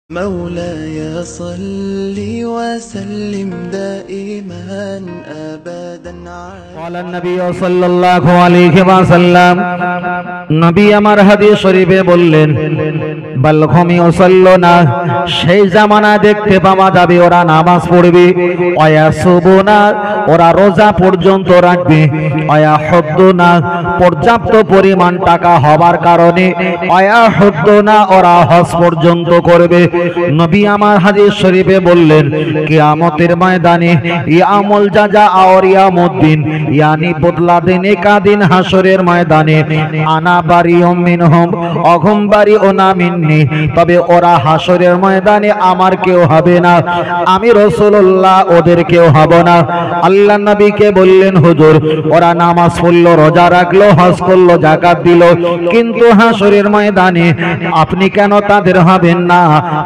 مولاي صل وسلم دائما أبدا قال النبي صلى الله عليه وسلم নবী আমার হাদিস শরীফে বললেন বালঘম ইউসাল্লুনা সেই জামানা দেখতে পাওয়া যাবে ওরা নামাজ পড়বে ওয়ায়াসুবুনা ওরা রোজা পর্যন্ত রাখবে ওয়ায়াহুদ্দুনা পর্যাপ্ত পরিমাণ টাকা হবার কারণে ওয়ায়াহুদ্দুনা ওরা হজ পর্যন্ত করবে। নবী আমার হাদিস শরীফে বললেন কিয়ামতের ময়দানে ইয়ামুল জাযা আর ইয়ামুদ্দিন यानी बदला देने का दिन हाशरेर मैदाने आना बारियुम मिनहुम अहुम बारिउना मिन्नी तबे ओरा हाशरेर मैदाने आमार केउ हबे ना आमी रसूलुल्लाह ओदेर केउ हबो ना। आल्लाह नबी के बोललेन हुजूर ओरा नामाज पढ़लो रोजा राखलो हज करलो जाकात दिलो किन्तु हाशरेर मैदाने आपनी केन तादेर हबेन ना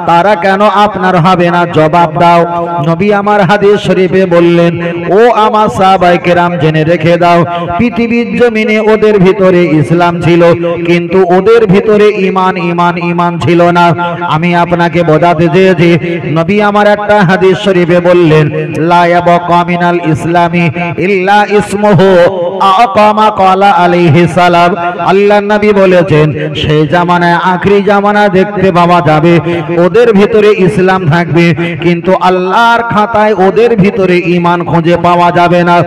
तारा केन आपनार हबे ना जवाब दाओ। नबी आमार हादिस शरीफे बोललेन ओ आमार साहाबाए केराम জেনে রেখে দাও পৃথিবীর জমিনে ওদের ভিতরে ইসলাম ছিল কিন্তু ওদের ভিতরে ঈমান ঈমান ঈমান ছিল না। আমি আপনাকে বোঝাতে চেয়েছি নবী আমার একটা হাদিস শরীফে বললেন লা ইয়াবকা মিনাল ইসলামি ইল্লা ইসমুহু আকামা ক্বালা আলাইহিস সালাম। আল্লাহর নবী বলেছেন সেই জামানায় আখরি জামানা দেখতে পাওয়া যাবে ওদের ভিতরে ইসলাম থাকবে কিন্তু আল্লাহর খাতায় ওদের ভিতরে ঈমান খুঁজে পাওয়া যাবে না।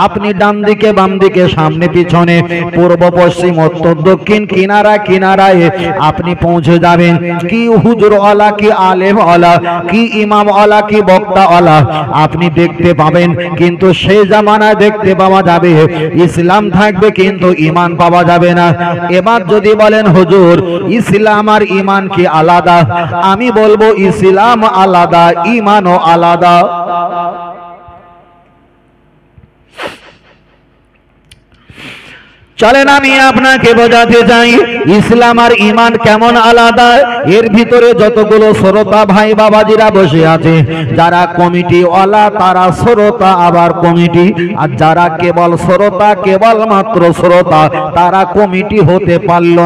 আপনি ডান দিকে বাম দিকে সামনে পিছনে পূর্ব পশ্চিম উত্তর দক্ষিণ কিনারা কিনারায় আপনি পৌঁছে যাবেন কি হুজুর ওয়ালা কি আলেম ওয়ালা কি ইমাম ওয়ালা কি বক্তা ওয়ালা আপনি দেখতে পাবেন কিন্তু সেই জামানায় দেখতে পাওয়া যাবে ইসলাম থাকবে কিন্তু ঈমান পাওয়া যাবে না। এবার যদি বলেন হুজুর ইসলাম আর ঈমান কি আলাদা আমি বলবো ইসলাম আলাদা ঈমানও আলাদা। চলেন আমি আপনাকে বোঝাতে চাই ইসলাম আর ঈমান কেমন আলাদা। এর ভিতরে যতগুলো শ্রোতা ভাই বাবাজিরা বসে আছে যারা কমিটি ওয়ালা তারা শ্রোতা আবার কমিটি আর যারা কেবল শ্রোতা কেবল মাত্র শ্রোতা তারা কমিটি হতে পারলো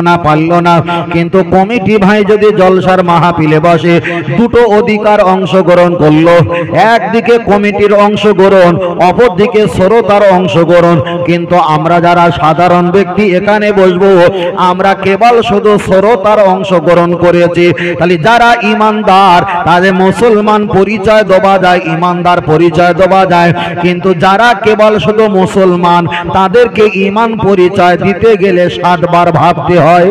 না কিন্তু কমিটি ভাই যদি জলসার মাহফিলে বসে দুটো অধিকার অংশগ্রহণ করলো একদিকে কমিটির অংশগ্রহণ অপরদিকে শ্রোতার অংশগ্রহণ কিন্তু আমরা যারা সাধারণ ব্যক্তি এখানে বসবো আমরা কেবল শুধু শ্রোতার অংশগ্রহণ করেছি। তাহলে যারা ঈমানদার তাদের মুসলমান পরিচয় দেওয়া যায় ঈমানদার পরিচয় দেওয়া যায় কিন্তু যারা কেবল শুধু মুসলমান তাদেরকে ঈমান পরিচয় দিতে গেলে 60 বার ভাবতে হয়।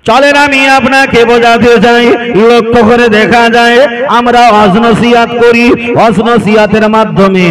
চলেন আমি আপনাকে বোঝাতে চাই লক্ষ্য করে দেখা যায় আমরা ওয়াজ নসিহত করি ওয়াজ নসিহতের মাধ্যমে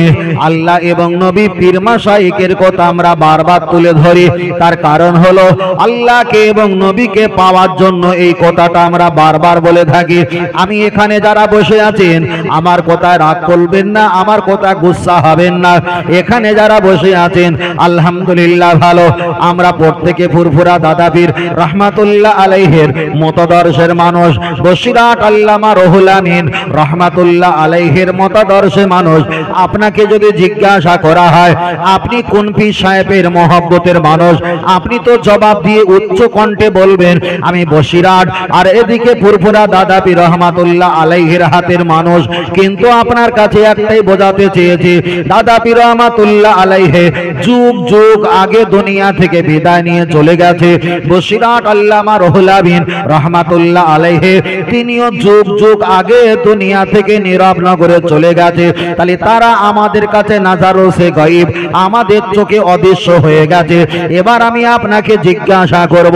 আল্লাহ এবং নবী পীর মাশায়েখের কথা আমরা বারবার তুলে ধরি তার কারণ হলো আল্লাহকে এবং নবীকে পাওয়ার জন্য এই কথাটা আমরা বারবার বলে থাকি। আমি এখানে যারা বসে আছেন আমার কথায় রাগ করবেন না আমার কথা গুসা হবেন না। এখানে যারা বসে আছেন আলহামদুলিল্লাহ ভালো আমরা প্রত্যেকে ফুরফুরা দাদা পীর রাহমাতুল্লাহ আলাইহির মতাদর্শের মানুষ বসিরহাট আল্লামা রুহুল আমিন রাহমাতুল্লাহ আলাইহির মতাদর্শের মানুষ। আপনাকে যদি জিজ্ঞাসা করা হয় আপনি কোন পীর সাহেবের মহব্বতের মানুষ আপনি তো জবাব দিয়ে উচ্চ কণ্ঠে বলবেন আমি বসিরহাট আর এদিকে ফুরফুরা দাদা পীর রাহমাতুল্লাহ আলাইহির হাতের মানুষ কিন্তু আপনার কাছে একটাই বোঝাতে চেয়েছি দাদা পীর রাহমাতুল্লাহ আলাইহি যুগ যুগ আগে দুনিয়া থেকে বিদায় নিয়ে চলে গেছে। বসিরহাট আল্লামা রুহুল আমিন রাহমাতুল্লাহ আলাইহি তিনিও যুগ যুগ আগে দুনিয়া থেকে নীরব নগরে চলে গেছে। তাহলে তারা আমাদের কাছে নাজারো সে গায়েব আমাদের চোখে অদৃশ্য হয়ে গেছে। এবার আমি আপনাকে জিজ্ঞাসা করব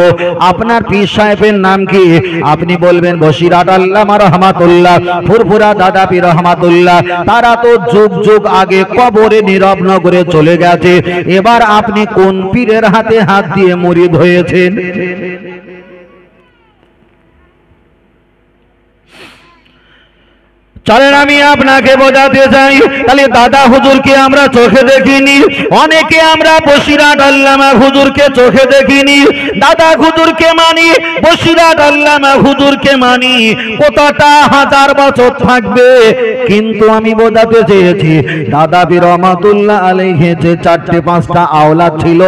আপনার পীর সাহেবের নাম কি আপনি বলবেন বসিরহাট আল্লামা রাহমাতুল্লাহ ফুরফুরা দাদা পীর রাহমাতুল্লাহ তারা তো যুগ যুগ আগে কবরে নীরব নগরে চলে গেছে। এবার আপনি কোন পীরের হাতে হাত দিয়ে মুরিদ হয়েছেন? চলেন আমি আপনাকে বোঝাতে চাই, তাহলে দাদা হুজুরকে আমরা চোখে দেখিনি, অনেকে আমরা বসিরহাট আল্লামা হুজুরকে চোখে দেখিনি, দাদা হুজুরকে মানি, বসিরহাট আল্লামা হুজুরকে মানি, কতটা হাজার বছর থাকবে। কিন্তু আমি বোঝাতে চেয়েছি দাদা পীর রহমাতুল্লাহ আলাইহি যে 4-5টা আওলাদ ছিল,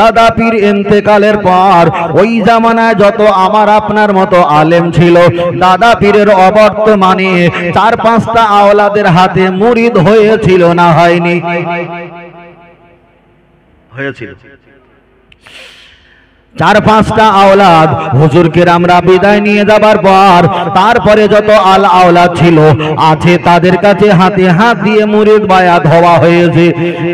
দাদা পীর ইন্তেকালের পর ওই জামানায় যত আমার আপনার মতো আলেম ছিল, দাদা পীরের অবর্তমানে 4-5টা আওলাদের হাতে মুরিদ হয়েছিল না হয়নি? হয়েছিল। 4-5টা আওলাদ হুজুরকে আমরা বিদায় নিয়ে যাবার পর তারপরে যত আল আওলাদ ছিল আছে তাদের কাছে হাতে হাত দিয়ে মুরিদ বায়াত হওয়া হয়েছে।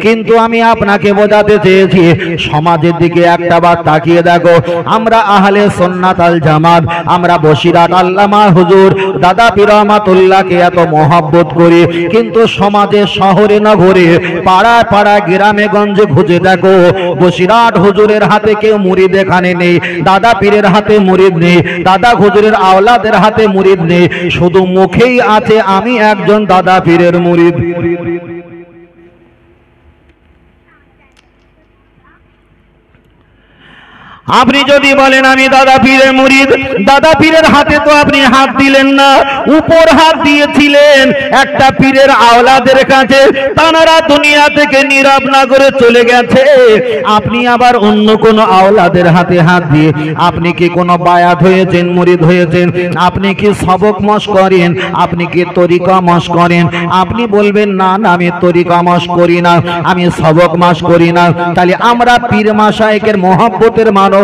কিন্তু আমি আপনাকে বোঝাতে চেয়েছি সমাজের দিকে একটা বার তাকিয়ে দেখো, আমরা আহলে সুন্নাত আল জামাত, আমরা বসিরহাট আল্লামা হুজুর দাদা পীর রহমাতুল্লাহকে এত মহব্বত করি, কিন্তু সমাজে শহরে নগরে পাড়ায় পাড়ায় গ্রামে গঞ্জে খুঁজে দেখো বসিরহাট হুজুরের হাতে কেউ মুরিদ এখানে নেই, দাদা পীরের হাতে মুরিদ নেই, দাদা হুজুরের আওলাদের হাতে মুরিদ নেই, শুধু মুখেই আছে আমি একজন দাদা পীরের মুরিদ। আপনি যদি বলেন আমি দাদা পীরের মুরিদ, দাদা পীরের হাতে তো আপনি হাত দিলেন না, উপর হাত দিয়েছিলেন একটা পীরের আওলাদের কাছে, তারা দুনিয়া থেকে নীরব না করে চলে গেছে। আপনি আবার অন্য কোন আওলাদের হাতে হাত দিয়ে আপনি কি কোনো বায়াত হয়েছেন, মুরিদ হয়েছেন? আপনি কি সবক মশ করেন? আপনি কি তরিকা মশ করেন? আপনি বলবেন না না আমি তরিকা মশ করি না, আমি সবক মশ করি না। তাহলে আমরা পীর মাশায়েখের মহব্বতের মানুষ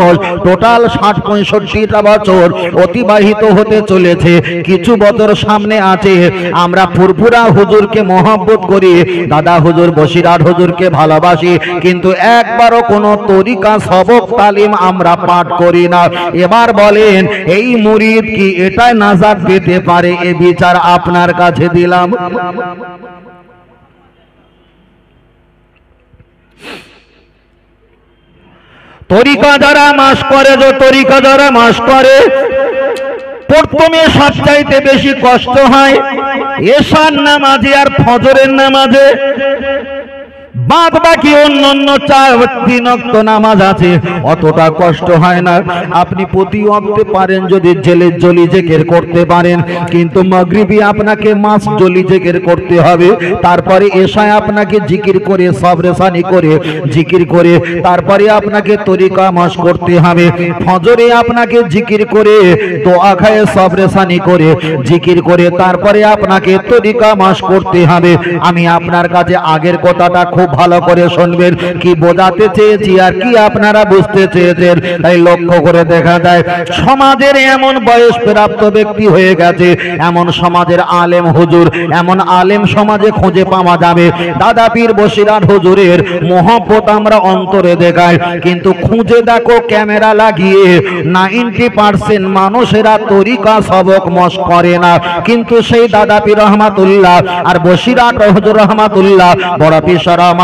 টোটাল 60-65টা বছর অতিবাহিত হতে চলেছে, কিছু বছর সামনে আছে। আমরা ফুরফুরা হুজুরকে মহব্বত করি, দাদা হুজুর বসিরহাট হুজুরকে ভালোবাসি, কিন্তু একবারও কোনো তরিকা সবক তালিম আমরা পাঠ করি না। এবার বলেন এই মুরিদ কি এটাই নাজাত পেতে পারে? এ বিচার আপনার কাছে দিলাম। তরিকা যারা মাস করে, যে তরিকা যারা মাস করে প্রথমে সবচাইতে বেশি কষ্ট হয় এশার নামাজে আর ফজরের নামাজে। বাদ বাকি অন্যান্য 4-3 ওয়াক্ত নামাজ আছে, অতটা কষ্ট হয় না। আপনি প্রতি ওয়াক্তে পারেন যদি জেলে জলি জিকির করতে পারেন, কিন্তু মাগরিবি আপনাকে মাস জলি জিকির করতে হবে, তারপরে এশায় আপনাকে জিকির করে সবরেসানি করে জিকির করে তারপরে আপনাকে তরিকা মাস করতে হবে, ফজরে আপনাকে জিকির করে দোয়া খায়ে সবরেসানি করে জিকির করে তারপরে আপনাকে তরিকা মাস করতে হবে। আমি আপনার কাছে আগের কথাটা খুব ভালো করে শুনবেন, কি বোঝাতে চেয়েছি আর কি আপনারা বুঝতে চেয়েছেন। তাই লক্ষ্য করে দেখা যায় সমাজের এমন বয়স প্রাপ্ত ব্যক্তি হয়ে গেছে, এমন সমাজের আলেম হুজুর, এমন আলেম সমাজে খুঁজে পাওয়া যাবে। দাদা পীর বসিরহাট হুজুরের মহব্বত আমরা অন্তরে দেখাই, কিন্তু খুঁজে দেখো ক্যামেরা লাগিয়ে 90% মানুষেরা তরিকা সবক মশ করে না। কিন্তু সেই দাদা পীর রহমাতুল্লাহ আর বসিরহাট হুজুর রহমাতুল্লাহ, বড় পীর রহমাতুল্লাহ,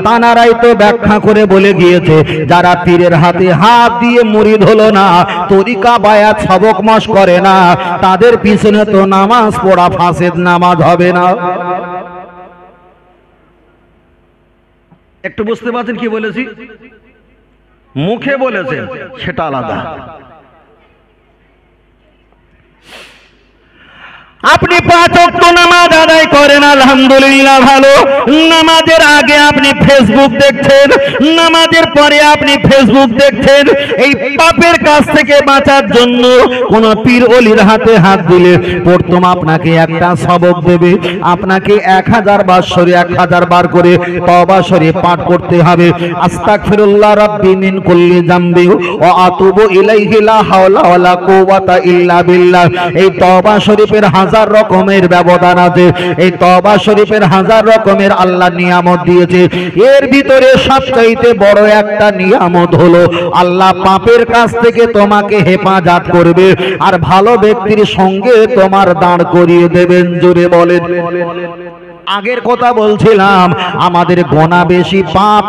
তানারাই তো ব্যাখ্যা করে বলে গিয়েছে যারা পীরের হাতে হাত দিয়ে মুরিদ হলো না, তরিকা বায়াত সবক মশ করে না, তাদের পিছনে তো নামাজ পড়া ফাসেদ নামাজ হবে না। একটু বুঝতে পারছেন কি বলেছি? মুখে বলেছেন সেটা আলাদা। আপনি 5 ওয়াক্ত নামাজ আদায় করেন, আলহামদুলিল্লাহ ভালো। নামাজের আগে আপনি ফেসবুক দেখছেন, নামাজের পরে আপনি ফেসবুক দেখছেন। এই পাপের কাছ থেকে বাঁচার জন্য কোন পীর ওলির হাতে হাত দিলে প্রথম আপনাকে একটা সবক দেবে, আপনাকে 1000 বার সরে 1000 বার করে তওবা শরীফ পাঠ করতে হবে। আস্তাগফিরুল্লাহ রাব্বি মিন কুল্লি যামবি ওয়া আতুবু ইলাইহি লা হাওলা ওয়ালা কুওয়াতা ইল্লা বিল্লাহ। এই তওবা শরীফের 1000 রকমের ব্যবধান আছে, এই তওবা শরীফের 1000 রকমের আল্লাহ নিয়ামত দিয়েছে। এর ভিতরে সবচাইতে বড় একটা নিয়ামত হলো আল্লাহ পাপের কাছ থেকে তোমাকে হেফাজত করবে আর ভালো ব্যক্তির সঙ্গে তোমার দাঁড় করিয়ে দেবেন। জোরে বলেন। আগের কথা বলছিলাম, আমাদের গোনা বেশি পাপ,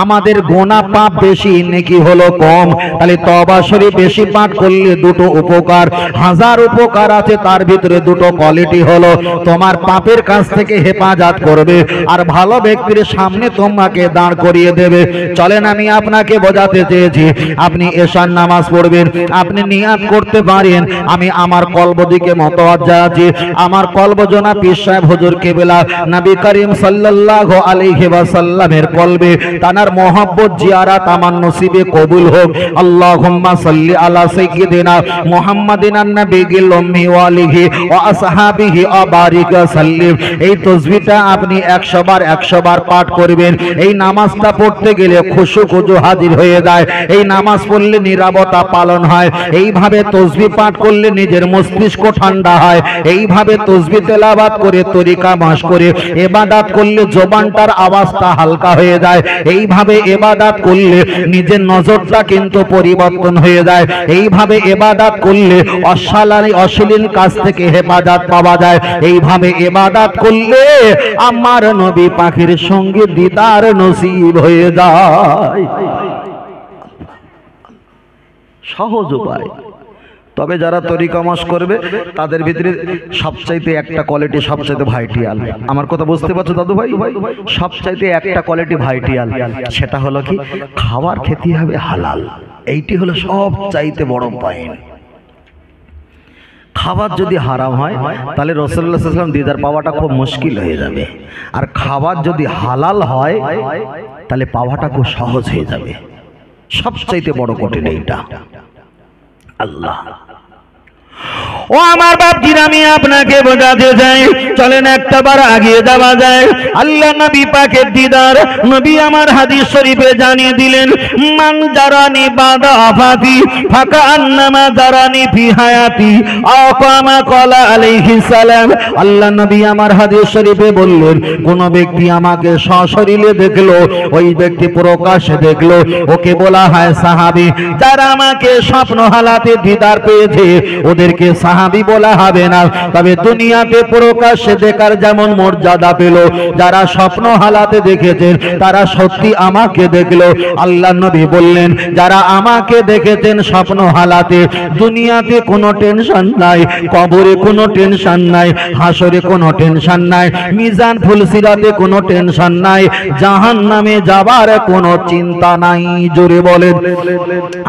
আমাদের গোনা পাপ বেশি নেকি হলো কম। তাহলে তওবা শরীফ বেশি পাঠ করলে দুটো উপকার, হাজার উপকার আছে, তার ভিতরে দুটো কোয়ালিটি হলো তোমার পাপের কাছ থেকে হেফাজত করবে আর ভালো ব্যক্তির সামনে তোমাকে দাঁড় করিয়ে দেবে। চলেন আমি আপনাকে বোঝাতে চেয়েছি, আপনি এশার নামাজ পড়বেন, আপনি নিয়াত করতে পারেন আমি আমার কলব দিকে মতওয়াজ্জা আছি, আমার কলব জনাব পীর সাহেব হুজুর কেবলা নবী করিম সাল্লাল্লাহু আলাইহি ওয়াসাল্লামের কলবে তানার মহব্বত জিয়ারাত আমার নসিবে কবুল হোক। আল্লাহুম্মা সাল্লি আলা সাইয়্যিদিনা মুহাম্মাদিন আন-নাবিয়্যিল উম্মি ওয়া আলিহি ওয়া আসহাবিহি ওয়া বারিক ওয়া সাল্লিম। এই তাসবিহটা আপনি 100 বার পাঠ করবেন। এই নামাজটা পড়তে গেলে খুশু খুজু হাজির হয়ে যায়, এই নামাজ পড়লে নীরবতা পালন হয়, এইভাবে তাসবিহ পাঠ করলে নিজের মস্তিষ্ক ঠান্ডা হয়, এইভাবে তাসবিহ তেলাওয়াত করে তরিকা মাস করে ইবাদত করলে জবানটার আওয়াজটা হালকা হয়ে যায়, এইভাবে ইবাদত করলে নিজের নজরটা কিন্তু পরিবর্তন হয়ে যায়, এইভাবে ইবাদত করলে অশ্লীল কাজ থেকে হেফাজত পাওয়া যায়, এইভাবে ইবাদত করলে আমার নবী পাখির সঙ্গে দিদার নসিব হয়ে যায়। সহজ উপায়। তবে যারা তরিকা মাস করবে তাদের ভিতরে সবচাইতে একটা কোয়ালিটি সবচাইতে ভাইটিয়াল, আমার কথা বুঝতে পারছো দাদু ভাই? সবচাইতে একটা কোয়ালিটি ভাইটিয়াল, সেটা হলো কি খাবার খেতে হবে হালাল। এইটি হলো সবচাইতে বড় পয়েন্ট। খাবার যদি হারাম হয় তাহলে রাসূলুল্লাহ সাল্লাল্লাহু আলাইহি ওয়াসাল্লাম দিদার পাওয়াটা খুব মুশকিল হয়ে যাবে, আর খাবার যদি হালাল হয় তাহলে পাওয়াটা খুব সহজ হয়ে যাবে। সবচাইতে বড় কঠিন এইটা। আল্লাহ ও আমার বাপজিরা, আমি আপনাকে বোঝাতে চাই, চলেন একটা বার আগিয়ে যাওয়া যায়। আল্লাহ নবী পাকের দিদার নবী আমার হাদিস শরীফে জানিয়ে দিলেন, মান জারানি বাদা আফাতি ফাকা আন্নামা জারানি ফি হায়াতি আও কামা ক্বালা আলাইহিস সালাম। আল্লাহ নবী আমার হাদিস শরীফে বললেন, কোন ব্যক্তি আমাকে সশরীরে দেখলো, ওই ব্যক্তি প্রকাশ্যে দেখলো, ওকে বলা হয় সাহাবী। যারা আমাকে স্বপ্ন হালাতে দিদার পেয়েছে ওদেরকে সাহাবী বলা হবে না, তবে দুনিয়াতে প্রকাশ্যে দেখার যেমন মর্যাদা পেল, যারা স্বপ্ন হালাতে দেখেছেন তারা সত্যি আমাকে দেখলো। আল্লাহ নবী বললেন, যারা আমাকে দেখেছেন স্বপ্ন হালাতে, দুনিয়াতে কোনো টেনশন নাই, কবরে কোনো টেনশন নাই, হাসরে কোনো টেনশন নাই, মিজান ফুলসিরাতে কোনো টেনশন নাই, জাহান্নামে যাবার কোনো চিন্তা নাই। জোরে বলেন,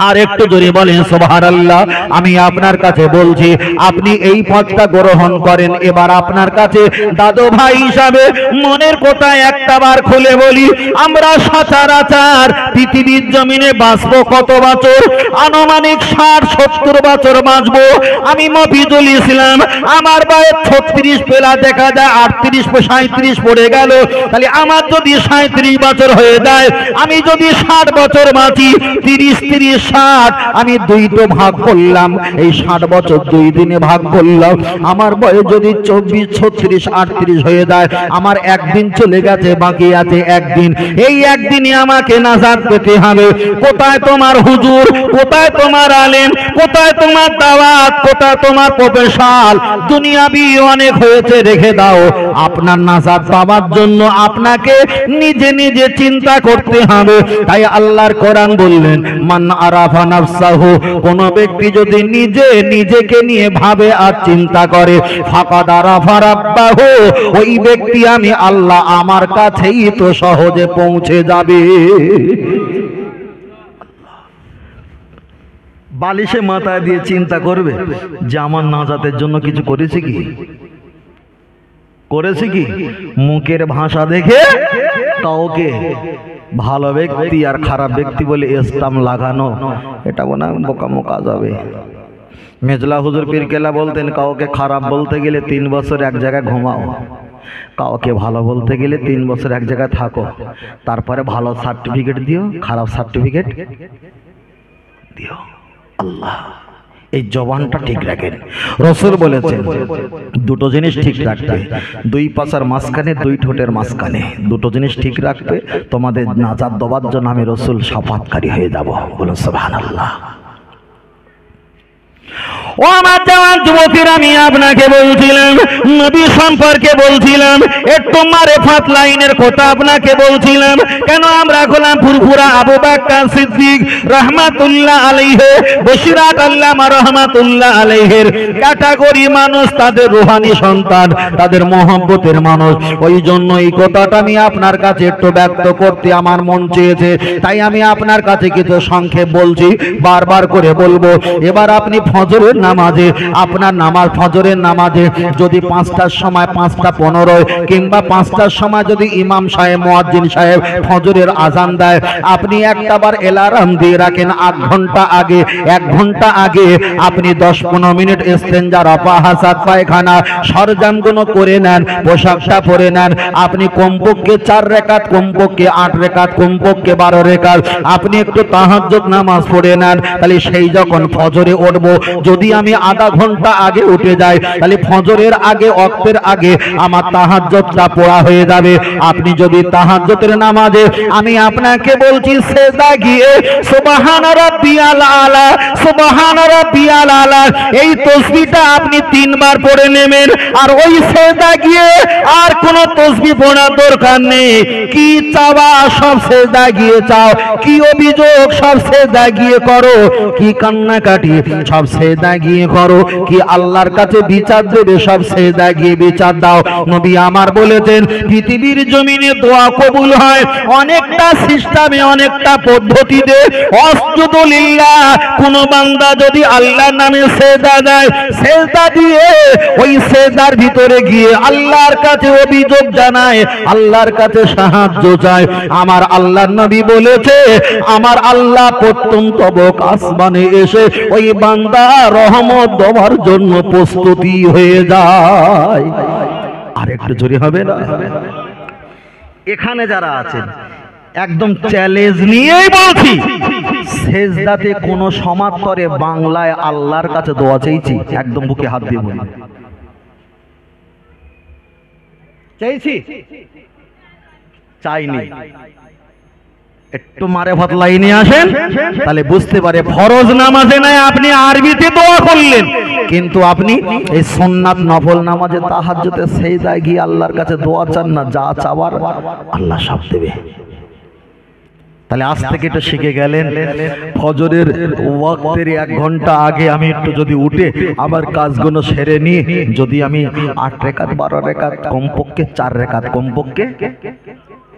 আর একটু জোরে বলেন সুবহানাল্লাহ। আমি আপনার কাছে বলছি, আপনি এই পথটা গ্রহণ করেন। এবার আপনার কাছে দাদু ভাই হিসাবে মনের কথা একটা বার খুলে বলি, আমরা সচরাচর পৃথিবীর জমিনে বাঁচবো কত বছর? আনুমানিক 60-70 বছর বাঁচবো। আমি মফিজুল ইসলাম, আমার বয়স 36 পেলা, দেখা যায় 38-37 পড়ে গেল। তাহলে আমার যদি 37 বছর হয়ে যায়, আমি যদি 60 বছর বাঁচি, 30-30-60 আমি দুইটো ভাগ করলাম, এই 60 বছর 2 দিনে ভাগ করলাম। আমার বয়স যদি 24-36-38 হয়ে যায়, আমার একদিন চলে গেছে, বাকি আছে একদিন। এই একদিনে আমাকে নাজাত পেতে হবে। কোথায় তোমার হুজুর, কোথায় তোমার আলেম, কোথায় তোমার দাওয়াত, কোথায় তোমার প্রফেশনাল? দুনিয়াবি অনেক হয়েছে, রেখে দাও। আপনার নাজাত পাওয়ার জন্য আপনাকে নিজে নিজে চিন্তা করতে হবে। তাই আল্লাহর কোরআন বললেন, মান আরাফা নাফসাহু, কোন ব্যক্তি যদি নিজে নিজেকে নিয়ে ভাবে আর চিন্তা করে, ফাকাদ আরাফা রাব্বাহু, ওই ব্যক্তি আমি আল্লাহ আমার কাছেই তো সহজে পৌঁছে যাবে। বালিশে মাথায় দিয়ে চিন্তা করবে যে আমার নাজাতের জন্য কিছু করেছি কি, করেছি কি? মুখের ভাষা দেখে কাউকে ভালো ব্যক্তি আর খারাপ ব্যক্তি বলে স্টাম্প লাগানো, এটা মনে হয় বোকামো কাজ হবে। মেজলা হুজুর পীর কেলা বলতেন, কাউকে খারাপ বলতে গেলে 3 বছর এক জায়গায় ঘুমাও, কাউকে ভালো বলতে গেলে 3 বছর এক জায়গায় থাকো, তারপরে ভালো সার্টিফিকেট দিও, খারাপ সার্টিফিকেট দিও। আল্লাহ এই জবানটা ঠিক রাখেন। রাসূল বলেছেন দুটো জিনিস ঠিক রাখবে, 2 পাশার মাঝখানে, 2 ঠোঁটের মাঝখানে, দুটো জিনিস ঠিক রাখবে, তোমাদের নাজাত দেওয়ার জন্য আমি রাসূল শাফাআতকারী হয়ে যাব। বলুন সুবহানাল্লাহ। ও আমার জওয়ান যুবকেরা, আমি আপনাকে বলছিলাম নবী সম্পর্কে বলছিলাম, একটু মারেফাত লাইনের কথা আপনাকে বলছিলাম। কেন আমরা গোলাম ফুরফুরা আবু বকর সিদ্দিক রাহমাতুল্লাহ আলাইহি, বশিরাত আল্লামা রাহমাতুল্লাহ আলাইহির ক্যাটাগরি মানুষ, তাদের রূহানি সন্তান, তাদের মহব্বতের মানুষ। ওই জন্য এই কথাটা আমি আপনার কাছে একটু ব্যক্ত করতে আমার মন চেয়েছে, তাই আমি আপনার কাছে কিছু সংক্ষেপ বলছি, বারবার করে বলবো। এবার আপনি ফজরের নামাজে, আপনার নামাজ ফজরের নামাজে যদি 5টার সময় 5:15 কিংবা 5টার সময় যদি ইমাম সাহেব মুয়াজ্জিন সাহেব ফজরের আজান দেয়, আপনি একটাবার অ্যালার্ম দিয়ে রাখেন 8 ঘন্টা আগে। 1 ঘন্টা আগে আপনি 10-15 মিনিট ইস্তেঞ্জা, রফা, হাসাদ, পায়খানা সরঞ্জামগুলো করে নেন, পোশাকটা পরে নেন। আপনি কমপক্ষে 4 রাকাত, কমপক্ষে 8 রাকাত, কমপক্ষে 12 রাকাত আপনি একটু তাহাজ্জুদ নামাজ পড়ে নেন। তাহলে সেই যখন ফজরে উঠবো, যদি আমি আধা ঘন্টা আগে উঠে যাই, তাহলে ফজরের আগে, ওয়াক্তের আগে আমার তাহাজ্জুদটা পড়া হয়ে যাবে। আপনি যদি তাহাজ্জুদের নামাজে, আমি আপনাকে বলছি, সিজদা গিয়ে সুবহান রাব্বিয়াল আলা, সুবহান রাব্বিয়াল আলা এই তাসবিহটা আপনি 3 বার পড়ে নেবেন। আর ওই সিজদা গিয়ে আর কোন তাসবিহ পড়ার দরকার নেই। কি চাওয়া সব সিজদা গিয়ে চাও, কি অভিযোগ সব সিজদা গিয়ে করো, কি কান্নাকাটি সব সিজদা গিয়ে করো, কি আল্লাহর কাছে বিচার দেবে সব সিজদা গিয়ে বিচার দাও। নবী আমার বলেছেন পৃথিবীর জমিনে দোয়া কবুল হয় অনেকটা সিস্টেমে, অনেকটা পদ্ধতিতে। আসজুদু লিল্লাহ, কোন বান্দা যদি আল্লাহর নামে সিজদা দেয়, সিজদা দিয়ে ওই সিজদার ভিতরে গিয়ে আল্লাহর কাছে অভিযোগ জানায়, আল্লাহর কাছে সাহায্য চায়, আমার আল্লাহর নবী বলেছে আমার আল্লাহ প্রত্যন্ত বক আসমানে এসে ওই বান্দা রহমত দেওয়ার জন্য প্রস্তুতি হয়ে যায়। আর একটু জোরে হবে না? এখানে যারা আছেন একদম চ্যালেঞ্জ নিয়েই বলছি, সেজদাতে কোন সমান্তরে বাংলায় আল্লাহর কাছে দোয়া চাইছি? একদম বুকে হাত দিয়ে বলি, চাইছি? চাইনি। একটু মারেফাত লাইনে আসেন, তাহলে বুঝতে পারে ফরজ নামাজে নাই আপনি আরবিতে দোয়া করলেন, কিন্তু আপনি এই সুন্নাত নফল নামাজে তাহাজ্জুদে সিজদায় গিয়ে আল্লাহর কাছে দোয়া চান না, যা চাওয়ার আল্লাহ সব দেবে। তাহলে আজ থেকে এটা শিখে গেলেন, ফজরের ওয়াক্তের 1 ঘন্টা আগে আমি একটু যদি উঠে আমার কাজগুলো সেরে নিয়ে যদি আমি 8 রাকাত 12 রাকাত কমপক্ষে 4 রাকাত, কমপক্ষে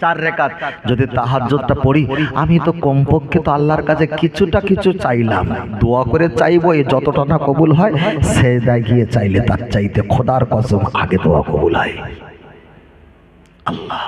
4 রাকাত যদি তাহাজ্জুদটা পড়ি, আমি তো কমপক্ষে তো আল্লাহর কাছে কিছুটা কিছু চাইলাম। দোয়া করে চাইবো এই যতটা না কবুল হয়, সিজদায় গিয়ে চাইলে তার চাইতে খোদার কসম আগে দোয়া কবুল হয়। আল্লাহ,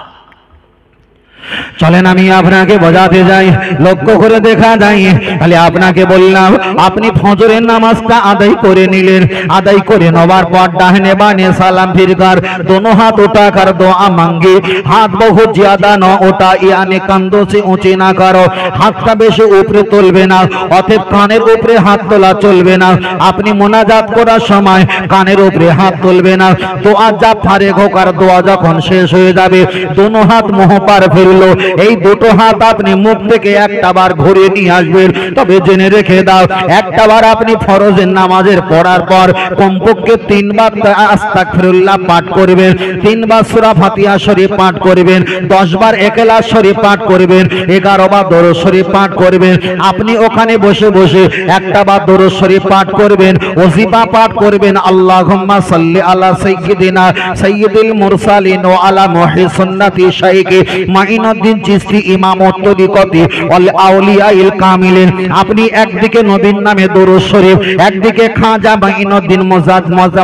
চলেন আমি আপনাকে বোঝাতে যাই, লক্ষ্য করে দেখা যায়। তাহলে আপনাকে বললাম, আপনি ফজরের নামাজটা আদায় করে নিলেন, আদায় করে নেবার পর ডানে বানে সালাম ফিরকার दोनों हाथ उठाकर दुआ मांगे, हाथ बहुत ज्यादा न उठा, यानी कंधों से ऊंचे ना करो, हाथটা বেশি উপরে তুলবে না, অতএব কানের উপরে হাত তোলা চলবে না। আপনি মোনাজাত করার সময় কানের উপরে হাত তুলবে না। দোয়া যা ফারেক হোক, আর দোয়া যখন শেষ হয়ে যাবে, दोनों हाथ মুহ পার ফিরলো, এই দুটো হাত আপনি মুখ থেকে একটা বার ঘুরিয়ে নিয়ে আসবেন। তবে জেনে রেখে দাও, একটা বার আপনি ফরজের নামাজের পড়ার পর কমপক্ষে 3 বার আস্তাগফিরুল্লাহ পাঠ করবেন, 3 বার সূরা ফাতিহা শরীফ পাঠ করবেন, 10 বার ইখলাস শরীফ পাঠ করবেন, 11 বার দরুদ শরীফ পাঠ করবেন। আপনি ওখানে বসে বসে একটা বার দরুদ শরীফ পাঠ করবেন, ওজিফা পাঠ করবেন, আল্লাহুম্মা সাল্লি আলা সাইয়্যিদিনা সাইয়্যিদিল মুরসালিন ওয়া আলা মুহ্য়ি সুন্নতি শাইখ মাইনুদ্দিন চিশতি ইমামত তরিকতি ওয়াল আউলিয়াইল কামিলিন। আপনি একদিকে নবীর নামে দরুদ শরীফ, একদিকে খাজা মাইনুদ্দিন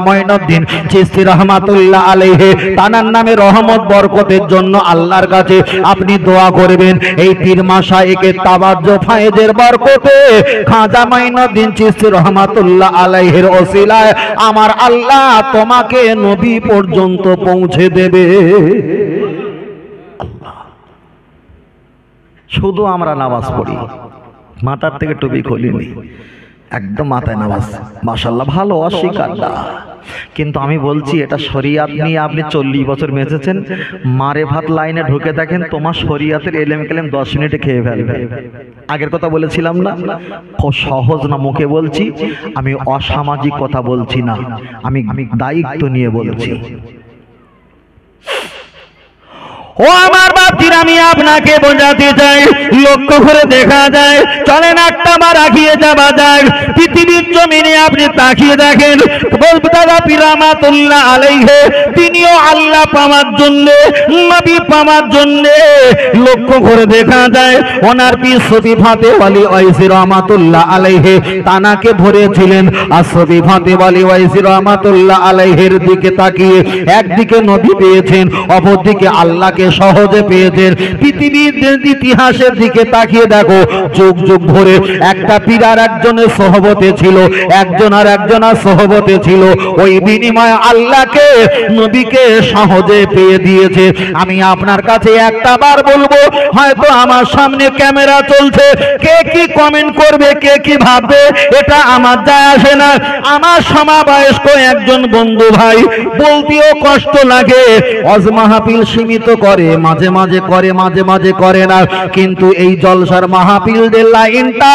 মাইনুদ্দিন চিশতি রাহমাতুল্লাহ আলাইহি তানার নামে রহমত বরকতের জন্য আল্লাহর কাছে আপনি দোয়া করবেন। এই পীর মাশায়েখের তাওয়াজ্জু ফায়েজের বরকতে খাজা মাইনুদ্দিন চিশতি রাহমাতুল্লাহ আলাইহির ওসিলায় আমার আল্লাহ তোমাকে নবী পর্যন্ত পৌঁছে দেবে। শুধু আমরা নামাজ পড়ি, মাথার থেকে টুপি খুলিনি, একদম মাথায় নামাজ, মাশাআল্লাহ, ভালো, অস্বীকার না। কিন্তু আমি বলছি এটা শরিয়াত নিয়ে আপনি 40 বছর মেজেছেন, মারে ভাত লাইনে ঢুকে দেখেন তোমার শরিয়াতের এলেম কেলেম 10 মিনিটে খেয়ে ফেলবে। আগের কথা বলেছিলাম না, খুব সহজ না, মুখে বলছি, আমি অসামাজিক কথা বলছি না, আমি দায়িত্ব নিয়ে বলছি। ও আমার বাপজিরা, আমি আপনাকে বোঝাতে চাই, লক্ষ্য করে দেখা যায়, চলেন একটা বার আগিয়ে যাওয়া যায়, পৃথিবীর জমিনে আপনি তাকিয়ে দেখেন, দাদা পীর রহমাতুল্লাহ আলাইহি তিনিও আল্লাহ পাওয়ার জন্য, নবী পাওয়ার জন্য, লক্ষ্য করে দেখা যায় ওনার পীর সফি ফাতে ওয়ালি ওয়াইসি রহমাতুল্লাহ আলাইহি তানাকে ভরেছিলেন। আর সফি ফাতে ওয়ালি ওয়াইসি রহমাতুল্লাহ আলাইহির দিকে তাকিয়ে একদিকে নবী পেয়েছেন, অপরদিকে আল্লাহকে সহজে পেয়েছেন। পৃথিবীর ইতিহাসের দিকে তাকিয়ে দেখো, যুগ যুগ ধরে একটা পীর আর একজনের সহবতে ছিল, একজন আর একজনের সহবতে ছিল, ওই বিনিময়ে আল্লাহকে নবীকে সহজে পেয়ে দিয়েছে। আমি আপনার কাছে একটা বার বলবো, হয়তো আমার সামনে ক্যামেরা চলছে, কে কি কমেন্ট করবে, কে কি ভাববে, এটা আমার যায় আসে না। আমার সমবয়স্ক একজন বন্ধু ভাই, বলতেও কষ্ট লাগে, ওয়াজ মাহফিল সীমিত করে, মাঝে মাঝে করে, মাঝে মাঝে করে না, কিন্তু এই জলসার মাহফিলের লাইনটা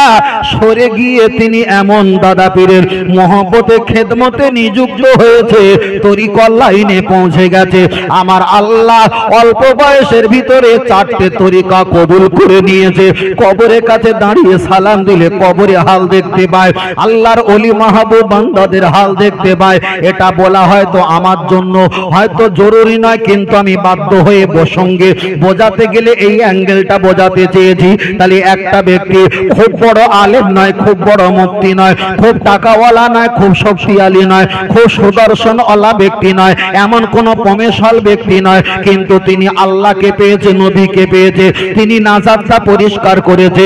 সরে গিয়ে তিনি এমন দাদা পীরের মহব্বতে খেদমতে নিযুক্ত হয়েছে, তরিকত লাইনে পৌঁছে গেছে। আমার আল্লাহ অল্প বয়সের ভিতরে 4টে তরিকা কবুল করে নিয়েছে। কবরের কাছে দাঁড়িয়ে সালাম দিলে কবরে হাল দেখতে পায়, আল্লাহর ওলি মাহবুব বান্দাদের হাল দেখতে পায়। এটা বলা হয়তো আমার জন্য হয়তো জরুরি নয়, কিন্তু আমি বাধ্য হয়ে সঙ্গে বোঝাতে গেলে এই অ্যাঙ্গেলটা বোঝাতে চেয়েছি। তাহলে একটা ব্যক্তি খুব বড় আলেম নয়, খুব বড় মুফতি নয়, খুব টাকাওয়ালা নয়, খুব শক্তিশালী নয়, খুব সুদর্শনওয়ালা ব্যক্তি নয়, এমন কোন প্রমেশাল ব্যক্তি নয়, কিন্তু তিনি আল্লাহকে পেয়েছে, নবীকে পেয়েছে, তিনি নাজাতটা পরিষ্কার করেছে।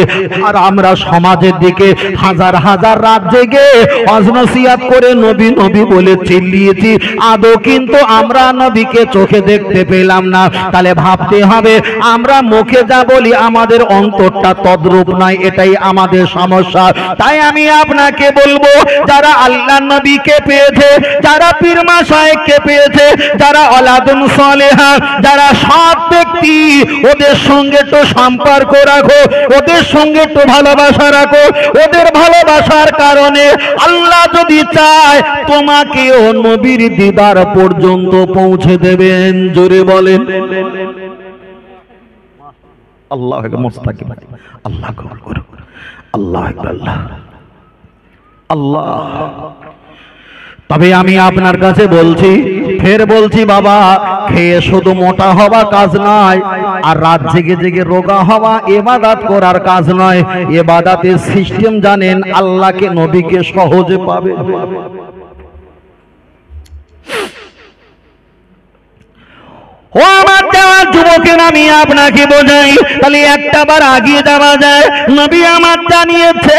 আর আমরা সমাজের দিকে হাজার হাজার রাত জেগে ওয়াজ নসিহত করে নবী নবী বলে চিল্লিয়েছি, আদৌ কিন্তু আমরা নবীকে চোখে দেখতে পেলাম না। তাহলে ভাবতে হবে, আমরা মুখে যা বলি আমাদের অন্তরটা তদ্রূপ নয়, এটাই আমাদের সমস্যা। তাই আমি আপনাকে বলবো, যারা আল্লাহ নবীকে পেয়েছে, যারা পীর মাশায়েখকে পেয়েছে, যারা ওলাদুন সালেহা, যারা সৎ ব্যক্তি, ওদের সঙ্গে তো সম্পর্ক রাখো, ওদের সঙ্গে তো ভালোবাসা রাখো। ওদের ভালোবাসার কারণে আল্লাহ যদি চায় তোমাকেও নবীর দিদার পর্যন্ত পৌঁছে দেবেন। জোরে বলেন আল্লাহ মুস্তাকিম, আল্লাহ কবুল করুন, আল্লাহ আল্লাহ আল্লাহ। তবে আমি আপনার কাছে বলছি, ফের বলছি, বাবা, খেয়ে শুধু মোটা হওয়া কাজ নয়, আর রাত জেগে জেগে রোগা হওয়া ইবাদত করার কাজ নয়। ইবাদতের সিস্টেম জানেন, আল্লাহকে নবীকে সহজে পাবে। ও আমার দেওয়ার যুবকের, আমি আপনাকে বোঝাই, তাহলে একটা বার আগিয়ে যাওয়া যায়। নবী আমার জানিয়েছে,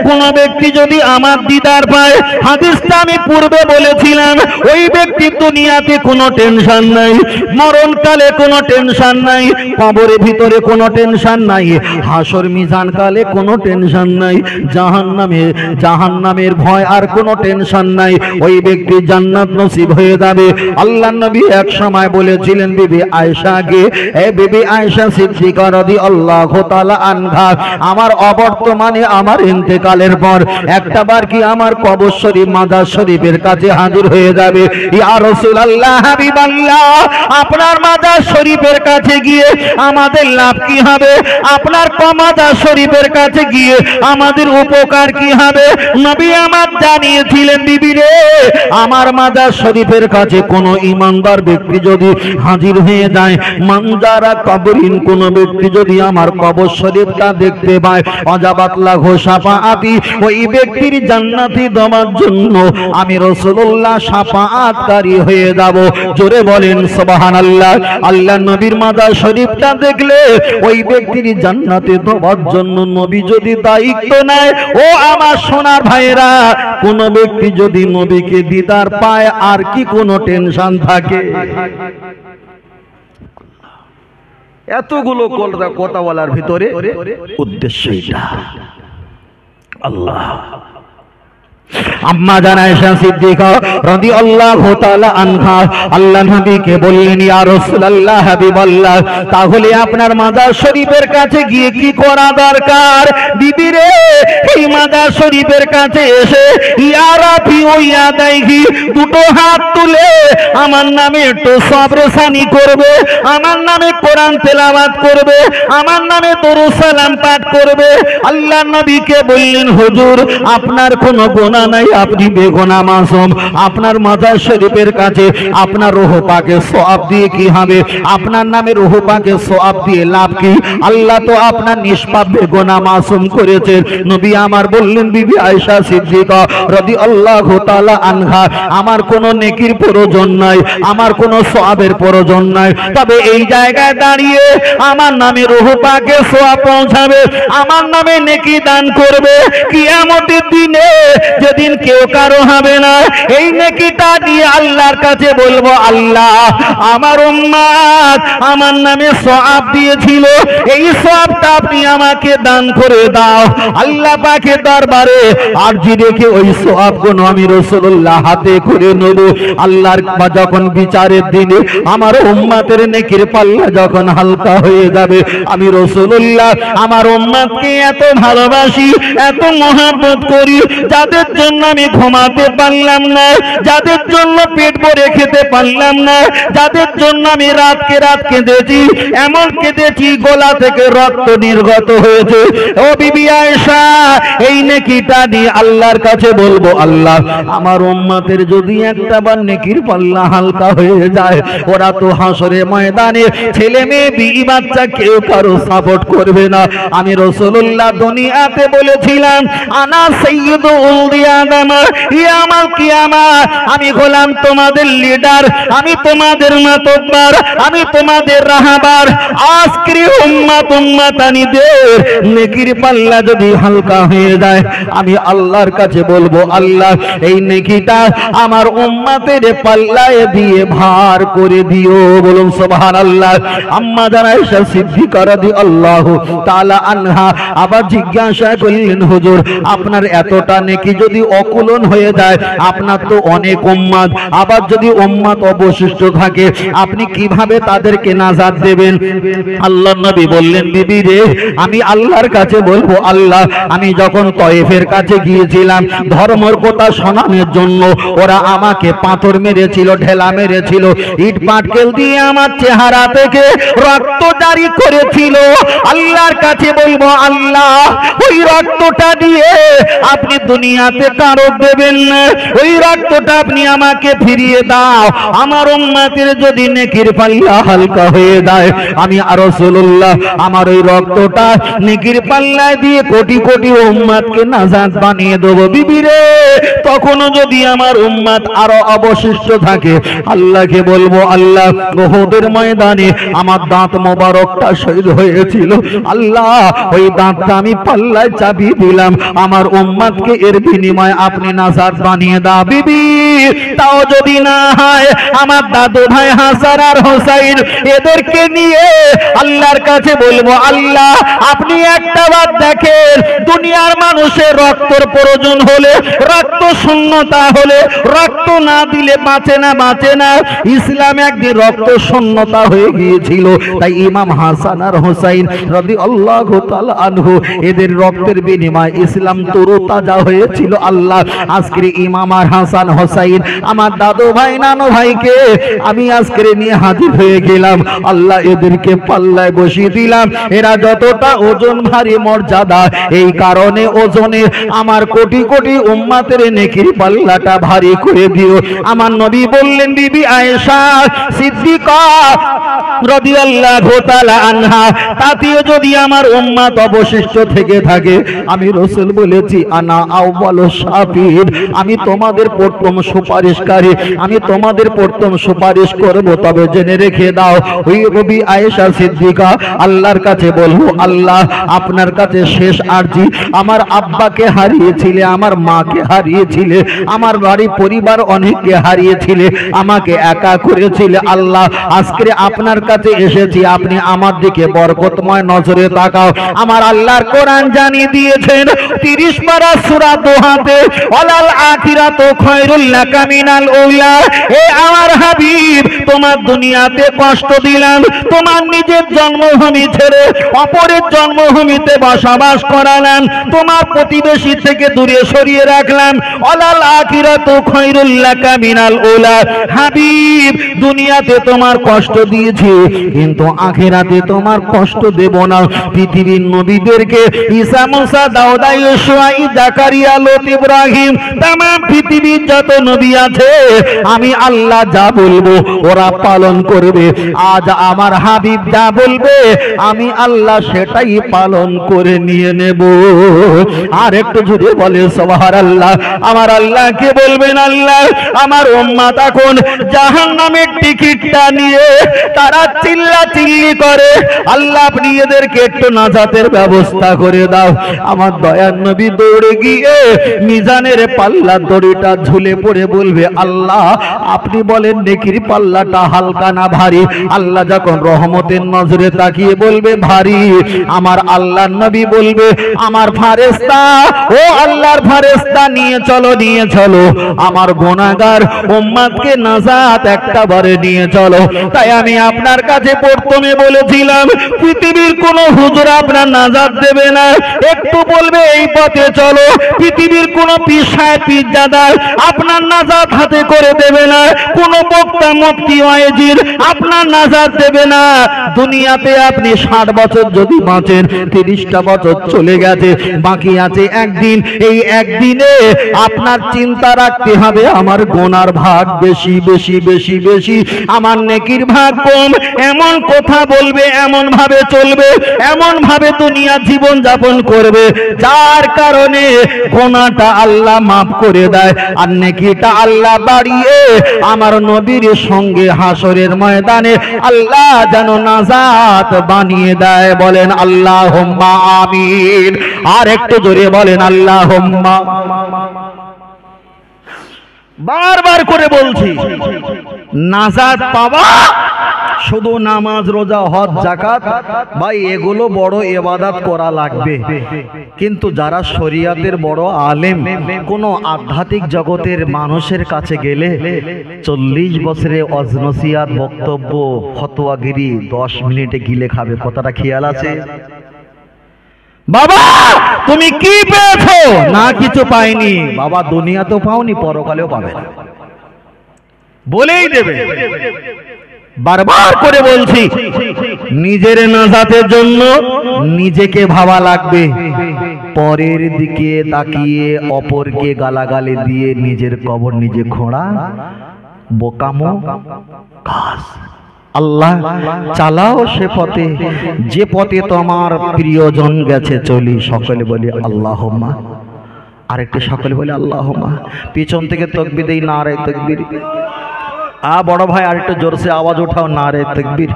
কোন ব্যক্তি যদি আমার দিদার পায়, হাদিসটা আমি পূর্বে বলেছিলাম, ওই ব্যক্তি দুনিয়াতে কোনো টেনশন নাই, মরণকালে কোনো টেনশন নাই, কবরের ভিতরে কোনো টেনশন নাই, হাসর মিজান কালে কোনো টেনশন নাই, জাহান্নামের ভয় আর কোনো টেনশন নাই। ওই ব্যক্তি জান্নাত নসিব হয়ে যাবে। আল্লাহ নবী এক সময় বলেছিলেন বিবি আয়েশাকে, এ বিবি আয়েশা সিদ্দিকা রাদিয়াল্লাহু তাআলা আনহা, আমার অবর্তমানে আমার ইন্তেকালের পর একটা বার কি আমার কবর শরীফ মাজার শরীফের কাছে হাজির হয়ে যাবে। ইয়া রাসূলুল্লাহ, হাবিবাল্লাহ, আপনার মাজার শরীফের কাছে গিয়ে আমাদের লাভ কি হবে? আপনার মাজার শরীফের কাছে গিয়ে আমাদের উপকার কি হবে? নবী আমার জানিয়েছিলেন, বিবি রে, আমার মাজার শরীফের কাছে কোনো ঈমানদার ব্যক্তি যদি হাজির হয়ে যায়, মানজারা কবরিন, কোন ব্যক্তি যদি আমার কবর শরীফটা দেখতে পায়, অজাবাত লাহু শাফাআতি, ওই ব্যক্তির জান্নাতি দেওয়ার জন্য আমি রাসূলুল্লাহ শাফাআতকারী হয়ে যাব। জোরে বলেন সুবহানাল্লাহ। আল্লাহ নবীর মাজার শরীফটা দেখলে ওই ব্যক্তির জান্নাতে দেওয়ার জন্য নবী যদি দায়িত্ব নেয়, ও আমার সোনার ভাইরা, কোন ব্যক্তি যদি নবীকে দিদার পায়, আর কি কোনো টেনশন থাকে? এতগুলো কথা বলার ভিতরে উদ্দেশ্য এটা। আল্লাহ আম্মা জান আয়েশা সিদ্দিকা রাদিয়াল্লাহু তাআলা আনহা আল্লাহ নবীকে বললেন, ইয়া রাসূলুল্লাহ হাবিবাল্লাহ, তাহলে আপনার মাজার শরীফের কাছে গিয়ে কি করা দরকার? বিবি রে, এই মাজার শরীফের কাছে এসে ইয়া রাফি ও ইয়া দাইহি দুটো হাত তুলে আমার নামে একটু সবরসানি করবে, আমার নামে কোরআন তেলাওয়াত করবে, আমার নামে দরুদ সালাম পাঠ করবে। আল্লাহ নবীকে বললেন, হুজুর আপনার কোনো গুনাহ নাই, আপনি বেগুনাহ মাসুম। আপনার মাজার শরীফের কাছে আপনার রূহ পাকে সওয়াব দিয়ে কি হবে? আপনার নামে রূহ পাকে সওয়াব দিয়ে লাভ কি? আল্লাহ তো আপনার নিষ্পাপ বেগুনাহ মাসুম করেছেন। নবী আমার বললেন, বিবি আয়েশা সিদ্দিকা রাদিয়াল্লাহু তাআলা আনহা, আমার কোনো নেকির প্রয়োজন নাই, আমার কোনো সওয়াবের প্রয়োজন নাই, তবে এই জায়গায় দাঁড়িয়ে আমার নামে রূহ পাকে সওয়াব পৌঁছাবে, আমার নামে নেকি দান করবে। কিয়ামতের দিনে যেদিন কেউ কারো হবে না, এই নেকিটা দিয়ে আল্লাহর কাছে বলবো, আল্লাহ আমার উম্মত আমার নামে সওয়াব দিয়েছিল, এই সওয়াবটা আপনি আমাকে দান করে দাও। আল্লাহ পাকের দরবারে আরজি রেখে ওই সওয়াবগুলো আমি রাসূলুল্লাহ হাতে করে নেব। আল্লাহর যখন বিচারের দিনে আমার উম্মতের নেকির পাল্লা যখন হালকা হয়ে যাবে, আমি রাসূলুল্লাহ আমার উম্মতকে এত ভালোবাসি, এত মহব্বত করি, যাদের জন্য আমি ঘুমাতে পারলাম না, যাদের জন্য পেট ভরে খেতে পারলাম না, যাদের জন্য আমি রাতকে রাত কেঁদেছি, এমন কেঁদেছি গলা থেকে রক্ত নির্গত হয়েছে। ও বিবি আয়েশা, এই নেকিটা নিয়ে আল্লাহর কাছে বলবো, আল্লাহ আমার উম্মতের যদি একটা বার নেকির পাল্লা হালকা হয়ে যায়, ওরা তো হাসরে ময়দানে ছেলে মেয়ে বিবি বাচ্চা কেউ কারো সাপোর্ট করবে না। আমি রাসূলুল্লাহ দুনিয়াতে বলেছিলাম, আনা সাইয়্যিদু উলদি আদম ইয়াউমাল কিয়ামাহ, আমি গোলাম তোমাদের লিডার, আমি তোমাদের মাতব্বর, আমি তোমাদের রাহবার। আজকের উম্মতানিদের নেকির পাল্লা যদি হালকা হয়ে যায়, আমি আল্লাহর কাছে বলবো, আল্লাহ এই নেকিটা আমার উম্মতের পাল্লায় দিয়ে ভার করে দিও। বলুন সুবহানাল্লাহ। আম্মা জান আয়েশা সিদ্দিকা রাদিয়াল্লাহু তাআলা আনহা আবার জিজ্ঞাসা করলেন, হুজুর আপনার এতটা নেকি যদি অকুলন হয়ে যায়, আপনার তো অনেক উম্মত, আবার যদি উম্মত অবশিষ্ট থাকে, আপনি কিভাবে তাদেরকে নাজাত দেবেন? আল্লাহর নবী বললেন, বিবি রে, আমি আল্লাহর কাছে বলবো, আল্লাহ আমি যখন তয়েফের কাছে গিয়েছিলাম ধর্মের কথা শোনানোর জন্য, ওরা আমাকে পাথর মেরেছিল, ঢেলা মেরেছিল, ইট পাটকেল দিয়ে আমার চেহারা থেকে রক্ত জারি করেছিল। আল্লাহর কাছে বলবো, আল্লাহ ওই রক্তটা দিয়ে আপনি দুনিয়াতে কারো দেবেন না, ওই রক্তটা আপনি আমাকে ফিরিয়ে দাও। আমার উম্মতের যদি নেকির পাল্লা হালকা হয়ে যায়, আমি আর রাসূলুল্লাহ আমার ওই রক্তটা নেকির পাল্লায় দিয়ে কোটি কোটি উম্মতকে নাজাত বানিয়ে দেব। বিবি রে, তখনও যদি আমার উম্মত আরো অবশিষ্ট থাকে, আল্লাহকে বলবো, আল্লাহ উহুদের ময়দানে আমার দাঁত মোবারকটা শহীদ হয়েছিল, আল্লাহ ওই দাঁতটা আমি পাল্লায় চাপিয়ে দিলাম, আমার উম্মতকে এর বিনিময়ে আপনি নাজাত বানিয়ে দাও। বিবি, তাও যদি না হয়, আমার দাদু ভাই হাসান আর হোসাইন এদেরকে নিয়ে আল্লাহর কাছে বলবো, আল্লাহ আপনি একটা বার দেখেন, দুনিয়ার মানুষের রক্তের প্রয়োজন হলে, রক্ত শূন্যতা হলে, রক্ত না দিলে বাঁচে না, বাঁচে না। ইসলামে একদিন রক্ত শূন্যতা হয়ে গিয়েছিল, তাই ইমাম হাসান আর হোসাইন রাদিয়াল্লাহু তাআলা আনহু এদের রক্তের বিনিময়ে ইসলাম তরুতাজা হয়েছিল। আল্লাহ আজকের ইমাম আর হাসান হোসাইন আমার দাদু ভাই নানু ভাইকে আমি আজকে নিয়ে হাজির হয়ে গেলাম। আল্লাহ এদেরকে পাল্লায় বসিয়ে দিলাম, এরা যতটা ওজন ভারী মর্যাদা, এই কারণে ওজনে আমার কোটি কোটি উম্মতের নেকির পাল্লাটা ভারী করে দিও। আমার নবী বললেন, বিবি আয়েশা সিদ্দিকা রাদিয়াল্লাহু তাআলা আনহা, তাতেও যদি আমার উম্মত অবশিষ্ট থেকে থাকে, আমি রাসূল বলেছি, আনা আউয়ালু শাফিঈন, আমি তোমাদের প্রথম সুপারিশকারী, আমি তোমাদের প্রথম সুপারিশ করব। তবে জেনে রেখে দাও, ওই বিবি আয়েশা সিদ্দিকা আল্লাহর কাছে বলবো, আল্লাহ আপনার কাছে শেষ আরজি, আমার আব্বাকে হারিয়েছিলে, আমার মাকে হারিয়েছিলে, আমার বাড়ি পরিবার অনেককে হারিয়েছিলে, আমাকে একা করেছিলে, আল্লাহ আজকে আপনার কাছে এসেছি, আপনি আমার দিকে বরকতময় নজরে তাকাও। আমার আল্লাহর কোরআন জানিয়ে দিয়েছেন, 30 পারা সূরা দোহাতে ওয়ালাল আখিরাতু খায়রুল লাকা মিনাল উলা। এ আমার হাবিব, তোমার দুনিয়াতে কষ্ট দিলাম, তোমার নিজের জন্মভূমি ছেড়ে অপরের জন্মভূমিতে বসবাস করালাম, তোমার প্রতিবেশী থেকে দূরে সরিয়ে রাখলাম। ওয়ালাল আখিরাতু খায়রুল লাকা মিনাল উলা। হাবিব, দুনিয়াতে তোমার কষ্ট দিয়েছি, কিন্তু আখিরাতে তোমার কষ্ট দেব না। পৃথিবীর নবীদেরকে ঈসা, মুসা, দাউদ, ইউসুফ, জাকারিয়া, লূত, ইব্রাহিম, तमाम পৃথিবীর যত নবী আছে আমি আল্লাহ যা বলবো ওরা পালন করবে। আজ আমার হাবিব যা বলবে আমি আল্লাহ সেটাই পালন করে নিয়ে নেব। আর একটু যদি বলে সুবহানাল্লাহ। আমার আল্লাহকে বলবেন, আল্লাহ আমার উম্মত এখন জাহান্নামের টিকিটটা নিয়ে তারা চিল্লাচিল্লি করে, আল্লাহ আপনি এদেরকে একটু নাজাতের ব্যবস্থা করে দাও। আমার দয়ার নবী দৌড়ে গিয়ে মিজানের পাল্লা দড়িটা ঝুলে পড়ে বলবে, আল্লাহ আপনি বলেন নেকির পাল্লাটা হালকা না ভারী? আল্লাহ যখন রহমতের নজরে তাকিয়ে বলবে ভারী, আমার আল্লাহর নবী বলবে, আমার ফারেস্তা, ও আল্লাহর ফারেস্তা নিয়ে চলো, নিয়ে চলো আমার গুনাহগার উম্মতকে নাজাত একটা বারে নিয়ে চলো। তাই আমি আপনার কাছে প্রথমে বলেছিলাম পৃথিবীর কোন হুজুর আপনার নাজাত দেবে না, একটু বলবে এই পথে চলো। পৃথিবীর কোন পীর সাহেব, পীরজাদা আপনার নাজাত হাতে করে দেবে না, কোন বক্তা, মুফতি, ওয়াইজির আপনার নাজাত দেবে না। দুনিয়াতে আপনি 60 বছর যদি বাঁচেন, 30টা বছর চলে গেছে, বাকি আছে একদিন। এই একদিনে আপনার চিন্তা রাখতে হবে আমার গুনার ভাগ বেশি বেশি বেশি বেশি, আমার নেকির ভাগ কম। এমন কথা বলবে, এমন ভাবে চলবে, এমন ভাবে দুনিয়া জীবন যাপন করবে যার কারণে গুনাহটা আল্লাহ মাফ করে দেয় আর নেকিটা আল্লাহ বাড়িয়ে আমার নবীর সঙ্গে হাসরের ময়দানে আল্লাহ যেন নাজাত বানিয়ে দেয়। বলেন আল্লাহুম্মা আমিন। আর একটু জোরে বলেন আল্লাহুম্মা। বারবার করে বলছি, নাজাত পাওয়া শুধু নামাজ, রোজা, হজ, যাকাত ভাই এগুলো বড় ইবাদত করা লাগবে, কিন্তু যারা শরীয়তের বড় আলেম, কোন আধ্যাত্মিক জগতের মানুষের কাছে গেলে 40 বছরে অজনসিয়াত, বক্তব্য, ফতোয়াগিরি 10 মিনিটে গিলে খাবে। কথাটা খেয়াল আছে? বাবা তুমি কি পেয়েছো? না কিছু পাইনি। বাবা দুনিয়াতেও পাওনি, পরকালেও পাবে না, বলেই দেবে। বারবার করে বলছি, নিজের নাজাতের জন্য নিজেকে ভাবা লাগবে। পরের দিকে তাকিয়ে অপরকে গালাগালি দিয়ে নিজের কবর নিজে খোঁড়া বোকামো কাজ। আল্লাহ চালাও সে পথে যে পথে তোমার প্রিয়জন গেছে চলি। সকলে বলি আল্লাহুম্মা। আরেকটু সকলে বলি আল্লাহুম্মা। পিছন থেকে তাকবীর দেই, নারে তাকবীর। বড় ভাই আরেকটু জোরসে আওয়াজ উঠাও, নারে তাকবীর,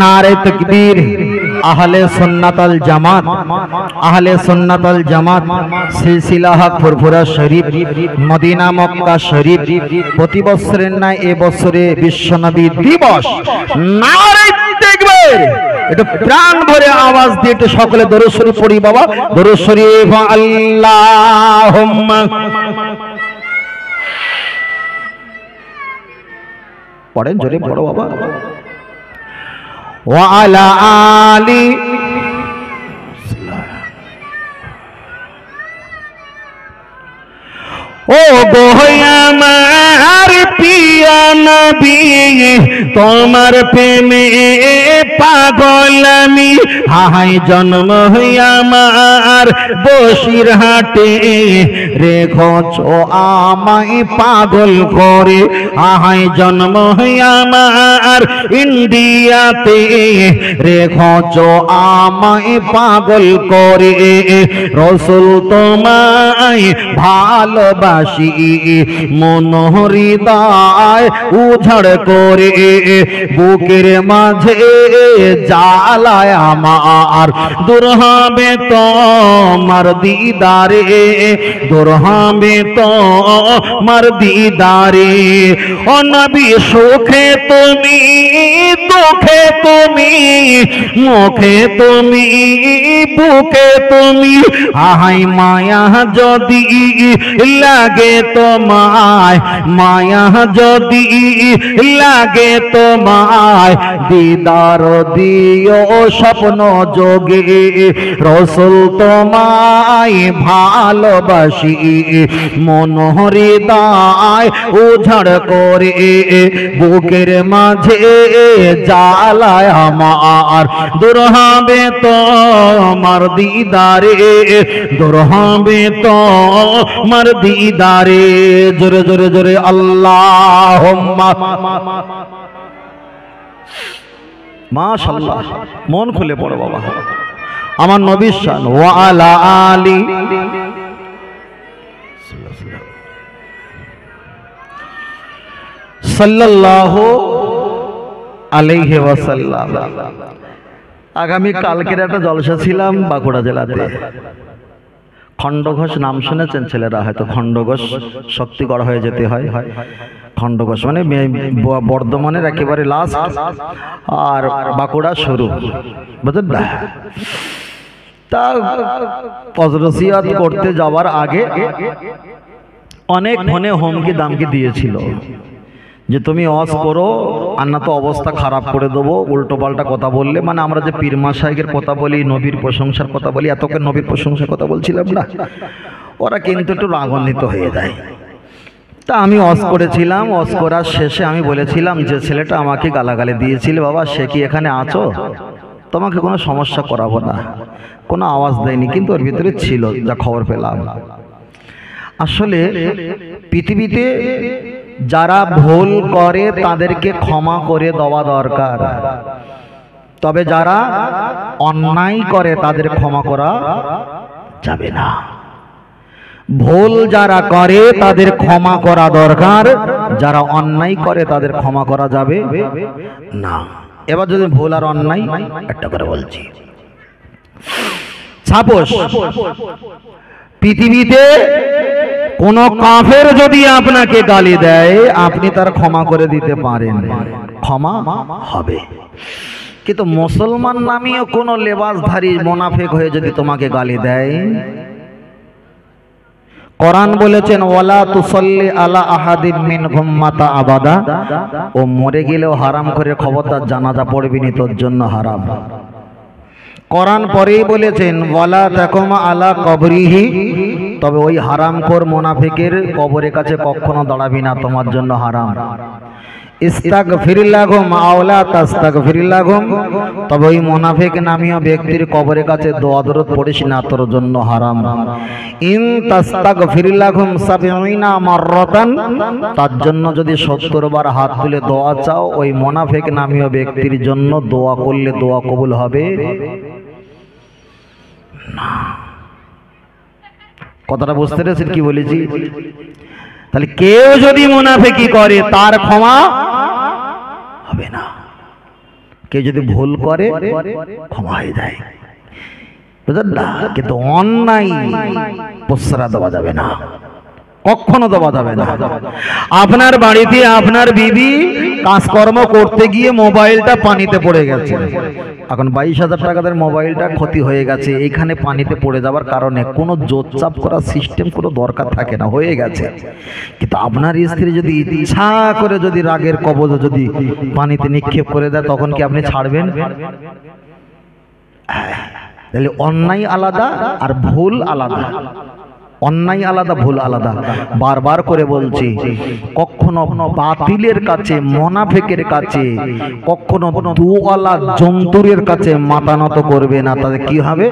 নারে তাকবীর। আহলে সুন্নাত আল জামাত, আহলে সুন্নাত আল জামাত সিলসিলা হক ফুরফুরা শরীফ, মদিনা মক্কা শরীফ প্রতি বছরের ন্যায় এবছরে বিশ্বনবী দিবস। নারে তাকবীর। একটু প্রাণ ভরে আওয়াজ দিয়ে একটু সকলে দরুদ শরীফ পড়ি বাবা। দরুদ শরীফ আল্লাহুম্মা। পড়েন জোরে পড়ো বাবা। ওয়া আলা আলি। ও গো আমার পিয়া নবী, তোমার প্রেমে পাগল আমি। হায় জন্ম হইয়া আমার বসিরহাটে, রেখেছো আমায় পাগল করে। হায় জন্ম হইয়া আমার ইন্ডিয়াতে, রেখেছো আমায় পাগল করে। রসুল তোমায় ভালোবাসে ভালোবাসি মন হৃদয় উঝাড় করে বুকের মাঝে জ্বালায় আমার দূর হবে তোমার দিদারে দূর হবে তোমার দিদারে ও নবী সুখে তুমি দুঃখে তুমি মুখে তুমি বুকে তুমি আহাই মায়া যদি লাগে তোমায় মায়া যদি লাগে তোমায় দিদার দিও স্বপ্ন যোগে রসুল তোমায় ভালোবাসি মন হৃদয় উঝাড় করে বুকের মাঝে জ্বালায় আমার দূর হবে তোমার দিদারে দূর হবে তোমার দিদারে জোরে জোরে জোরে আল্লাহুম্মা মাশাআল্লাহ মন খুলে পড়ো বাবা আমার নবীর শান ওয়া আলা আলি সাল্লাল্লাহু আলাইহি ওয়াসাল্লাম। আগামী কালকের একটা জলসা ছিলাম বাঁকুড়া জেলাতে। খণ্ডঘোষ নাম শুনেছেন ছেলেরা? হয়তো খণ্ডঘোষ শক্তিগড় হয়ে যেতে হয়। খণ্ডঘোষ মানে বর্ধমানের একেবারে লাস্ট আর বাঁকুড়া শুরু, বুঝলেন না? তা পজরসিয়াত করতে যাওয়ার আগে অনেক ফোনে হুমকি দামকি দিয়েছিল যে তুমি ওয়াজ করো আর না তো অবস্থা খারাপ করে দেবো, উল্টো পাল্টা কথা বললে। মানে আমরা যে পীর মাশায়েখের কথা বলি, নবীর প্রশংসার কথা বলি, এতকে নবীর প্রশংসার কথা বলছিলাম না, ওরা কিন্তু একটু রাগান্বিত হয়ে যায়। তা আমি ওয়াজ করেছিলাম, ওয়াজ করার শেষে আমি বলেছিলাম যে ছেলেটা আমাকে গালাগালি দিয়েছিল, বাবা সে কি এখানে আছো? তোমাকে কোনো সমস্যা করাবো না। কোনো আওয়াজ দেয়নি, কিন্তু ওর ভিতরে ছিল, যা খবর পেলাম। আসলে পৃথিবীতে যারা ভুল করে তাদেরকে ক্ষমা করে দেওয়া দরকার, তবে যারা অন্যায় করে তাদের ক্ষমা করা যাবে না। ভুল যারা করে তাদের ক্ষমা করা দরকার, যারা অন্যায় করে তাদের ক্ষমা করা যাবে না। এবার যদি ভুল আর অন্যায় একটা করে বলছি, সাপোজ পৃথিবীতে কোন কাফের যদি আপনাকে গালি দেয়, আপনি তার ক্ষমা করে দিতে পারেন, ক্ষমা হবে। কিন্তু মুসলমান নামীয় কোন লেবাসধারী মুনাফিক হয়ে যদি তোমাকে গালি দেয়, কোরআন বলেছেন ওয়ালা তুসাল্লি আলা আহাদিম মিনহুম মাতা আবাদা, ও মরে গেলেও হারাম করে খবরদার জানাজা পড়বি নি, তোর জন্য হারাম। কোরআন পরেই বলেছেন ওয়ালা তাকুমা আলা কবরিহি, তবে ওই হারামখোর মুনাফিকের কবরের কাছে কখনো দাঁড়াবি না, তোমার জন্য হারাম। ইস্তাগফির লাহুম আওলা তাস্তাগফির লাহুম, তবে ওই মুনাফিক নামীয় ব্যক্তির কবরের কাছে দোয়া দরুদ পড়িস না, তোর জন্য হারাম। ইন তাস্তাগফির লাহুম ৭০ মাররাতান, তার জন্য যদি ৭০ বার হাত তুলে দোয়া চাও, ওই মুনাফিক নামীয় ব্যক্তির জন্য দোয়া করলে দোয়া কবুল হবে না। কথাটা বুঝতে পেরেছেন কি বলেছি? তাহলে কেউ যদি মুনাফিকি করে তার ক্ষমা হবে না, কেউ যদি ভুল করে ক্ষমা হয়ে যায়, বুঝলেন না? কিন্তু অন্যায় প্রশ্রয় দেওয়া যাবে না, কখনো দেওয়া যাবে না। আপনার বাড়িতে আপনার বিবি কাজকর্ম করতে গিয়ে মোবাইলটা পানিতে পড়ে গেছে, এখন 22,000 টাকার মোবাইলটা ক্ষতি হয়ে গেছে, এইখানে পানিতে পড়ে যাওয়ার কারণে কোনো জোরচাপ করার সিস্টেম কোনো দরকার থাকে না, হয়ে গেছে। কিন্তু আপনার স্ত্রী যদি ইচ্ছা করে যদি রাগের কবজে যদি পানিতে নিক্ষেপ করে দেয়, তখন কি আপনি ছাড়বেন? তাহলে অন্যায় আলাদা আর ভুল আলাদা, অন্যায় আলাদা ভুল আলাদা। বারবার করে বলছি, কখনো বাতিলের কাছে, মুনাফিকের কাছে, কখনো দুওয়ালা জন্তুরের কাছে মাথা নত করবে না, তাদের কি হবে?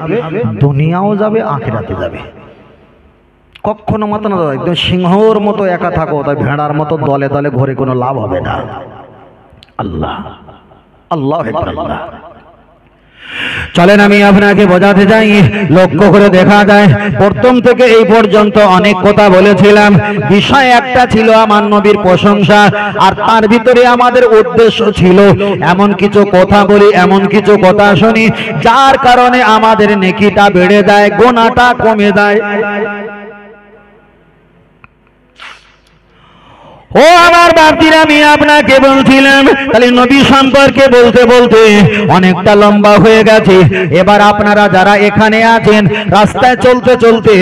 দুনিয়াও যাবে, আখিরাতে যাবে। কখনো মাথা নত, একদম সিংহর মতো একা থাকো, তাই ভেড়ার মতো দলে দলে ঘরে কোনো লাভ হবে না। আল্লাহ আল্লাহ আল্লাহ। চলেন আমি আপনাকে বোঝাতে চাই, লক্ষ্য করে দেখা যায় প্রথম থেকে এই পর্যন্ত অনেক কথা বলেছিলাম, বিষয় একটা ছিল আমার নবীর প্রশংসা, আর তার ভিতরে আমাদের উদ্দেশ্য ছিল এমন কিছু কথা বলি, এমন কিছু কথা শুনি যার কারণে আমাদের নেকিটা বেড়ে যায়, গুনাহটা কমে যায়। ও আমার বাপজিরা, আমি আপনাকে বলছিলাম তাহলে নবী সম্পর্কে বলতে বলতে অনেকটা লম্বা হয়ে গেছে। এবার আপনারা যারা এখানে আছেন, রাস্তায় চলতে চলতে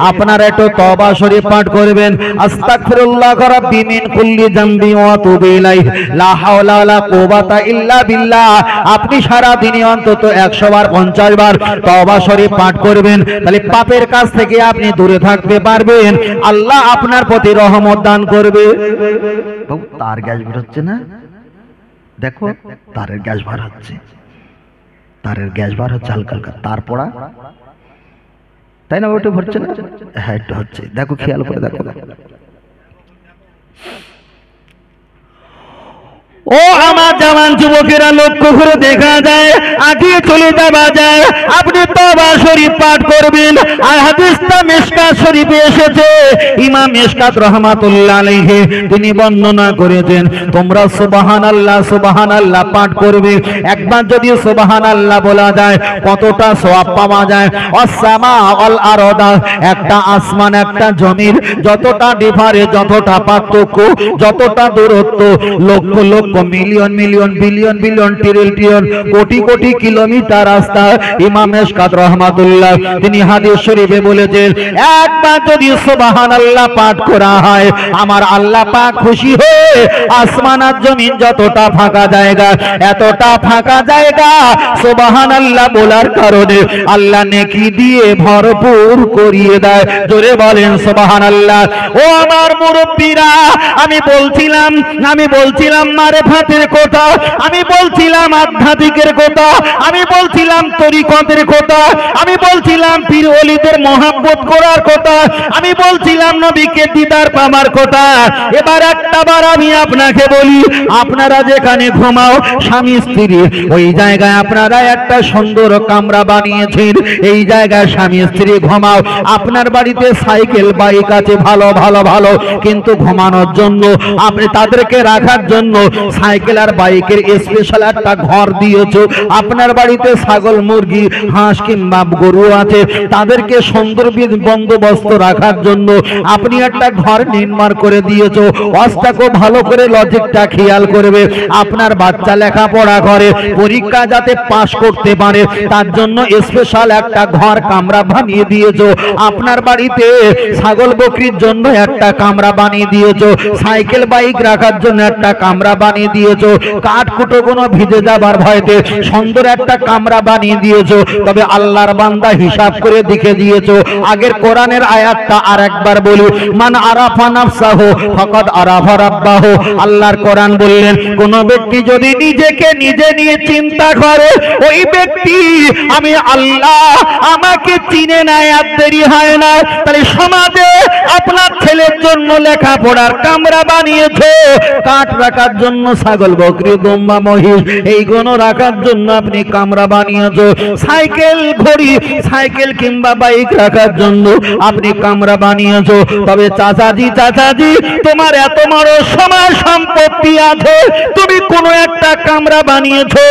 আপনারা একটু তওবা শরীফ পাঠ করবেন, আস্তাগফিরুল্লাহ রাব্বি মিন কুল্লি যামবি ওয়া আতুবু ইলাইহি লা হাওলা ওয়ালা কুওয়াতা ইল্লা বিল্লাহ। আপনি সারা দিনে অন্তত 100 বার 50 বার তওবা শরীফ পাঠ করবেন, তাহলে পাপের কাছ থেকে আপনি দূরে থাকতে পারবেন, আল্লাহ আপনার প্রতি রহমত দান করবে। তার গ্যাস বের হচ্ছে না, দেখো তারের গ্যাস বার হচ্ছে, তারের গ্যাস বার হচ্ছে হালকা হালকা, তার পড়া, তাই না? ওটা ভরছে না? হ্যাঁ একটু হচ্ছে, দেখো খেয়াল করে দেখো। ও আমার জওয়ান যুবকেরা, লক্ষ্য করে দেখা যায় আগে চলে যাওয়া যায়, আপনি তওবা শরীফ পাঠ করবেন। আর হাদিসটা মিশকাত শরীফে এসেছে, ইমাম মিশকাত রাহমাতুল্লাহ আলাইহি তিনি বর্ণনা করেছেন, তোমরা সুবহানাল্লাহ সুবহানাল্লাহ পাঠ করবে। একবার যদি সুবহানাল্লাহ বলা যায় কতটা সওয়াব পাওয়া যায়। আসসামা ওয়াল আরদা, একটা আসমান একটা জমির যতটা ডিফারেন্স, যতটা পার্থক্য, যতটা দূরত্ব, lakh lakh million million billion billion trillion crore crore kilometre রাস্তা। ইমাম মিশকাত রাহমাতুল্লাহ তিনি হাদিস শরীফে বলেছেন, একবার যদি সুবহানাল্লাহ পাঠ করা হয়, আমার আল্লাহ পাক খুশি হয়ে আসমান আর জমিন যতটা ফাঁকা জায়গা, এতটা ফাঁকা জায়গা সুবহানাল্লাহ বলার কারণে আল্লাহ নেকি দিয়ে ভরপুর করিয়ে দেয়। জোরে বলেন সুবহানাল্লাহ। ও আমার মুরব্বীরা, আমি বলছিলাম মারেফাতের কথা, আমি বলছিলাম আধ্যাত্মিকের কথা, আমি বলছিলাম তরিকতের কথা, আমি বলছিলাম পীর ওলিদের মহব্বত করার কথা, আমি বলছিলাম নবীকে দিদার পাওয়ার কথা। এবার একটাবার আমি আপনাকে বলি, আপনারা যেখানে ঘুমাও স্বামী স্ত্রী, ওই জায়গায় আপনারা একটা সুন্দর কামরা বানিয়েছেন, এই জায়গায় স্বামী স্ত্রী ঘুমাও। আপনার বাড়িতে সাইকেল বাইক আছে ভালো ভালো ভালো, কিন্তু ঘুমানোর জন্য আপনি তাদেরকে রাখার জন্য সাইকেল আর বাইকের স্পেশাল একটা ঘর দিয়েছো। আপনার বাড়িতে ছাগল মুরগি হাঁস কিংবা গরু আছে, তাদেরকে সুন্দর বন্দোবস্ত রাখার জন্য আপনি একটা ঘর নির্মাণ করে দিয়েছো। অস্তাকে ভালো করে লজিকটা খেয়াল করবে, আপনার বাচ্চা লেখাপড়া করে পরীক্ষা যাতে পাস করতে পারে তার জন্য স্পেশাল একটা ঘর কামরা বানিয়ে দিয়েছো। আপনার বাড়িতে ছাগল বকরির জন্য একটা কামরা বানিয়ে দিয়েছো, সাইকেল বাইক রাখার জন্য একটা কামরা বানিয়ে দিয়েছো, কাঠকুটো কোনো ভিজে যাবার ভয়তে সুন্দর একটা কামরা বানিয়ে দিয়েছো। তবে আল্লাহর বান্দা হিসাব করে দেখে দিয়েছো। আগের কোরআনের আয়াতটা আর একবার বলি, মান আরাফা নাফসাহু ফাকাদ আরাফা রাব্বাহু। আল্লাহর কোরআন বললেন, কোন ব্যক্তি যদি নিজেকে নিজে নিয়ে চিন্তা করে, ওই ব্যক্তি আমি আল্লাহ আমাকে চিনে নাই, আর দেরি হয় না। তাহলে সমাজে আপনার ছেলের জন্য লেখাপড়ার কামরা বানিয়েছো, কাঠ রাখার জন্য ছাগল বকরি দুম্বা মহিষ এইগুলো রাখার জন্য আপনি কামরা বানিয়েছো, সাইকেল ঘড়ি সাইকেল কিংবা বাইক রাখার জন্য আপনি কামরা বানিয়েছো। তবে চাচাজি তোমার এত বড় সময় সম্পত্তি আছে, তুমি কোনো একটা কামরা বানিয়েছো।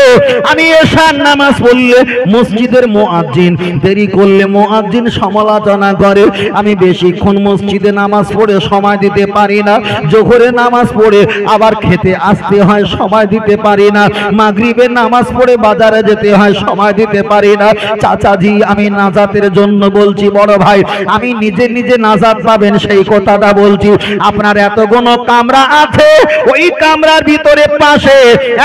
আমি এশার নামাজ পড়লে মসজিদের মুয়াজ্জিন দেরি করলে মুয়াজ্জিন সমালোচনা করে, আমি বেশিক্ষণ মসজিদে নামাজ পড়ে সময় দিতে পারি না, জোহরে নামাজ পড়ে আবার খেতে আসতে হয় সময় দিতে পারি না, মাগরিবের নামাজ পড়ে বাজারে যেতে হয় সময় দিতে পারি না। চাচাজি আমি নাজাতের জন্য বলছি, বড় ভাই আমি নিজে নিজে নাজাত পাবেন সেই কথাটা বলছি। আপনার এতগুলো কামরা আছে, ওই কামরার ভিতরে পাশে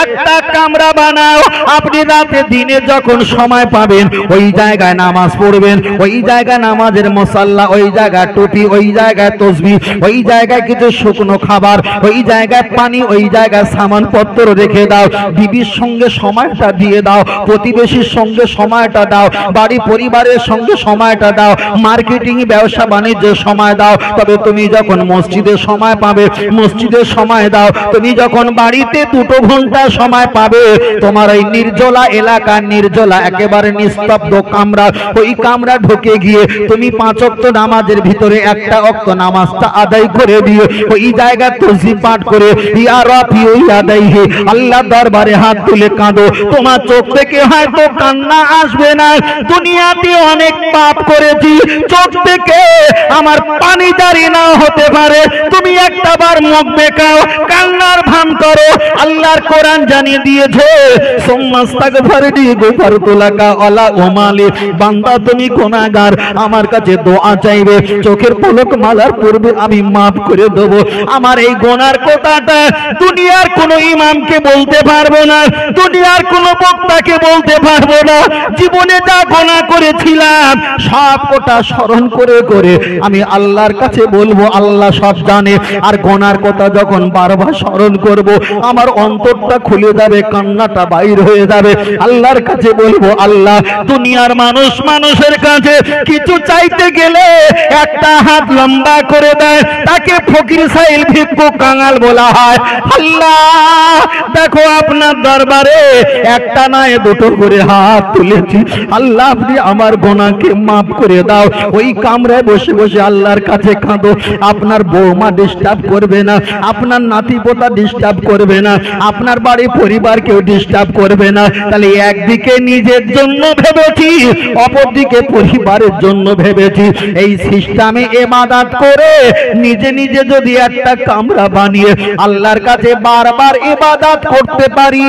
একটা কামরা বানাও। আপনি রাতে দিনে যখন সময় পাবেন ওই জায়গায় নামাজ পড়বেন, ওই জায়গায় নামাজের মুসাল্লা, ওই জায়গায় টুপি, ওই জায়গায় তাসবিহ, ওই ওই জায়গায় কিছু শুকনো খাবার, ওই জায়গায় পানি, ওই জায়গায় সামানপত্র রেখে দাও। বিবির সঙ্গে সময়টা দিয়ে দাও, প্রতিবেশীর সঙ্গে সময়টা দাও, বাড়ি পরিবারের সঙ্গে সময়টা দাও, মার্কেটিং ব্যবসা বাণিজ্যের সময় দাও। তবে তুমি যখন মসজিদের সময় পাবে, মসজিদের সময় দাও। তুমি যখন বাড়িতে 2 ঘন্টা সময় পাবে, তোমার ওই নির্জলা এলাকা, নির্জলা একেবারে নিস্তব্ধ কামরা, ওই কামরা ঢুকে গিয়ে তুমি 5 ওয়াক্ত নামাজের ভিতরে একটা ওয়াক্ত নামাজটা আদায় করে দিয়ে ওই জায়গায় তাসবিহ পাঠ করে ইয়া রাফি ইয়া দাইহি আল্লাহ দরবারে হাত তুলে কাঁদো। তোমার চোখ থেকে হয়তো কান্না আসবে না, দুনিয়াতে অনেক পাপ করেছি, চোখ থেকে আমার পানি জারি না হতে পারে। তুমি একটাবার মুখ বেঁকাও, কান্নার ভান করো। আল্লাহর কোরআন জানিয়ে দিয়েছে সুম্মাস্তাগফিরনি গফারতু লাকা ওয়ালা উমালি, বান্দা তুমি গুনাহগার, আমার কাছে দোয়া চাইবে, চোখের পলক মালার পূর্বে আমি মাফ করে দেব। আমার এই গুনার কথাটা দুনিয়ার কোনো ইমামকে বলতে পারবো না, দুনিয়ার কোনো বক্তাকে বলতে পারবো না। জীবনে যা গুনাহ করেছিলাম সব কথা স্মরণ করে করে আমি আল্লাহর কাছে বলবো, আল্লাহ সব জানে। আর গুনার কথা যখন বারবার স্মরণ করব, আমার অন্তরটা খুলে যাবে, কান্নাটা বাইর হয়ে যাবে। আল্লাহর কাছে বলবো, আল্লাহ দুনিয়ার মানুষ মানুষের কাছে কিছু চাইতে গেলে একটা হাত লম্বা করে দেয়, তাকে ফকির সাইল ভিক্ষুক কাঙাল বলা হয়। আল্লাহ দেখো আপনার দরবারে একটা নয় 2 করে হাত তুলেছি। আল্লাহ আপনি আমার গুনাহকে মাফ করে দাও। ওই কামরায় বসে বসে আল্লাহর কাছে কাঁদো। আপনার বৌমা ডিস্টার্ব করবে না, আপনার নাতি পোতা ডিস্টার্ব করবে না, আপনার বাড়ি পরিবার কেউ ডিস্টার্ব করবে না। তাহলে একদিকে নিজের জন্য ভেবেছি, অপরদিকে পরিবারের জন্য ভেবেছি। এই সিস্টেমে ইবাদত করে নিজে নিজে যদি একটা কামরা বানিয়ে আল্লাহর কাছে বারবার ইবাদত করতে পারি,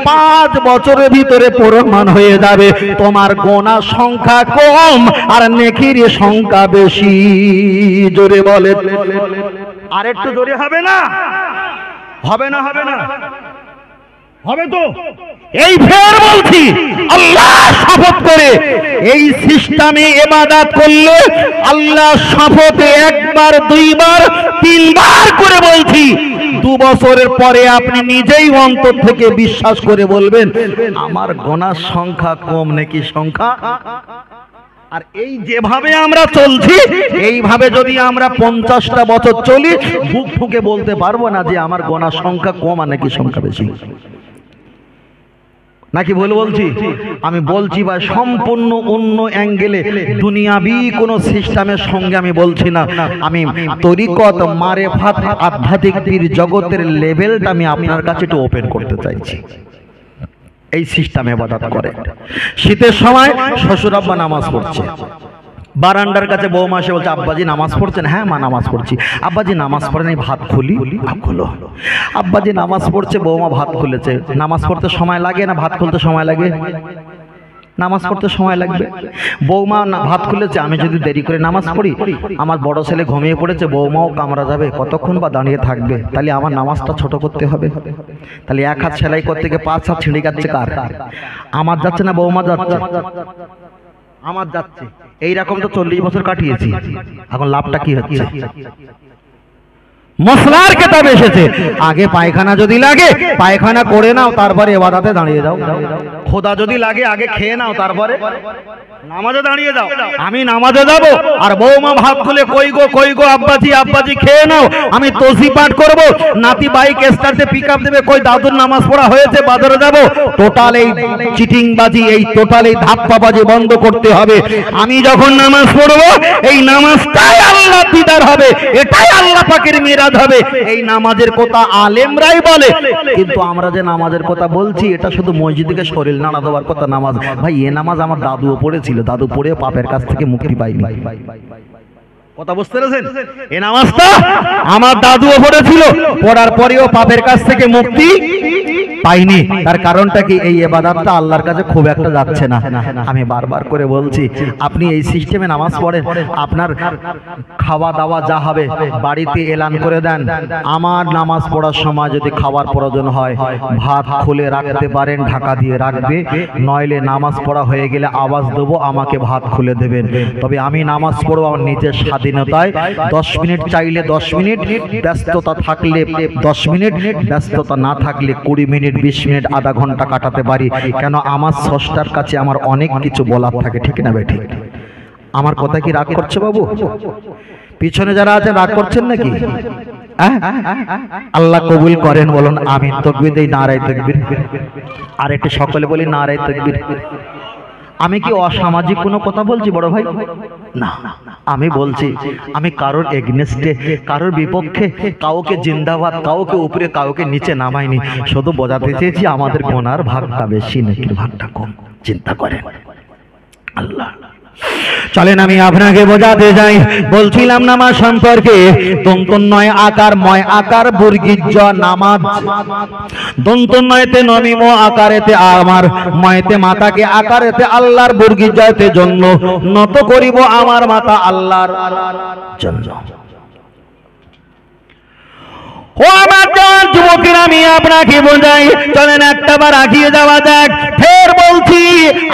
5 বছরের ভিতরে প্রমাণ হয়ে যাবে তোমার গুনাহ সংখ্যা কম আর নেকির সংখ্যা বেশি। জোরে বলে, আর একটু জোরে হবে না? হবে না? হবে না? হবে তো? এই ফের বলছি, আল্লাহ শপথ করে এই সিস্টেমে ইবাদত করলে আল্লাহ শপথে 1 বার 2 বার 3 বার করে বলছি, 2 বছরের পরে আপনি নিজেই অন্তর থেকে বিশ্বাস করে বলবেন আমার গুনার সংখ্যা কম নাকি সংখ্যা। আর এই যেভাবে আমরা চলছি, এইভাবে যদি আমরা 50টা বছর চলি, বুক ফুঁকে বলতে পারবো না যে আমার গুনার সংখ্যা কম আর নাকি সংখ্যা বেশি। নাকি বলছি? আমি বলছি ভাই সম্পূর্ণ অন্য অ্যাঙ্গেলে, দুনিয়াবি কোন সিস্টেমের সঙ্গে আমি বলছি না। আমি তরিকত মারেফাত আধ্যাত্মিক জগতের লেভেলটা আমি আপনার কাছে একটু ওপেন করতে চাইছি। এই সিস্টেমে ইবাদত করে। শীতের সময় শ্বশুর আব্বা নামাজ পড়ছে, বারান্দার কাছে বৌমা এসে বলছে আব্বাজি নামাজ পড়ছেন? হ্যাঁ মা নামাজ পড়ছি। আব্বাজি নামাজ পড়েন, ভাত খুলি? খুলো। আব্বাজি নামাজ পড়ছে, বৌমা ভাত খুলেছে। নামাজ পড়তে সময় লাগে না ভাত খুলতে সময় লাগে? নামাজ পড়তে সময় লাগবে। বৌমা ভাত খুলেছে, আমি যদি দেরি করে নামাজ পড়ি, আমার বড় ছেলে ঘুমিয়ে পড়েছে, বৌমাও কামড়া যাবে, কতক্ষণ বা দাঁড়িয়ে থাকবে? তাহলে আমার নামাজটা ছোট করতে হবে। তাহলে 1 হাত সেলাই করতে গিয়ে 5 হাত ছিঁড়ে যাচ্ছে কার? আমার যাচ্ছে না বৌমা যাচ্ছে? আমার যাচ্ছে। এইরকম তো 40 বছর কাটিয়েছি, এখন লাভটা কি হচ্ছে? মশলার কিতাব এসেছে, আগে পায়খানা যদি লাগে পায়খানা করে নাও, তারপরে ইবাদতে দাঁড়িয়ে যাও। খোদা যদি লাগে আগে খেয়ে নাও, তারপরে নামাজে দাঁড়িয়ে যাও। আমি নামাজে যাব আর বৌমা ভাত খুলে কই গো আব্বাজি আব্বাজি খেয়ে নাও, আমি তসবিহ পাঠ করব। নাতি বাইক স্টার্টে পিকআপ দেবে, কই দাদুর নামাজ পড়া হয়েছে, বাজারে যাব। টোটাল এই চিটিংবাজি, এই টোটাল এই ধাপ্পাবাজি বন্ধ করতে হবে। আমি যখন নামাজ পড়ব, এই নামাজটাই আল্লাহ দিদার হবে, এটাই আল্লাহ পাকের মিরাদ হবে। এই নামাজের কথা আলেমরাই বলে, কিন্তু আমরা যে নামাজের কথা বলছি এটা শুধু মসজিদে শরীর নাড়া দেওয়ার কথা নামাজ। ভাই এ নামাজ আমার দাদুও পড়েছিল, দাদু পড়ে পাপের কাছ থেকে মুক্তি পাইনি। কথা বুঝতে পেরেছেন? এই নামাজটা আমার দাদুও পড়েছিল, পড়ার পরেও পাপের কাছ থেকে মুক্তি পাইনি। তার কারণটা কি? এই ইবাদতটা আল্লাহর কাছে খুব একটা যাচ্ছে না। আমি বারবার করে বলছি, আপনি এই সিস্টেমে নামাজ পড়েন, আপনার খাওয়া দাওয়া যা হবে বাড়িতে এলান করে দেন, আমার নামাজ পড়ার সময় যদি খাবার প্রয়োজন হয় ভাত খুলে রাখতে পারেন, ঢাকা দিয়ে রাখবে, নইলে নামাজ পড়া হয়ে গেলে আওয়াজ দেবো, আমাকে ভাত খুলে দেবেন। তবে আমি নামাজ পড়বো আমার নিজের স্বাধীন স্বাধীনতায় 10 মিনিট চাইলে 10 মিনিট, ব্যস্ততা থাকলে 10 মিনিট, ব্যস্ততা না থাকলে 20 মিনিট, 20 মিনিট, আধা ঘন্টা কাটাতে পারি। কেন? আমার স্রষ্টার কাছে আমার অনেক কিছু বলার থাকে, ঠিক না বেঠিক? আমার কথা কি রাগ করছে বাবু? পিছনে যারা আছে রাগ করছেন নাকি? আল্লাহ কবুল করেন, বলুন আমিন। তাকবীর দেই, নারায়ে তাকবীর। আর একটু সকলে বলি নারায়ে তাকবীর। আমি কি অসামাজিক কোনো কথা বলছি বড় ভাই? না, আমি বলছি আমি কারোর এগেইনস্টে, কারোর বিপক্ষে, কাউকে জিন্দাবাদ, কাউকে উপরে, কাউকে নিচে নামাইনি। শুধু বোঝাতে চেয়েছি আমাদের গুনার ভাগটা বেশি, নেকির ভাগটা কম। চিন্তা করেন আল্লাহ। চলেন আমি আপনাকে বোঝাতে যাই। বলছিলাম নামাজ সম্পর্কে। দন্তন্নয় আকার, ময় আকার, বর্গীজ নামাজ। দন্তন্নয়তে নমিম আকারেতে আমার, ময়তে মাতাকে আকারেতে আল্লাহর, বর্গীজতে জন্য নত করিব আমার মাতা আল্লাহর জন্য। ও আমার যুবকেরা, আমি আপনাকে বোঝাই। চলেন একটা বার আগিয়ে যাওয়া যাক। ফের বলছি,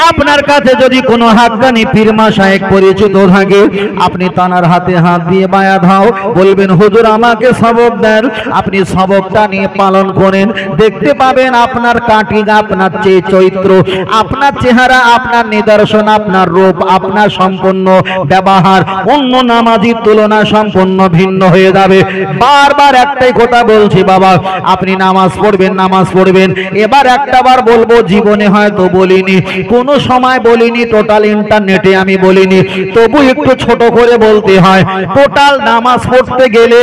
আপনার কাছে যদি কোনো হাক্কানি পীর মাশায়েখ পরিচিত থাকে, আপনি তানার হাতে হাত দিয়ে বায়া দাও, বলবেন হুজুর আমাকে সবক দেন। আপনি সবকটা নিয়ে পালন করেন, দেখতে পাবেন আপনার কাটিং, আপনার চরিত্র, আপনার চেহারা, আপনার নিদর্শন, আপনার রূপ, আপনার সম্পূর্ণ ব্যবহার অন্য নামাজির তুলনা সম্পূর্ণ ভিন্ন হয়ে যাবে। বারবার একটাই কথা বলছি বাবা, আপনি নামাজ পড়বেন, নামাজ পড়বেন। এবার একটা বার বলবো, জীবনে হয়তো বলিনি, কোনো সময় বলিনি, টোটাল ইন্টারনেটে আমি বলিনি, তবু একটু ছোট করে বলতে হয়। টোটাল নামাজ পড়তে গেলে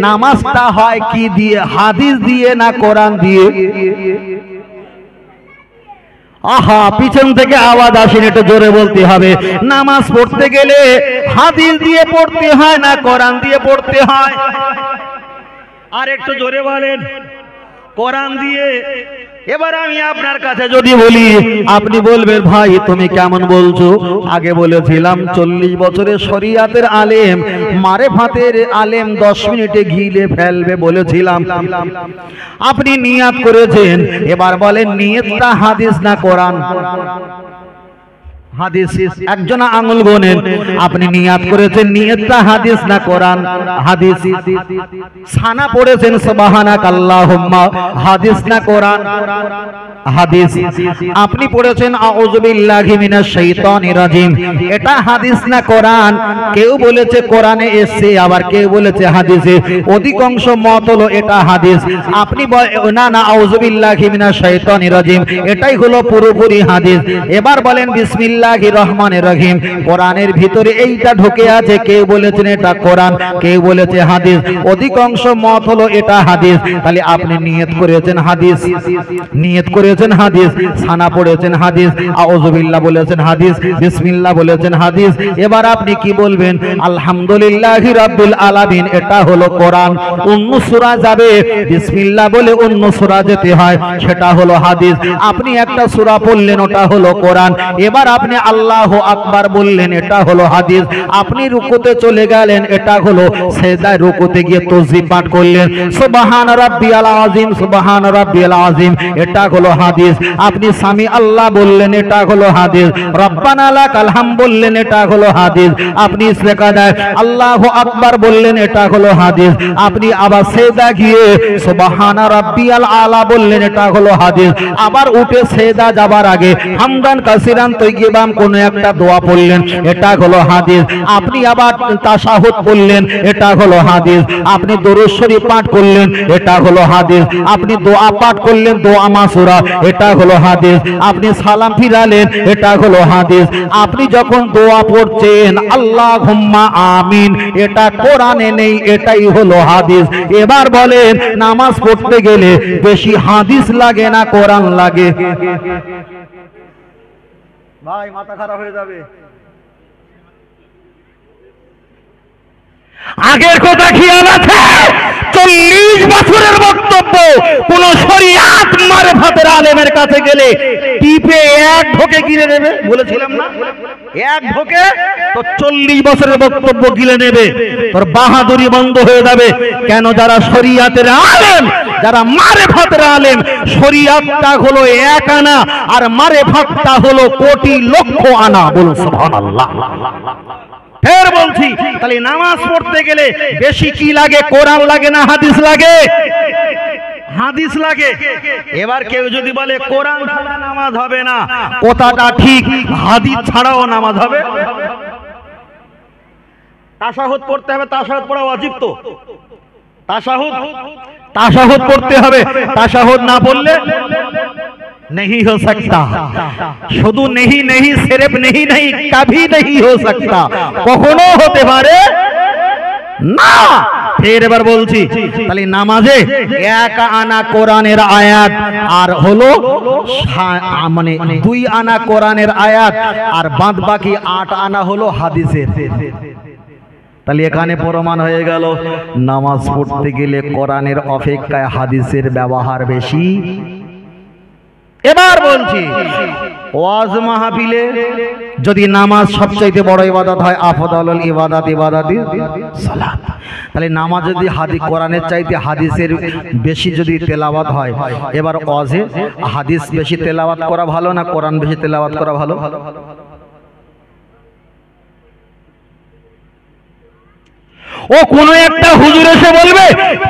নামাজটা হয় কি দিয়ে? হাদিস দিয়ে না কোরআন দিয়ে? আহা, পিছন থেকে আওয়াজ আসেন, একটু জোরে বলতে হবে। নামাজ পড়তে গেলে হাদিস দিয়ে পড়তে হয় না কোরআন দিয়ে পড়তে হয়? আর একটু জোরে বলেন। কোরআন দিয়ে। এবার আমি আপনার কাছে যদি বলি, আপনি বলবেন ভাই তুমি কেমন বলছো? আগে বলেছিলাম 40 বছরের শরিয়াতের আলেম, মারেফাতের আলেম 10 মিনিটে গিলে ফেলবে বলেছিলাম। আপনি নিয়াত করেছেন, এবার বলেন নিয়তটা হাদিস না কোরআন? হাদিস। একজন আঙ্গুল গোনেন, আপনি নিয়াত করেছেন নিয়তটা হাদিস না কোরআন? হাদিস। সানা পড়েছেন সুবহানাকাল্লাহুম্মা, হাদিস না কোরআন? হাদিস। আপনি পড়েছেন আউযু বিল্লাহি মিনাশ শাইতানির রাজিম, এটা হাদিস না কোরআন? কেউ বলেছে কোরআনে এসেছে, আবার কেউ বলেছে হাদিসে। অধিকাংশ মত হলো এটা হাদিস। আপনি না না, আউযু বিল্লাহি মিনাশ শাইতানির রাজিম, এটাই হলো পুরোপুরি হাদিস। এবার বলেন বিসমিল্লাহির রহমানির রহিম, কোরআনের ভিতরে এইটা ঢুকে আছে। কেউ বলেছেন এটা কোরআন, কেউ বলেছে হাদিস। অধিকাংশ মত হলো এটা হাদিস। তাহলে আপনি নিয়ত করেছেন হাদিস, নিয়ত করেছেন হাদিস, সানা পড়েছেন হাদিস, আউযু বিল্লাহ বলেছেন হাদিস, বিসমিল্লাহ বলেছেন হাদিস। এবার আপনি কি বলবেন? আলহামদুলিল্লাহি রাব্বিল আলামিন, এটা হলো কোরআন। অন্য সূরা যাবে, বিসমিল্লাহ বলে অন্য সূরা যেতে হয়, সেটা হলো হাদিস। আপনি একটা সূরা পড়লেন, ওটা হলো কোরআন। এবার আপনি আল্লাহু আকবার বললেন, এটা হলো হাদিস। আপনি রুকুতে চলে গেলেন, এটা হলো সেজদায়, রুকুতে গিয়ে তাসবিহ পাঠ করলেন, সুবহান রাব্বিয়াল আযীম, সুবহান রাব্বিয়াল আযীম, এটা হলো হাদিস। আপনি সামি আল্লাহ বললেন, এটা হলো হাদিস। রব্বানা লাকাল হামদ বললেন, এটা হলো হাদিস। আপনি সেজদায় আল্লাহু আকবার বললেন, এটা হলো হাদিস। আপনি আবার সেজদা গিয়ে সুবহান রাব্বিয়াল আলা বললেন, এটা হলো হাদিস। আবার উঠে সেজদা যাবার আগে হামদান কাসিরান তৈয়িবান কোন একটা দোয়া পড়লেন, এটা হলো হাদিস। আপনি আবার তাশাহুদ পড়লেন, এটা হলো হাদিস। আপনি দরুদ শরীফ পাঠ করলেন, এটা হলো হাদিস। আপনি দোয়া পাঠ করলেন, দোয়া মাসুরা, এটা হলো হাদিস। আপনি সালাম ফিরালেন, এটা হলো হাদিস। আপনি যখন দোয়া পড়ছেন আল্লাহুম্মা আমিন, এটা কোরআনে নেই, এটাই হলো হাদিস। এবার বলেন নামাজ পড়তে গেলে বেশি হাদিস লাগে না কোরআন লাগে? ভাই মাথা খারাপ হয়ে যাবে। আগের কথা খেয়াল আছে? 40 বছরের বক্তব্য, কোন শরিয়াত মারফাতের আলেমের কাছে গেলে টিপে এক ঢোকে গিলে নেবে বলেছিলাম না? এক ঢোকে তো 40 বছরের বক্তব্য গিলে নেবে, তোর বাহাদুরি বন্ধ হয়ে যাবে। কেন? যারা শরিয়াতের আলেম, যারা মারফাতের আলেম, শরিয়াতটা হলো 1 আনা আর মারফাতটা হলো কোটি লক্ষ আনা। বলুন সুবহানাল্লাহ। ফের বলছি, তাহলে নামাজ পড়তে গেলে বেশি কি লাগে? কোরআন লাগে না হাদিস লাগে? হাদিস লাগে। এবার কেউ যদি বলে কোরআন ছাড়া নামাজ হবে না, কথাটা ঠিক, হাদিস ছাড়াও নামাজ হবে। তাশাহুদ পড়তে হবে, তাশাহুদ পড়া ওয়াজিব তো। তাশাহুদ পড়তে হবে, তাশাহুদ না পড়লে नहीं हो सकता। শুধু नहीं नहीं सिर्फ नहीं नहीं कभी नहीं हो सकता, কখনো হতে পারে না। ফের এবার বলছি, তাহলে নামাজে এক আনা কোরআনের আয়াত আর হলো মানে 2 আনা কোরআনের আয়াত আর বাদ বাকি 8 আনা হলো হাদিসের। তাহলে এখানে প্রমাণ হয়ে গেল নামাজ পড়তে গেলে কোরআনের অপেক্ষায় হাদিসের ব্যবহার বেশি। এবার বলছি, ওয়াজ মাহফিলে যদি নামাজ সবচেয়ে বড় ইবাদত হয়, আফদালুল ইবাদাত ইবাদাতি সালাত, তাহলে নামাজ যদি হাদিস কোরআনের চাইতে হাদিসের বেশি যদি তেলাওয়াত হয়, এবার ওয়াজে হাদিস বেশি তেলাওয়াত করা ভালো না কোরআন বেশি তেলাওয়াত করা ভালো? ও কোন একটা হুজুর এসে বলবে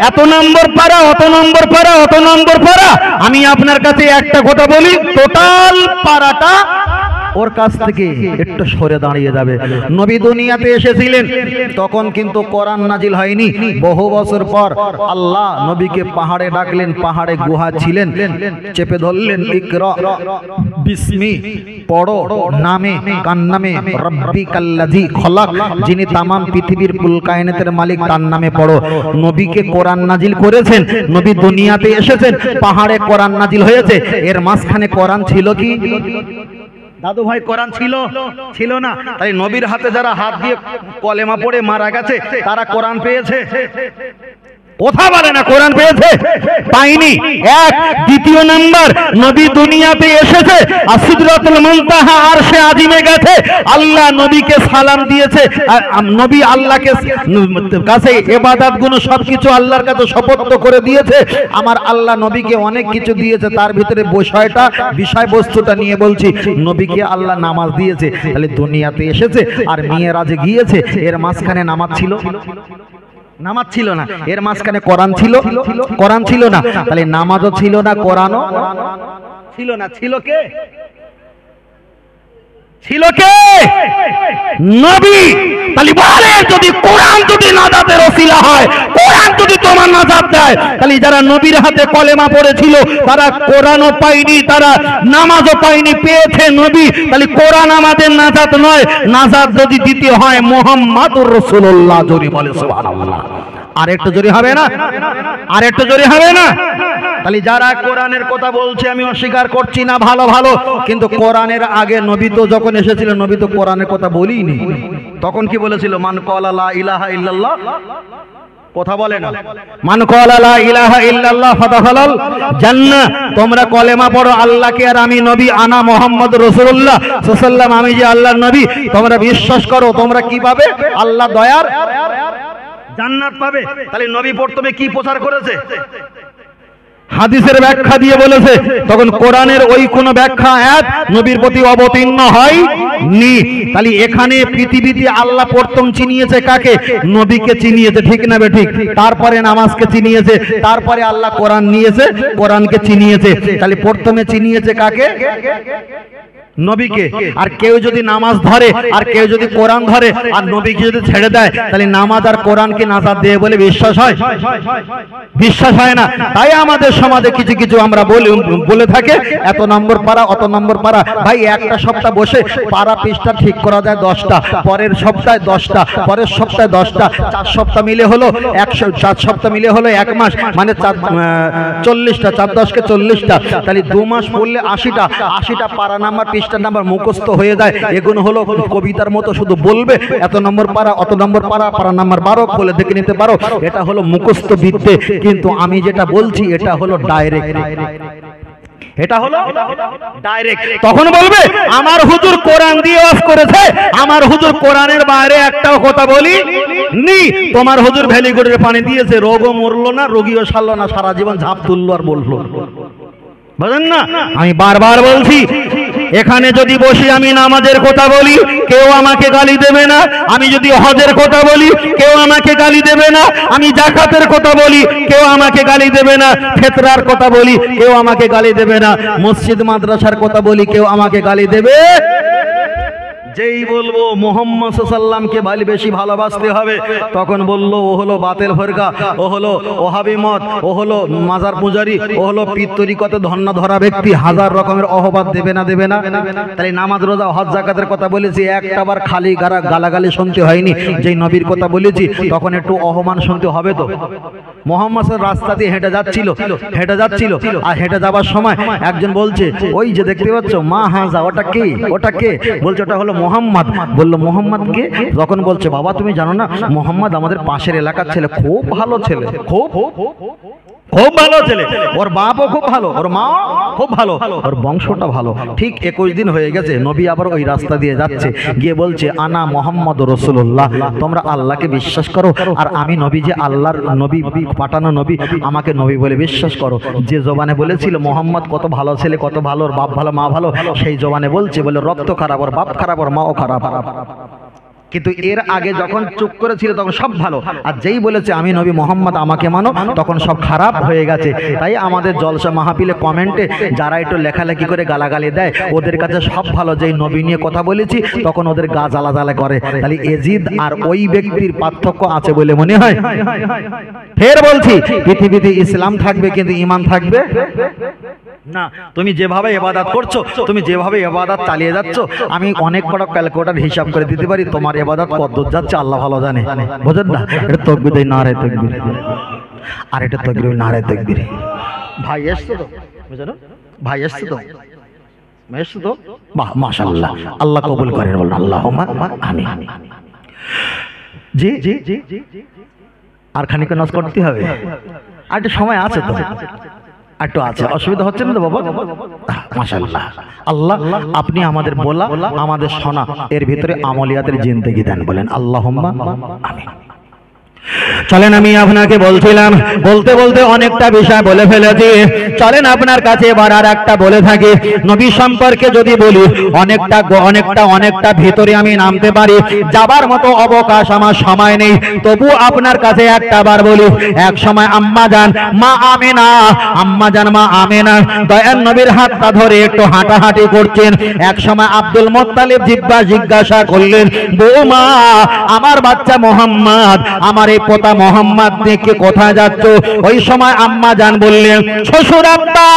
এত নম্বর পারা, অত নম্বর পারা, অত নম্বর পারা। আমি আপনার কাছে একটা কথা বলি, টোটাল পারাটা ওর কাছ থেকে একটু সরে দাঁড়িয়ে যাবে। নবী দুনিয়াতে এসেছিলেন তখন কিন্তু কোরআন নাজিল হয়নি। বহু বছর পর আল্লাহ নবীকে পাহাড়ে ডাকলেন, পাহাড়ে গুহা ছিলেন, চেপে ধরলেন, ইকরা বিসমি পড়ো নামে কান নামে রব্বিকাল্লাযী খলাক, যিনি তামাম পৃথিবীর কুল কায়নাতের মালিক, তার নামে পড়ো। নবীকে কোরআন নাজিল করেছেন, নবী দুনিয়াতে এসেছেন, পাহাড়ে কোরআন নাজিল হয়েছে। এর মাঝখানে কোরআন ছিল কি দাদু ভাই? কোরআন ছিল না। তাই নবীর হাতে যারা হাত দিয়ে কলেমা পড়ে মারা গেছে তারা কোরআন পেয়েছে? কথা বলে না, কোরআন পেয়েছে? পাইনি। এক। দ্বিতীয় নাম্বার, নবী দুনিয়াতে এসেছে, আর সিদরাতুল মুনতাহা আরশে আজিমে গেছে, আল্লাহ নবীকে সালাম দিয়েছে, নবী আল্লাহকে কাছে ইবাদত গুলো সবকিছু আল্লাহর কাছে সুপর্দ করে দিয়েছে। আমার আল্লাহ নবীকে অনেক কিছু দিয়েছে, তার ভিতরে বিষয়বস্তুটা নিয়ে বলছি, নবীকে আল্লাহ নামাজ দিয়েছে। তাহলে দুনিয়াতে এসেছে আর মিরাজে গিয়েছে, এর মাঝখানে নামাজ ছিল? নামাজ ছিল না। এর মাঝখানে কোরআন ছিল? কোরআন ছিল না। তাহলে নামাজও ছিল না, কোরআনও ছিল না। ছিল কে? ছিল কে? নবী। তাহলে বলে যদি কোরআন যদি নাজাতের ওসিলা হয়, কোরআন যদি তোমার নাজাত দেয়, তাহলে যারা নবীর হাতে কলেমা পড়েছিল তারা কোরআনও পায়নি, তারা নামাজও পায়নি, পেয়েছে নবী। তাহলে কোরআন আমাদের নাজাত নয়, নাজাত যদি দিতে হয় মুহাম্মাদুর রাসূলুল্লাহ, জোরে বলে সুবহানাল্লাহ। আর একটু জোরে হবে না? আর একটু জোরে হবে না? তাহলে যারা কোরআনের কথা বলছে আমি অস্বীকার করছি না, ভালো ভালো, কিন্তু কোরআনের আগে নবী তো যখন এসেছিল নবী তো কোরআনের কথা বলিনি। তখন কি বলেছিল? মান ক্বালা লা ইলাহা ইল্লাল্লাহ, কথা বলে না, মান ক্বালা লা ইলাহা ইল্লাল্লাহ ফাদাখালাল জান্নাহ। তোমরা কলেমা পড়ো আল্লাহকে আর আমি নবী, আনা মুহাম্মদ রাসূলুল্লাহ সাল্লাল্লাহু আলাইহি ওয়াসাল্লাম, আমি যে আল্লাহর নবী, তোমরা বিশ্বাস করো, তোমরা কি পাবে? আল্লাহ দয়ার জান্নাত পাবে। তাহলে নবী প্রথমে কি প্রচার করেছে? হাদিসের ব্যাখ্যা দিয়ে বলেছে। তখন কোরআনের ওই কোন ব্যাখ্যা আয়াত নবীর প্রতি অবতীর্ণ হয়নি। তাহলে এখানে পৃথিবীতে আল্লাহ প্রথম চিনিয়েছে কাকে? নবীকে চিনিয়েছে, ঠিক না বে ঠিক? তারপরে নামাজকে চিনিয়েছে, তারপরে আল্লাহ কোরআন নিয়েছে, কোরআনকে চিনিয়েছে। তাহলে প্রথমে চিনিয়েছে কাকে? নবীকে। আর কেউ যদি নামাজ ধরে আর কেউ যদি কোরআন ধরে আর নবীকে যদি ছেড়ে দেয়, তাহলে নামাজ আর কোরআনকে নাজাত দেয় বলে বিশ্বাস হয়? বিশ্বাস হয় না। তাই আমাদের সমাজে কিছু কিছু আমরা বলে থাকে এত নম্বর পারা, অত নম্বর পারা। ভাই একটা সপ্তাহ বসে পারা পৃষ্ঠা ঠিক করা যায় 10টা, পরের সপ্তাহে 10টা, পরের সপ্তাহে 10টা, 4 সপ্তাহ মিলে হলো 4 সপ্তাহ মিলে হলো 1 মাস, মানে 40টা, 4 10কে 40টা। তাহলে 2 মাস পড়লে 80টা পারা নাম্বার পৃষ্ঠা নাম্বার মুখস্থ হয়ে যায়। এগুলো হলো কবিতার মতো, শুধু বলবে এত নম্বর পারা, অত নম্বর পারা, পারা নাম্বার 12 বলে দেখে নিতে পারো। এটা হলো মুখস্থ বিদ্যে। কিন্তু আমি যেটা বলছি এটা হলো ডাইরেক্ট, এটা হলো ডাইরেক্ট। তখন বলবে আমার হুজুর কোরআন দিয়ে ওয়াজ করেছে, আমার হুজুর কোরআনের বাইরে একটাও কথা বলি নি। তোমার হুজুর ভ্যালিগুড়ের পানি দিয়েছে, রোগও মরলো না, রোগীও সারলো না, সারা জীবন ঝাঁপ তুললো আর বললো। বুঝলেন না? আমি বারবার বলছি এখানে যদি বসে আমি নামাজের কথা বলি কেউ আমাকে গালি দেবে না, আমি যদি হজের কথা বলি কেউ আমাকে গালি দেবে না, আমি যাকাতের কথা বলি কেউ আমাকে গালি দেবে না, ফিতরার কথা বলি কেউ আমাকে গালি দেবে না, মসজিদ মাদ্রাসার কথা বলি কেউ আমাকে গালি দেবে। যেই বলবো মুহাম্মদ সাল্লাল্লাহকে বেশি ভালোবাসতে হবে, তখন বললো ও হলো বাতিল ফরকা, ও হলো ওহাবি মত, ও হলো মাজার পূজারি, ও হলো পীর তরিকতে ধন্না ধরা ব্যক্তি, হাজার রকমের অহবাদ দেবে না দেবে না। তাই নামাজ রোজা হজ যাকাতের কথা বলেছি, একটাবার খালি গালাগালি শুনতে হয়নি। যেই নবীর কথা বলেছি তখন একটু অহমান শুনতে হবে। তো মুহাম্মদ রাস্তা দিয়ে হেঁটে যাচ্ছিল আর হেঁটে যাবার সময় একজন বলছে, ওই যে দেখতে পাচ্ছ মা হাজা, ওটা কে? ওটা কে? বলছে ওটা হলো মোহাম্মদ। বললো মোহাম্মদ কে? তখন বলছে বাবা তুমি জানো না মোহাম্মদ আমাদের পাশের এলাকার ছেলে, খুব ভালো ছেলে, খুব ভালো ছেলে, ওর বাপও খুব ভালো, ওর মা খুব ভালো, ওর বংশটা ভালো। ঠিক 21 দিন হয়ে গেছে, নবী আবার ওই রাস্তা দিয়ে যাচ্ছে, গিয়ে বলছে আনা মোহাম্মদ রাসূলুল্লাহ, তোমরা আল্লাহকে বিশ্বাস করো আর আমি নবী, যে আল্লাহর নবী, পাঠানো নবী, আমাকে নবী বলে বিশ্বাস করো। যে জবানে বলেছিল মোহাম্মদ কত ভালো ছেলে, কত ভালো, ওর বাপ ভালো মা ভালো, সেই জবানে বলছে বলে রক্ত খারাপ, ওর বাপ খারাপ, ওর মাও খারাপ। কিন্তু এর আগে যখন চুপ করেছিল তখন সব ভালো, আর যেই বলেছে আমি নবী মোহাম্মদ আমাকে মানো, তখন সব খারাপ হয়ে গেছে। তাই আমাদের জলসা মাহফিলে কমেন্টে যারা একটু লেখালেখি করে গালাগালি দেয়, ওদের কাছে সব ভালো। যেই নবী নিয়ে কথা বলেছি তখন ওদের গা জ্বালা জ্বালা করে। তাহলে এজিদ আর ওই ব্যক্তির পার্থক্য আছে বলে মনে হয়। ফের বলছি, পৃথিবীতে ইসলাম থাকবে কিন্তু ঈমান থাকবে না। তুমি যেভাবে ইবাদত করছো, তুমি যেভাবে ইবাদত চালিয়ে যাচ্ছ, আমি অনেক বড় ক্যালকুলেটর হিসাব করে দিতে পারি তোমার ইবাদত কতদূর যাচ্ছে আল্লাহ ভালো জানে। বুঝেন না? এটা তাকবীর, নারে তাকবীর, আর এটা তাকবীর, নারে তাকবীর। ভাই এসছো তো? বুঝেন? ভাই এসছো তো? এসছো তো? বাহ মাশাআল্লাহ, আল্লাহ কবুল করেন, বলুন আল্লাহুম্মা আমিন। জি জি জি, আর খানিক নামাজ করতে হবে, আর একটু সময় আছে তো, একটু আছে, অসুবিধা হচ্ছে না তো বাবা? মাশাআল্লাহ, আল্লাহ আপনি আমাদের বলা, আমাদের শোনা, এর ভিতরে আমলিয়াতের জিন্দেগি দেন, বলেন আল্লাহুম্মা আমিন। চলেন আমি আপনাকে বলছিলাম, বলতে বলতে অনেকটা বিষয় বলে ফেলেছি, চলেন আপনার কাছে এবার আর একটা বলে থাকি। নবী সম্পর্কে যদি বলি অনেকটা ভিতরে আমি নামতে পারি, যাবার মতো অবকাশ আমার সময় নেই, তবু আপনার কাছে একটা বার বলি। এক সময় আম্মা জান মা আমেনা দয়ার নবীর হাতটা ধরে একটু হাঁটাহাঁটি করছেন। এক সময় আব্দুল মুত্তালিব জিজ্ঞাসা করলেন, বৌমা আমার বাচ্চা মোহাম্মদ, আমার পোতা মোহাম্মদ দেখে কোথায় যাচ্ছ? ওই সময় আম্মা জান বললেন, শ্বশুর আব্বা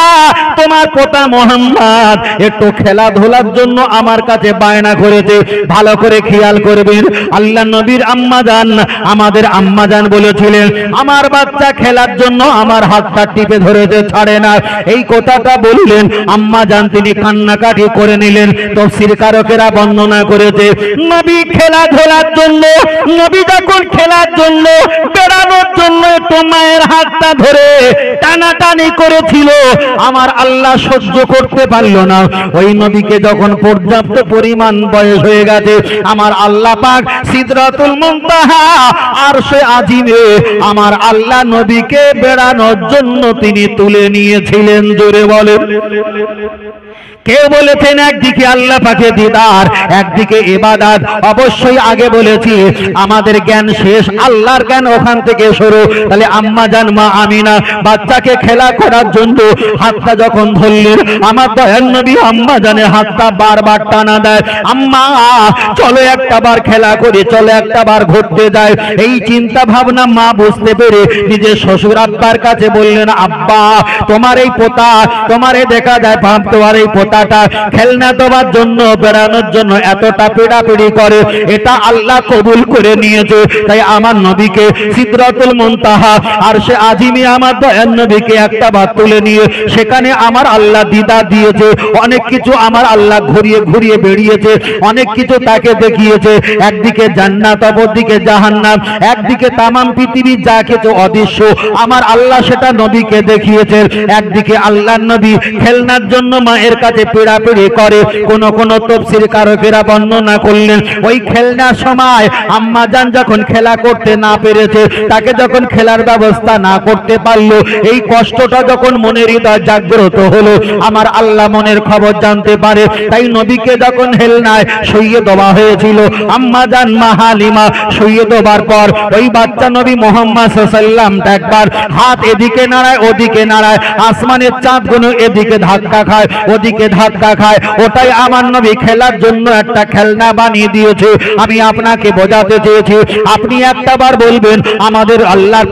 তোমার পোতা মোহাম্মদ একটু খেলাধুলার জন্য আমার কাছে বায়না করেছে, ভালো করে খেয়াল করবেন। আল্লাহ নবীর আম্মা জান, আমাদের আম্মা জান বলেছিলেন, আমার বাচ্চা খেলার জন্য আমার হাতটা টিপে ধরেছে, ছাড়ে না। এই কথাটা বললেন আম্মা জান, তিনি কান্নাকাটি করে নিলেন। তাফসীর কারকেরা বর্ণনা করেছে, নবী খেলাধুলার জন্য, নবী যখন খেলার জন্য বেড়ানোর জন্য একটু মায়ের হাতটা ধরে টানাটানি করেছিল, আমার আল্লাহ সহ্য করতে পারল না। ওই নবীকে যখন পর্যাপ্ত পরিমাণ বয়স হয়ে গেছে, আমার আল্লাহ পাক সিদরাতুল মুনতাহা আরশে আজিমে আমার আল্লাহ নবীকে বেড়ানোর জন্য তিনি তুলে নিয়েছিলেন। জোরে বলেন। কেউ বলেছেন একদিকে আল্লাহ পাকের দিদার, একদিকে ইবাদত। অবশ্যই আগে বলেছি আমাদের জ্ঞান শেষ, আল্লাহর জ্ঞান ওখান থেকে শুরু। তাহলে আম্মা জান মা আমিনা বাচ্চাকে খেলা করার জন্য হাতটা যখন ধরলেন, আমার দয়ার নবী আম্মা জানের হাতটা বারবার টানা দেয়, আম্মা চলো একটা বার খেলা করি, চলো একটা বার ঘুরতে যায়। এই চিন্তা ভাবনা মা বুঝতে পেরে নিজের শ্বশুর আব্বার কাছে বললেন, আব্বা তোমার এই পোতা, তোমারে দেখা যায় তোমার এই পোতাটা খেলনা দেওয়ার জন্য, বেড়ানোর জন্য এতটা পিড়াপিড়ি করে, এটা আল্লাহ কবুল করে নিয়েছে। তাই আমার নবীকে সিদরাতুল মুনতাহা আরশে আজিমে আমার দয়ার নবীকে একটা বার তুলে নিয়ে সেখানে আমার আল্লাহ দিদার দিয়েছে। অনেক কিছু আমার আল্লাহ ঘুরিয়ে ঘুরিয়ে বেরিয়েছে, অনেক কিছু তাকে দেখিয়েছে। একদিকে জান্নাত, অপরদিকে জাহান্নাম, একদিকে তামাম পৃথিবী যা কিছু অদৃশ্য আমার আল্লাহ সেটা নবীকে দেখিয়েছে। একদিকে আল্লাহর নবী খেলনার জন্য মায়ের কাছে পিড়াপিড়ি করে। কোন কোন তাফসীর কারকেরা বর্ণনা করলেন, ওই খেলনার সময় আম্মা জান যখন খেলা করতে না পেরেছে, তাকে যখন খেলার ব্যবস্থা না করতে পারলো, এই কষ্টটা যখন মনের হৃদয় জাগ্রত হলো, আমার আল্লাহ মনের খবর জানতে পারে। তাই নবীকে যখন হেলনায় শুইয়ে দেওয়া হয়েছিল, আম্মা জান মা হালিমা শুইয়ে দেওয়ার পর ওই বাচ্চা নবী মুহাম্মদ সাল্লাল্লাহু আলাইহি ওয়াসাল্লাম একবার হাত এদিকে নাড়ায় ওদিকে নাড়ায়, আসমানের চাঁদগুলো এদিকে ধাক্কা খায় ওদিকে ধাক্কা খায়। ওটাই আমার নবী খেলার জন্য একটা খেলনা বানিয়ে দিয়েছে। আমি আপনাকে বোঝাতে চেয়েছি, আপনি একটাবার বলবেন আমাদের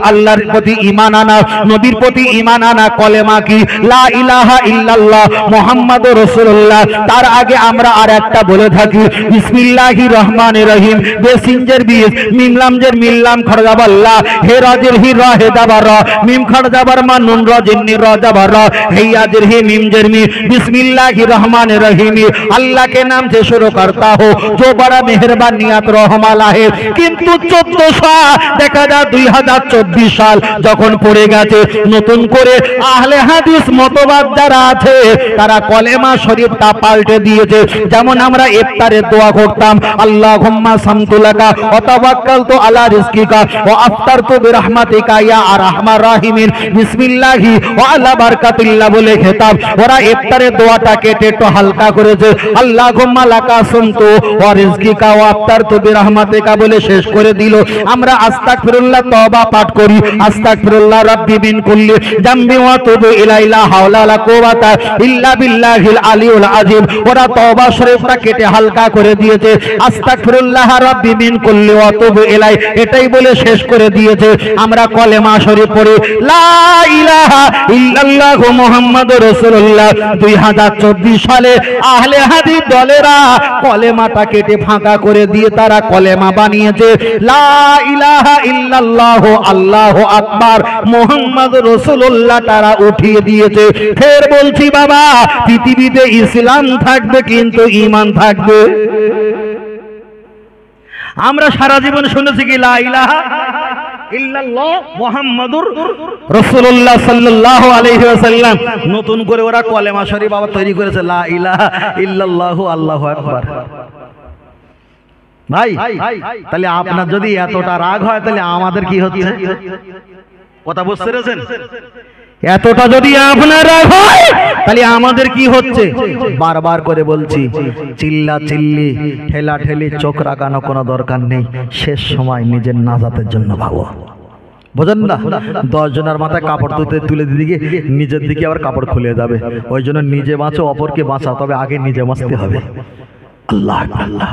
আল্লাহর প্রতি ঈমান আনা, নবীর প্রতি ঈমান আনা কলেমা কি? লা ইলাহা ইল্লাল্লাহ মুহাম্মাদুর রাসূলুল্লাহ। তার আগে আমরা আর একটা বলে থাকি, বিসমিল্লাহির রহমানির রহিম। বেসিনজের বিস, মিম লামজের মিল্লাম খরজাবাল্লাহ, হে রাজের হি রা হে দাবার রা, মিম খরজাবার মা নুন রা জিন্নি রা জাবার রা, হে याजिर ही मीम जरमी। बिस्मिल्लाहिर्रहमानिर्रहीम। अल्लाह के नाम से शुरू करता हो जो बड़ा मेहरबान नियत रहम वाला है। किंतु 1400 দেখা যায় 2024 সাল যখন পড়ে গেছে, নতুন করে আহলে হাদিস মতবাদ যারা আছে তারা কলেমা শরীফটা পাল্টে দিয়েছে। যেমন আমরা ইফতারের দোয়া করতাম, আল্লাহুম্মা সামতুলাকা ওয়া তাওয়াক্কালতু আলা রিজকিকা ওয়া আফতারতু বিরহমাতিকা ইয়া আরহামার রাহিমিন বিসমিল্লাহি ওয়া আলা বারাকাতিল্লাহ বলে খেতাব। ওরা ইফতারের দোয়াটা কেটে একটু হালকা করেছে, আল্লাহুম্মা লাকা সুমতু ওয়া রিজকিকা ওয়া আফতারতু বিরহমাতিকা বলে শেষ করে দিল। আমরা আস্তাগফিরুল্লাহ তওবা পাঠ করি, আস্তাগফিরুল্লাহ রাব্বি মিন কুল্লি যামবি ওয়া তুবু ইলাইহি লা হাওলা ওয়ালা কুওয়াতা ইল্লা বিল্লাহিল আলিয়ুল আযীম। ওরা তওবা শরীফটা কেটে হালকা করে দিয়েছে, আস্তাগফিরুল্লাহ রাব্বি মিন কুল্লি ওয়া তুবু ইলাইহি এটাই বলে শেষ করে দিয়েছে। আমরা কলেমা শরীফ পড়ি লা ইলাহা ইল্লাল্লাহু মুহাম্মাদুর রাসূলুল্লাহ। 2024 সালে আহলে হাদিস দলেরা কলেমাটা কেটে ফাঁকা করে দিয়ে তারা কলেমা বানিয়েছে লা ইলাহা ইল্লাল্লাহ আল্লাহু আকবার মুহাম্মাদুর রাসূলুল্লাহ তারা উঠিয়ে দিয়েছে। ফের বলছি বাবা, পৃথিবীতে ইসলাম থাকবে কিন্তু ঈমান থাকবে। আমরা সারা জীবন শুনেছি কি লা ইলাহা ইল্লাল্লাহ মুহাম্মাদুর রাসূলুল্লাহ সাল্লাল্লাহু আলাইহি ওয়াসাল্লাম। নতুন করে ওরা কলেমা শরীফ আবার তৈরি করেছে লা ইলাহা ইল্লাল্লাহু আল্লাহু আকবার। ভাই তাহলে আপনার যদি এতটা রাগ হয় তাহলে আমাদের কি হচ্ছে? কথা বুঝতে পেরেছেন? এতটা যদি আপনার রাগ হয় তাহলে আমাদের কি হচ্ছে? বারবার করে বলছি, চিল্লা চিল্লি ঠেলা ঠেলি চোখ রাগানো কোনো দরকার নেই। শেষ সময় নিজের নাজাতের জন্য ভাবো, বোঝেন না? 10 জনের মাথায় কাপড় তুলে দিকে নিজের দিকে আবার কাপড় খুলে যাবে। ওই জন্য নিজে বাঁচো, অপরকে বাঁচাও, তবে আগে নিজে বাঁচতে হবে। আল্লাহ আল্লাহ।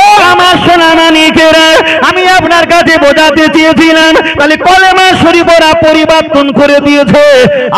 ও আমার সোনা নানিকেরা, আমি আপনার কাছে বোঝাতে চেয়েছিলাম তাহলে কলেমা শরীফ ওরা পরিবর্তন করে দিয়েছে।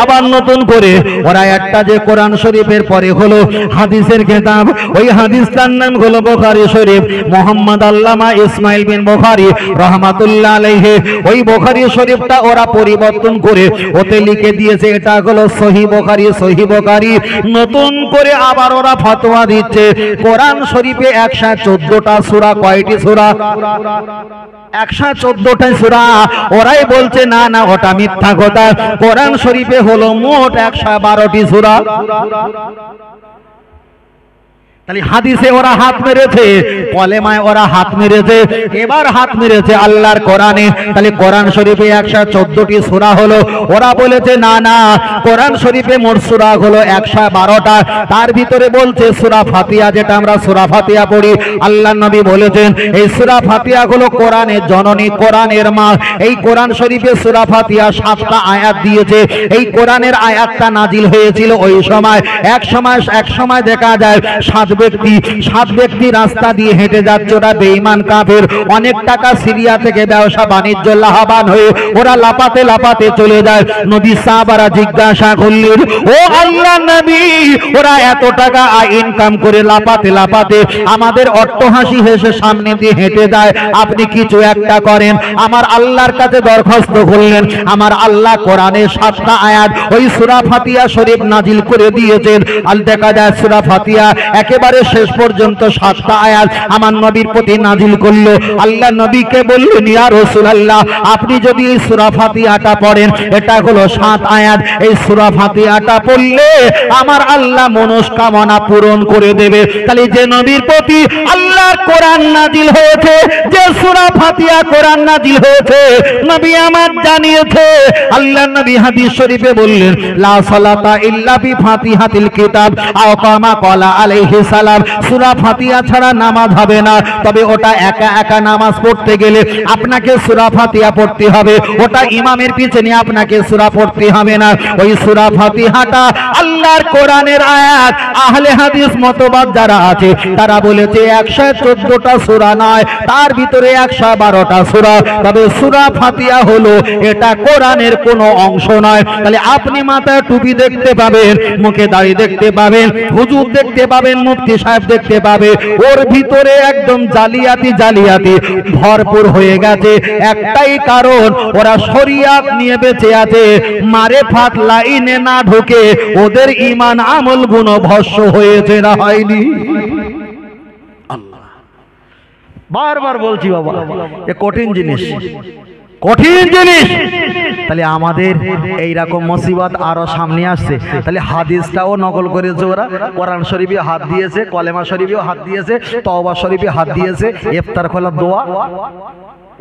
আবার নতুন করে ওরা একটা যে কোরআন শরীফের পরে হলো হাদিসের কিতাব, ওই হাদিসটার নাম হলো বুখারী শরীফ। মোহাম্মদ আল্লামা ইসমাইল বিন বুখারী রাহমাতুল্লাহ আলাইহি ওই বুখারী শরীফটা ওরা পরিবর্তন করে ওতে লিখে দিয়েছে এটা হলো সহিহ বুখারী। সহিহ বুখারী নতুন করে আবার ওরা ফতোয়া দিচ্ছে কোরআন শরীফে 114টা সূরা। কয়টি সূরা? 114টা সূরা। ওরাই বলছে না না ওটা মিথ্যা কথা, কোরআন শরীফে হলো মোট 112টি সূরা। তাহলে হাদিসে ওরা হাত মেরেছে, কলেমায় ওরা হাত মেরেছে, এবার হাত মেরেছে আল্লাহর কোরআনে। তাহলে কোরআন শরীফে 114টি সূরা হলো। ওরা বলেছে না না, কোরআন শরীফে মোট সূরা হলো 112টা। তার ভিতরে বলছে সূরা ফাতিহা, যেটা আমরা সূরা ফাতিহা পড়ি। আল্লাহর নবী বলেছেন এই সূরা ফাতিহা হলো কোরআনের জননী, কোরআনের মা। এই কোরআন শরীফে সূরা ফাতিহা 7টা আয়াত দিয়েছে। এই কোরআনের আয়াতটা নাজিল হয়েছিল ওই সময়। এক সময় দেখা যায় সাত ব্যক্তি রাস্তা দিয়ে হেঁটে যাচ্ছে, ওরা বেঈমান কাফের। অনেক টাকা সিরিয়া থেকে ব্যবসা বাণিজ্য লাভবান হয়ে ওরা লাপাতে লাপাতে চলে যায়। নবী সাহাবারা জিজ্ঞাসা করলেন, ও আল্লাহর নবী, ওরা এত টাকা ইনকাম করে লাপাতে লাপাতে আমাদের অট্টহাসি হেসে সামনে দিয়ে হেঁটে যায়, আপনি কিছু একটা করেন। আমার আল্লাহর কাছে দরখাস্ত করলেন। আমার আল্লাহ কোরআনের 7টা আয়াত ওই সূরা ফাতিহা শরীফ নাজিল করে দিয়েছেন। আল দেখা যায় সূরা ফাতিহা একেবারে একবারে শেষ পর্যন্ত 7টা আয়াত আমার নবীর প্রতি নাজিল করলো। আল্লাহ নবীকে বললেন, ইয়া রাসূলুল্লাহ, আপনি যদি এই সূরা ফাতিহাটা পড়েন, এটা হলো 7 আয়াত, এই সূরা ফাতিহাটা পড়লে আমার আল্লাহ মনস্কামনা পূরণ করে দেবে। তাহলে যে নবীর প্রতি আল্লাহর কোরআন নাজিল হয়েছে, যে সূরা ফাতিহা কোরআন নাজিল হয়েছে, নবী আমার জানিয়েছে, আল্লাহ নবী হাদিস শরীফে বললেন, লা সালাতা ইল্লা বি ফাতিহাতিল কিতাব আও কামা ক্বালা আলাইহিস সালাম, সূরা ফাতিহা ছাড়া নামাজ হবে না। তবে ওটা একা একা নামাজ পড়তে গেলে আপনাকে সূরা ফাতিহা পড়তে হবে, ওটা ইমামের পিছনে আপনাকে সূরা পড়তে হবে না। ওই সূরা ফাতিহাটা আল্লাহর কোরআনের আয়াত। আহলে হাদিস মতবাদ যারা আছে তারা বলেছে 114টা সূরা নয়, তার ভিতরে 112টা সূরা। তবে সূরা ফাতিহা হলো এটা কোরআনের কোনো অংশ নয়। তাহলে আপনি মাথায় টুপি দেখতে পাবেন, মুখে দাড়ি দেখতে পাবেন, হুজুর দেখতে পাবেন, মুফতি সাহেব দেখতে পাবে, ওর ভিতরে একদম জালিয়াতি জালিয়াতি ভরপুর হয়ে গেছে। একটাই কারণ, ওরা শরিয়াত নিয়ে বেঁচে আছে। মারেফাত লাইনে না ঢুকে ওদের ঈমান আমল গুণ ভস্ম হয়েছে, না হয়নি? আল্লাহ বারবার বলছি বাবা, এ কঠিন জিনিস, কঠিন জিনিস। তাহলে আমাদের এইরকম মুসিবত আরো সামনে আসছে। তাহলে হাদিসটাও নকল করেছে ওরা, কোরআন শরীফে হাত দিয়েছে, কলেমা শরীফেও হাত দিয়েছে, তওবা শরীফে হাত দিয়েছে, ইফতার খোলার দোয়া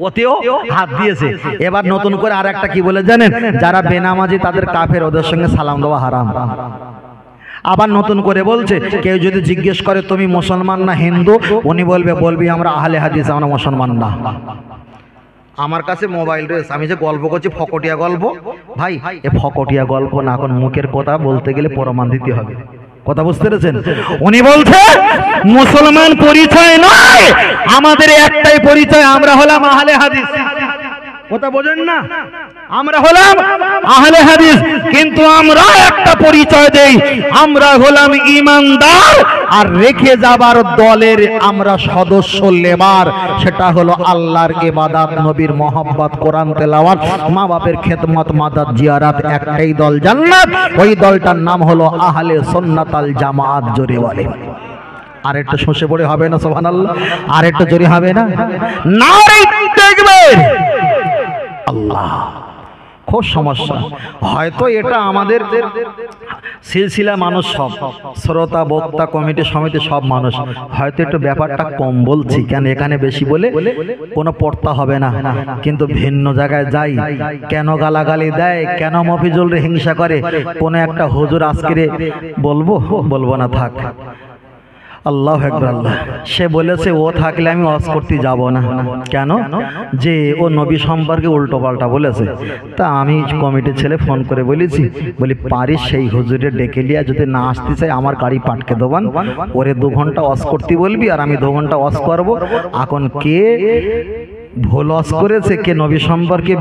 ওতেও হাত দিয়েছে। এবার নতুন করে আর একটা কি বলে জানেন, যারা বেনামাজি তাদের কাফের, ওদের সঙ্গে সালাম দেওয়া হারাম। আবার নতুন করে বলছে, কেউ যদি জিজ্ঞেস করে তুমি মুসলমান না হিন্দু, উনি বলবি আমরা আহলে হাদিস, আমরা মুসলমান না। আমার কাছে মোবাইল রয়েছে, আমি যে গল্প করছি ফকটিয়া গল্প, ভাই এ ফকটিয়া গল্প না, এখন মুখের কথা বলতে গেলে প্রমাণ দিতে হবে। কথা বুঝতে পেরেছেন? উনি বলছে মুসলমান পরিচয় নয়, আমাদের একটাই পরিচয়, আমরা হলাম আহলে হাদিস। কথা বোঝেন না? আমরা হলাম আহলে হাদিস, কিন্তু আমরা একটা পরিচয় দেই, আমরা হলাম ঈমানদার, আর রেখে যাবার দলের আমরা সদস্য লেবার। সেটা হলো আল্লাহর ইবাদত, নবীর মহব্বত, কোরআন তেলাওয়াত, মা বাপের খেদমত, মাদাত জিয়ারাত। একটাই দল জান্নাত, ওই দলটার নাম হলো আহলে সুন্নাত আল জামাআত। জোরে বলে আর একটু শুষে পড়ে হবে না? সুবহানাল্লাহ। আর একটু জোরে হবে না? নারে দেখবেন আল্লাহ। খুব সমস্যা, হয়তো এটা আমাদের সিলসিলা মানুষ, সব শ্রোতা বক্তা কমিটি সমিতি সব মানুষ হয়তো একটু ব্যাপারটা কম বলছি, কেন এখানে বেশি বলে কোনো পড়তা হবে না। কিন্তু ভিন্ন জায়গায় যাই, কেন গালাগালি দেয়, কেন মফিজুল রে হিংসা করে, কোনো একটা হুজুর আজকে বলবো না, থাক। আল্লাহু আকবার। আল্লাহ সে বলেছে ও থাকলে আমি ওয়াজ করতে যাব না। কেন? যে ও নবী সম্পর্কে উল্টো পাল্টা বলেছে। তা আমি কমিটির ছেলে ফোন করে বলি পারিস সেই হুজুরে ডেকে লিয়া, যদি না আসতে চাই আমার গাড়ি পাটকে দেবান, ওরে 2 ঘন্টা ওয়াজ করতে বলবি আর আমি 2 ঘন্টা ওয়াজ করব। এখন কে ভুল ওয়াজ করেছে, কে নবী সম্পর্কে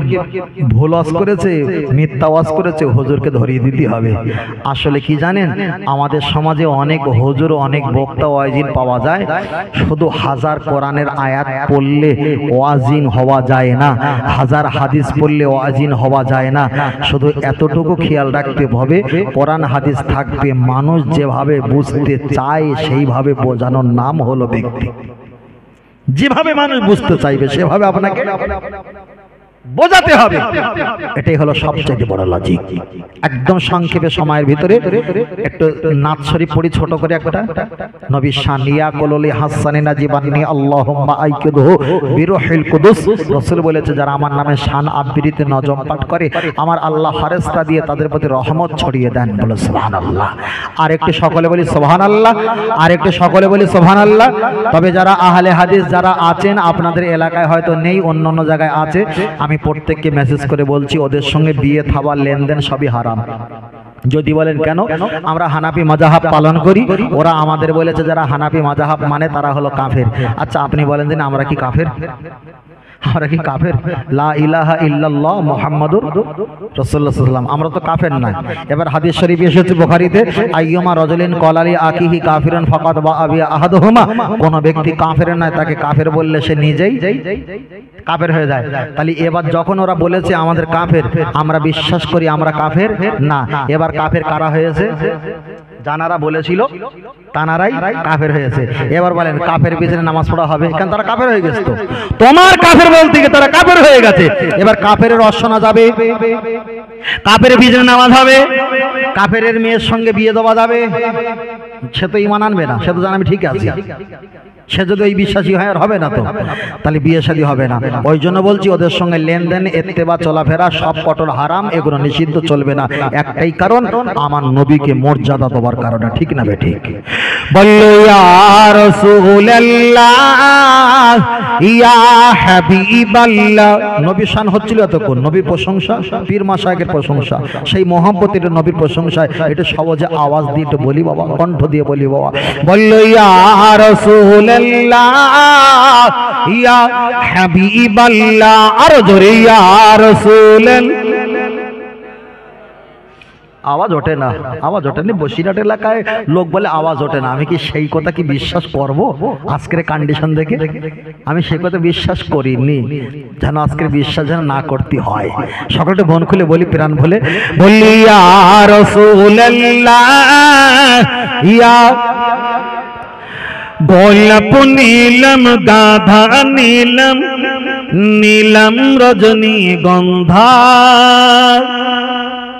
ভুল ওয়াজ করেছে, মিথ্যা ওয়াজ করেছে, হুজুরকে ধরিয়ে দিতে হবে। আসলে কি জানেন, আমাদের সমাজে অনেক হুজুর, অনেক বক্তা ওয়াজিন পাওয়া যায়, শুধু 1000 কোরআনের আয়াত পড়লে ওয়াজিন হওয়া যায় না, 1000 হাদিস পড়লে ওয়াজিন হওয়া যায় না। শুধু এতটুকু খেয়াল রাখতে হবে, কোরআন হাদিস থাকবে, মানুষ যেভাবে বুঝতে চায় সেইভাবে বোঝানোর নাম হলো ব্যক্তি। যেভাবে মানুষ বুঝতে চাইবে সেভাবে আপনাকে বোঝাতে হবে, এটাই হলো সবচেয়ে বড় লজিক। একদম সংক্ষেপে সময়ের ভিতরে একটু নাত শরীফ পড়ি ছোট করে একটা। নবী শানিয়া কললি হাসানিনা জীবান্নি আল্লাহুম্মা আইকিদহু বিরুহিল কুদুস। রাসূল বলেছে যারা আমার নামে শান আবৃত্তি নজম পাঠ করে, আমার আল্লাহ ফেরেশতা দিয়ে তাদের প্রতি রহমত ছড়িয়ে দেন। বলে সুবহানাল্লাহ। আর একটু সকলে বলি সুবহানাল্লাহ, আর একটু সকলে বলি সুবহানাল্লাহ। তবে যারা আহলে হাদিস যারা আছেন, আপনাদের এলাকায় হয়তো নেই, অন্য অন্য জায়গায় আছে, আমি প্রত্যেককে মেসেজ করে বলছি, ওদের সঙ্গে বিয়ে থাবা লেনদেন সবই হারাম। যদি বলেন কেন, আমরা হানাফি মাযহাব পালন করি, ওরা আমাদের বলেছে যারা হানাফি মাযহাব মানে তারা হলো কাফের। আচ্ছা আপনি বলেন দিন, আমরা কি কাফের? আমরা কি কাফের? লা ইলাহা ইল্লাল্লাহ মুহাম্মাদুর রাসূলুল্লাহ সাল্লাল্লাহু আলাইহি ওয়াসাল্লাম, আমরা তো কাফের না। এবার হাদিস শরীফে এসেছে বুখারীতে, আইয়ুমা রাজুলিন ক্বালালি আকিহি কাফিরুন ফাকাদ বাআ বি আহাদুহুমা, কোন ব্যক্তি কাফের নয় তাকে কাফের বললে সে নিজেই কাফের হয়ে যায়। তাহলে এবার যখন ওরা বলেছে আমাদের কাফের, আমরা বিশ্বাস করি আমরা কাফের না, এবার কাফের কারা হয়েছে? জানারা বলেছিল তানারাই কাফের হয়েছে। এবার বলেন কাফের পিছনে নামাজ পড়া হবে? কারণ তারা কাফের হয়ে গেছে। তো তোমার কাফের বলতে গিয়ে তারা কাফের হয়ে গেছে। এবার কাফের রস শোনা যাবে, কাফের পিছনে নামাজ হবে, কাফের মেয়ের সঙ্গে বিয়ে দেওয়া যাবে? সে তো ঈমান আনবে না, সে তো জানাবে ঠিক আছে। সে যদি ওই বিশ্বাসী হয় আর হবে না, তো তাহলে বিয়ে শাদী হবে না। ওই জন্য বলছি ওদের সঙ্গে লেনদেন, ইত্তেবা, চলাফেরা সব কঠোর হারাম, এগুলো নিষিদ্ধ, চলবে না। একটাই কারণ, আমার নবীকে মর্যাদা দেওয়ার কারণে। ঠিক না বে ঠিক? বললো ইয়া রাসূলুল্লাহ ইয়া হাবিবাল্লাহ। নবীর শান হচ্ছিল এতক্ষণ নবীর প্রশংসা, পীর মাশায়েখের প্রশংসা, সেই মহব্বতের নবীর প্রশংসায় একটু সহজে আওয়াজ দিয়ে একটু বলি বাবা, কণ্ঠ দিয়ে বলি বাবা। বললো ইয়া রাসূলুল্লাহ ইয়া হাবিবাল্লাহ, আরো জোরে ইয়া রাসূলুল্লাহ। আওয়াজ ওঠে না, আওয়াজ ওঠে না। বসিরহাট এলাকায় লোক বলে আওয়াজ ওঠে না। আমি কি সেই কথা কি বিশ্বাস করব? আজকের কন্ডিশন দেখে আমি সেই কথা বিশ্বাস করিনি, যেন আজকের বিশ্বাস যেন না করতে হয়। সকলটা মন খুলে বলি, প্রাণ ভুলে বলি ইয়া রাসূলুল্লাহ ইয়া। গোলাপ নীলম, গাধা নীলম, নীলম রজনীগন্ধা।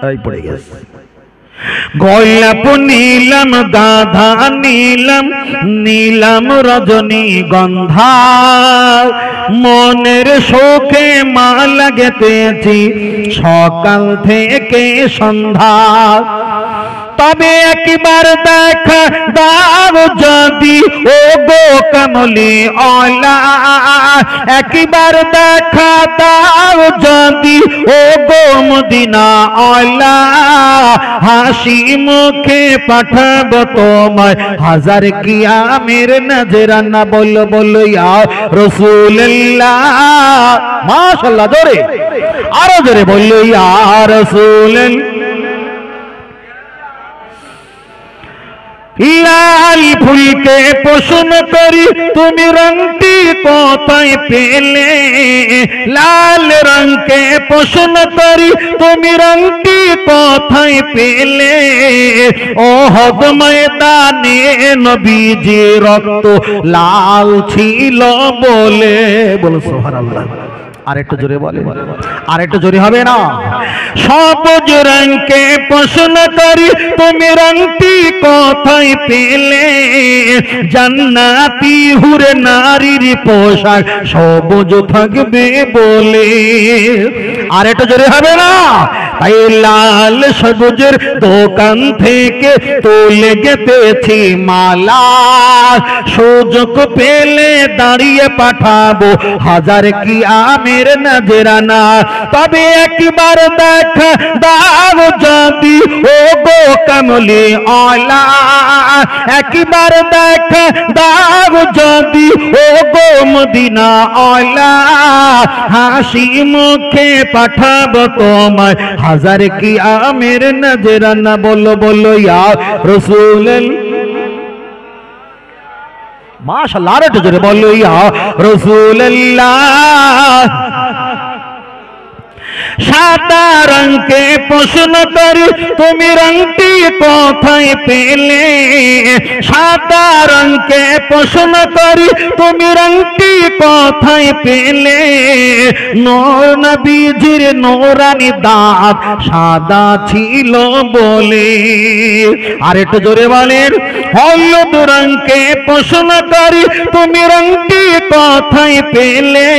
এই পড়ে গেছে। গোলাপ নীলম, গাধা নীলম, নীলম রজনীগন্ধা। মনের শোকে মালা গেঁথেছি সকাল থেকে সন্ধ্যা। তবে একবার দেখা দাও যদি ও গো কামলি ওয়ালা, একবার দেখা দাও যদি ও গো মদিনা ওয়ালা। হাসি মুখে পাঠাবো তোমায় হাজার কিয়ামের নজরানা। বলো বলো ইয়া রাসূলুল্লাহ। মাশাআল্লাহ, জোরে আরো জোরে বললো ইয়া রাসূলুল্লাহ। লাল ফুলকে প্রশ্ন করি তুমি রংটি কোথায় পেলে? লাল রঙকে প্রশ্ন করি তুমি রংটি কোথায় পেলে? ওহদ ময়দানে নবীজি রক্ত লাল ছিল বলে। বলো সুবহানাল্লাহ। আর একটু জোরে বলে, আর একটু জোরে হবে না? সবুজ রঙকে প্রশ্ন করি তুমি রংটি কোথায় পেলে? জান্নাতি হুরে নারীর পোশাক সবুজ থাকবে বলে। আর একটু জোরে হবে না? তাই লাল সবুজের দোকান থেকে তুলে গেঁথেছি মালা। সুযোগ পেলে দাঁড়িয়ে পাঠাবো হাজার কিয়ামের নজরানা। তবে একবার দেখা দাও যদি ও গো কামলি ওয়ালা, একবার দেখা দাও যদি ও গো মদিনা ওয়ালা। হাসি মুখে পাঠাবো তোমায় হাজার কিয়ামের নজরানা। বলো বলো ইয়া রাসূলুল্লাহ। মাশাআল্লাহ, আরে জোরে বলো ইয়া রাসূলুল্লাহ। সাদা রঙকে প্রশ্ন করি তুমি রংটি কোথায় পেলে? সাদা রঙকে প্রশ্ন করি তুমি রংটি কোথায় পেলে? নূর নবীজির নূরানি দাঁত সাদা ছিল বলে। আর একটু জোরে বলেন। হলুদ রঙকে প্রশ্ন করি তুমি রংটি কোথায় পেলে?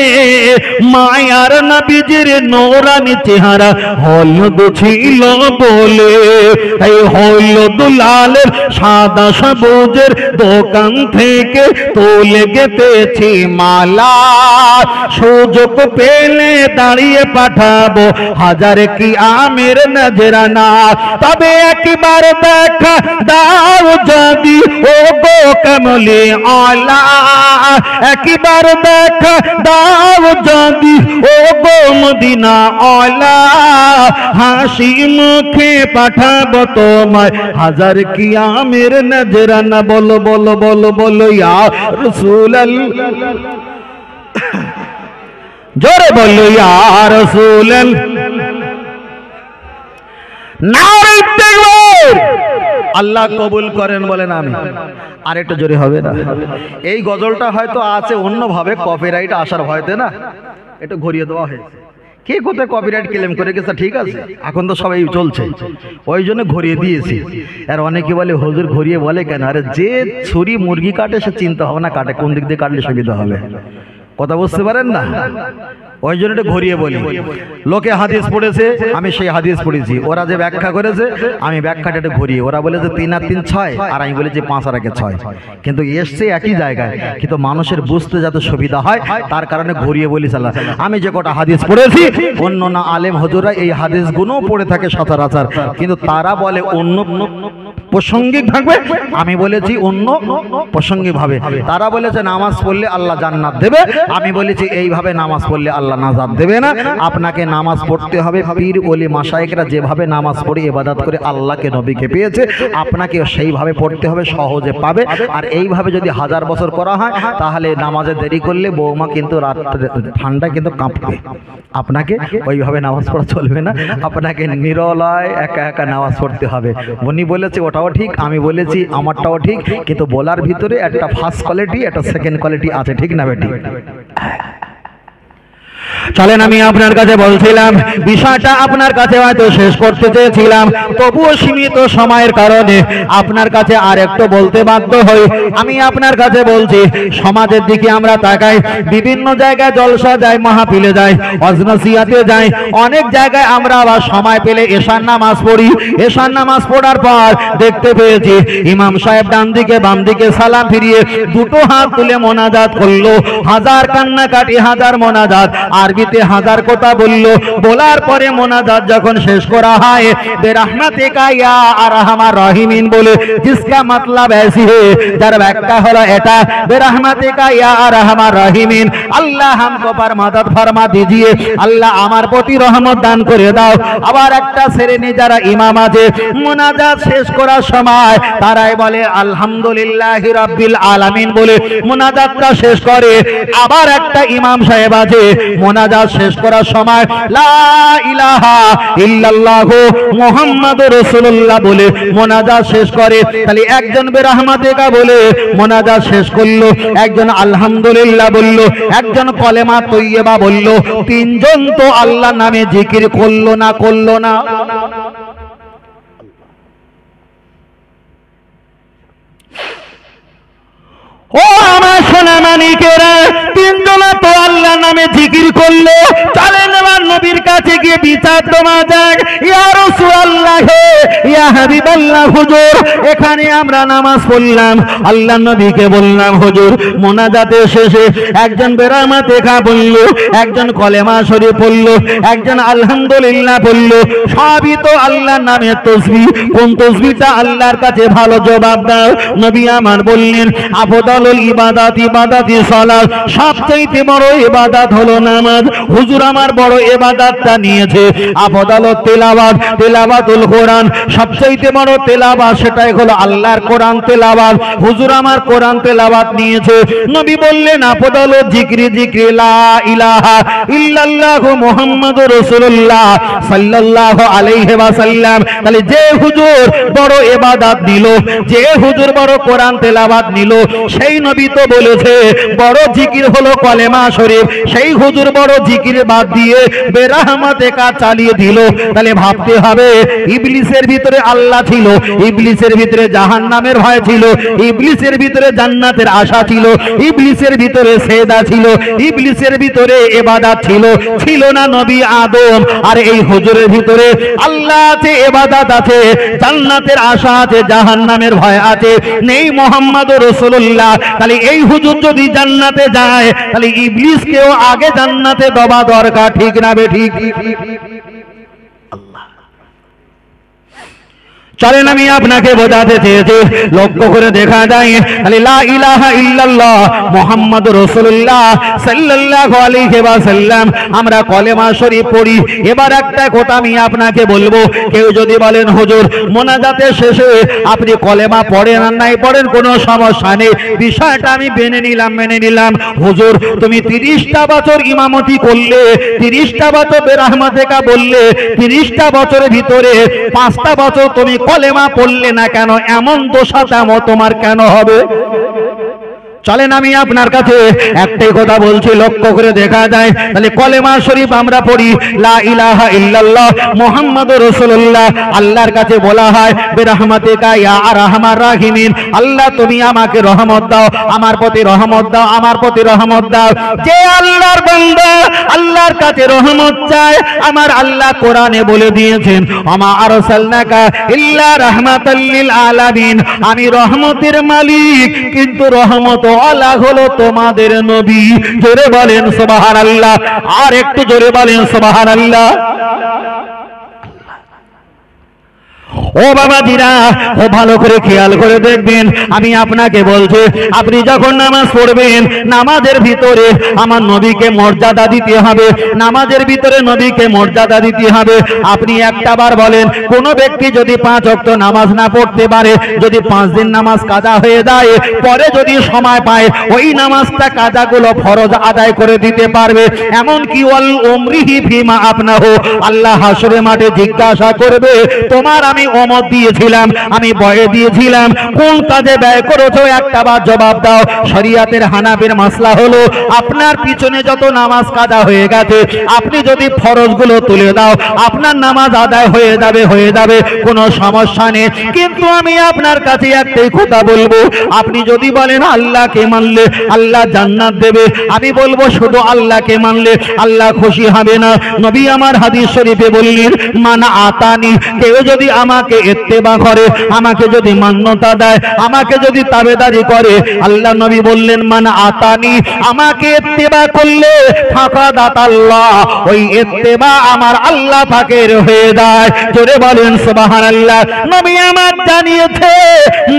মায়ার নবীজির নূরানি চেহারা হলুদ ছিল বলে। এই হলুদ লালের সাদা সবুজের দোকান থেকে তুলে গেঁথেছি মালা। সুযোগ পেলে দাঁড়িয়ে পাঠাবো হাজার কিয়ামের নজরানা। তবে একবার দেখা দাও যদি ও গো কামলি ওয়ালা, একবার দেখা দাও যদি ও গো মদিনা ওয়ালা। হাসি মুখে পাঠাবো তোমায় হাজার কিয়ামের নজরানা। বলো বলো বলো বলো ইয়া রাসূলুল্লাহ। জোরে বলো ইয়া রাসূলুল্লাহ। নারে তাকবীর। আল্লাহ কবুল করেন বলেন আমি। আর একটু জোরে হবে না? এই গজলটা হয়তো আছে অন্যভাবে, কপিরাইট আসার ভয়তে না একটু ঘুরিয়ে দেওয়া হয়েছে। কে কোথায় কপিরাইট ক্লেম করে গেছে, ঠিক আছে, এখন তো সবাই চলছে, ওই জন্য ঘুরিয়ে দিয়েছি। আর অনেকে বলে হুজুর ঘুরিয়ে বলে কেন? আরে যে ছুরি মুরগি কাটে সে চিন্তা হবে না কাটে কোন দিক দিয়ে কাটলে সুবিধা হবে, কথা বুঝতে পারেন না? ওই জন্য এটা ঘুরিয়ে বলি। লোকে হাদিস পড়েছে, আমি সেই হাদিস পড়েছি, ওরা যে ব্যাখ্যা করেছে আমি ব্যাখ্যাটা একটু ঘুরিয়ে, ওরা বলেছে 3 আর 3 6, আর আমি বলেছি 5 আর 1 6, কিন্তু এসছে একই জায়গায়, কিন্তু মানুষের বুঝতে যাতে সুবিধা হয় তার কারণে ঘুরিয়ে বলি। সাল্লাহ, আমি যে কটা হাদিস পড়েছি অন্য না আলেম হুজুররা এই হাদিসগুলো পড়ে থাকে সচরাচর, কিন্তু তারা বলে অন্য প্রসঙ্গিক থাকবে, আমি বলেছি অন্য প্রসঙ্গিক ভাবে। তারা বলেছে নামাজ পড়লে আল্লাহ জান্নাত দেবে, আমি বলেছি এইভাবে নামাজ পড়লে আল্লাহ নাজাত দেবে না। আপনাকে নামাজ পড়তে হবে পীর ওলি মাশায়েখরা যেভাবে নামাজ পড়ে ইবাদত করে আল্লাহকে নবীকে পেয়েছে, আপনাকে সেইভাবে পড়তে হবে, সহজে পাবে। আর এইভাবে যদি 1000 বছর করা হয় তাহলে নামাজে দেরি করলে বৌমা কিন্তু রাত্রে ঠান্ডা কিন্তু কাঁপবে। আপনাকে ওইভাবে নামাজ পড়া চলবে না, আপনাকে নিরলয় একা একা নামাজ পড়তে হবে। উনি বলেছে ওটাও ঠিক, আমি বলেছি আমারটাও ঠিক, কিন্তু বলার ভিতরে একটা ফার্স্ট কোয়ালিটি একটা সেকেন্ড কোয়ালিটি আছে, ঠিক না বেটি? চলেন, আমি আপনার কাছে বলছিলাম বিষয়টা আপনার কাছে হয়তো শেষ করতে চেয়েছিলাম, তবুও সীমিত সময়ের কারণে আপনার কাছে আর একটু বলতে বাধ্য হই। আমি আপনার কাছে বলছি, সমাজের দিকে আমরা তাকাই, বিভিন্ন জায়গায় জলসা যায়, মাহফিলে যায়, ওয়াজ-নসিহতে যাই, অনেক জায়গায় আমরা আবার সময় পেলে এশার নামাজ পড়ি। এশার নামাজ পড়ার পর দেখতে পেয়েছি ইমাম সাহেব ডান দিকে বাম দিকে সালাম ফিরিয়ে দুটো হাত তুলে মোনাজাত করলো। হাজার কান্নাকাটি, হাজার মোনাজাত, আরবিতে 1000 কথা বললো। বলার পরে মোনাজাত যখন শেষ করা হয়, বেরহমাতিকা ইয়া আরহামার রাহিমিন বলে, जिसका मतलब ऐसी है, যার ব্যাখ্যা হলো এটা, বেরহমাতিকা ইয়া আরহামার রাহিমিন, আল্লাহ हमको पर मदद फरमा दीजिए, আল্লাহ আমার প্রতি রহমত দান করে দাও। আবার একটা শ্রেণী যারা ইমাম আছে, মোনাজাত শেষ করার সময় তারাই বলে আলহামদুলিল্লাহি রাব্বিল আলামিন বলে মোনাজাতটা শেষ করে। আবার একটা ইমাম সাহেব আছে, মোনাজাত শেষ করার সময় লা ইলাহা ইল্লাল্লাহু মুহাম্মাদুর রাসূলুল্লাহ বলে মোনাজাত শেষ করে। তাহলে একজন বেরহমাতিকা বলে মোনাজাত শেষ করলো, একজন আলহামদুলিল্লাহ বলল, একজন কলেমা তৈয়বা বলল, তিনজন তো আল্লাহর নামে জিকির করলো না? করলো না? ও আমার সোনা মানিকেরা, তিনজনা তো আল্লাহর নামে জিকির করলো। চলেন এবার নবীর কাছে গিয়ে বিচার দেওয়া যাক। ইয়া রাসূলুল্লাহ, ইয়া হাবিবাল্লাহ, হুজুর এখানে আমরা নামাজ পড়লাম, আল্লাহর নবীকে বললাম হুজুর মোনাজাতের শেষে একজন বেরহমাতিকা বলল, একজন কলেমা শরীফ পড়ল, একজন আলহামদুলিল্লাহ বলল, সবই তো আল্লাহর নামে তাসবিহ, কোন তাসবিহটা আল্লাহর কাছে ভালো? জবাব দাও। নবী আমার বললেন আফদাল ইবাদাত ইবাদাতি সালাত, সবচেয়ে বড় ইবাদত হলো নামাজ। হুজুর আমার বড় ইবাদতটা নিয়েছে আফদালত তিলাওয়াত, তিলাওয়াতুল কোরআন, সবচেয়ে বড় তিলাওয়াত সেটাই হলো আল্লাহর কোরআন তিলাওয়াত। হুজুর আমার কোরআন তিলাওয়াত নিয়েছে। নবী বললেন আফদালত জিকরি জিকরি লা ইলাহা ইল্লাল্লাহু মুহাম্মাদুর রাসূলুল্লাহ সাল্লাল্লাহু আলাইহি ওয়াসাল্লাম। তাহলে যে হুজুর বড় ইবাদত নিল, যে হুজুর বড় কোরআন তিলাওয়াত নিল, সেই নবী তো বলেছে বড় জিকির হলো কলেমা শরীফ, সেই হুজুর বড় জিকির বাদ দিয়ে বেরহমাতিকা চালিয়ে দিল। তাহলে ভাবতে হবে ইবলিসের ভিতরে আল্লাহ ছিল, ইবলিসের ভিতরে জাহান্নামের ভয় ছিল, ইবলিসের ভিতরে জান্নাতের আশা ছিল, ইবলিসের ভিতরে সেজদা ছিল, ইবলিসের ভিতরে ইবাদত ছিল, ছিল না নবী আদম। আর এই হুজুরের ভিতরে আল্লাহ আছে, ইবাদত আছে, জান্নাতের আশা আছে, জাহান্নামের ভয় আছে, নেই মুহাম্মদুর রাসূলুল্লাহ। তাহলে এই হুজুর যদি জান্নাতে যায়, তাহলে ইবলিসকেও আগে জান্নাতে দেওয়া দরকার, ঠিক না বে ঠিক? চলেন আমি আপনাকে বোঝাতে চেয়েছি, লক্ষ্য করে দেখা যায় তাহলে লা ইলাহা ইল্লাল্লাহ মুহাম্মাদুর রাসূলুল্লাহ সাল্লাল্লাহু আলাইহি ওয়াসাল্লাম আমরা কলেমা শরীফ পড়ি। এবার একটা কথা আমি আপনাকে বলবো, কেউ যদি বলেন হুজুর মোনাজাতের শেষে আপনি কলেমা পড়েন আর নাই পড়েন কোনো সমস্যা নেই, বিষয়টা আমি মেনে নিলাম। হুজুর তুমি 30টা বছর ইমামতি করলে, 30টা বছর বেরহমাতিকা বললে, 30টা বছরের ভিতরে 5টা বছর তুমি কলেমা পড়লে না কেন, এমন দোষা তেমন তোমার কেন হবে? চলেন আমি আপনার কাছে একটাই কথা বলছি, লক্ষ্য করে দেখা যায় তাহলে কলেমা শরীফ আমরা পড়ি লা ইলাহা ইল্লাল্লাহ মুহাম্মাদুর রাসূলুল্লাহ। আল্লাহর কাছে বলা হয় বিরহমাতিকা ইয়া আরহামার রাহিমিন, আল্লাহ তুমি আমাকে রহমত দাও, আমার প্রতি রহমত দাও, আমার প্রতি রহমত দাও। যে আল্লাহর বান্দা আল্লাহর কাছে রহমত চায়, আমার আল্লাহ কোরআনে বলে দিয়েছেন ওমা আরসালনাকা ইল্লা রাহমাতাল লিল আলামিন, আমি রহমতের মালিক কিন্তু রহমত আল্লাহ হলো তোমাদের নবী। জোরে বলেন সুবহানাল্লাহ, আর একটু জোরে বলেন সুবহানাল্লাহ। ও বাবাজিরা, ও ভালো করে খেয়াল করে দেখবেন, আমি আপনাকে বলছি আপনি যখন নামাজ পড়বেন, নামাজের ভিতরে আমার নবীকে মর্যাদা দিতে হবে, নামাজের ভিতরে নবীকে মর্যাদা দিতে হবে। আপনি একটা বার বলেন, কোন ব্যক্তি যদি 5 ওয়াক্ত নামাজ না পড়তে পারে, যদি 5 দিন নামাজ কাজা হয়ে যায়, পরে যদি সময় পায় ওই নামাজটা কাজাগুলো ফরজ আদায় করে দিতে পারবে। এমন কি ওয়াল উমরিহি ফিমা আপনাহু, আল্লাহ হাসরের মাঠে জিজ্ঞাসা করবে তোমার আমি ওমর দিয়েছিলাম, আমি বয়ে দিয়েছিলাম, কোন কাজে ব্যয় করেছো একটা বার জবাব দাও। শরিয়াতের হানাফির মাসলা হলো আপনার পিছনে যত নামাজ কাজা হয়ে গেছে, আপনি যদি ফরজগুলো তুলে দাও আপনার নামাজ আদায় হয়ে যাবে, কোনো সমস্যা নেই। কিন্তু আমি আপনার কাছে একটাই কথা বলবো, আপনি যদি বলেন আল্লাহকে মানলে আল্লাহ জান্নাত দেবে, আমি বলবো শুধু আল্লাহকে মানলে আল্লাহ খুশি হবে না। নবী আমার হাদিস শরীফে বললেন মান আতানি, কেউ যদি আমাকে ইত্তেবা করে, আমাকে যদি মান্যতা দেয়, আমাকে যদি তাবেদারি করে, আল্লাহ নবী বললেন মান আতানি, আমাকে ইত্তেবা করলে ফাকাদ আতাল্লাহ, ওই ইত্তেবা আমার আল্লাহ পাকের হয়ে যায়। জোরে বলেন সুবহানাল্লাহ। নবী আমার জানিয়েছে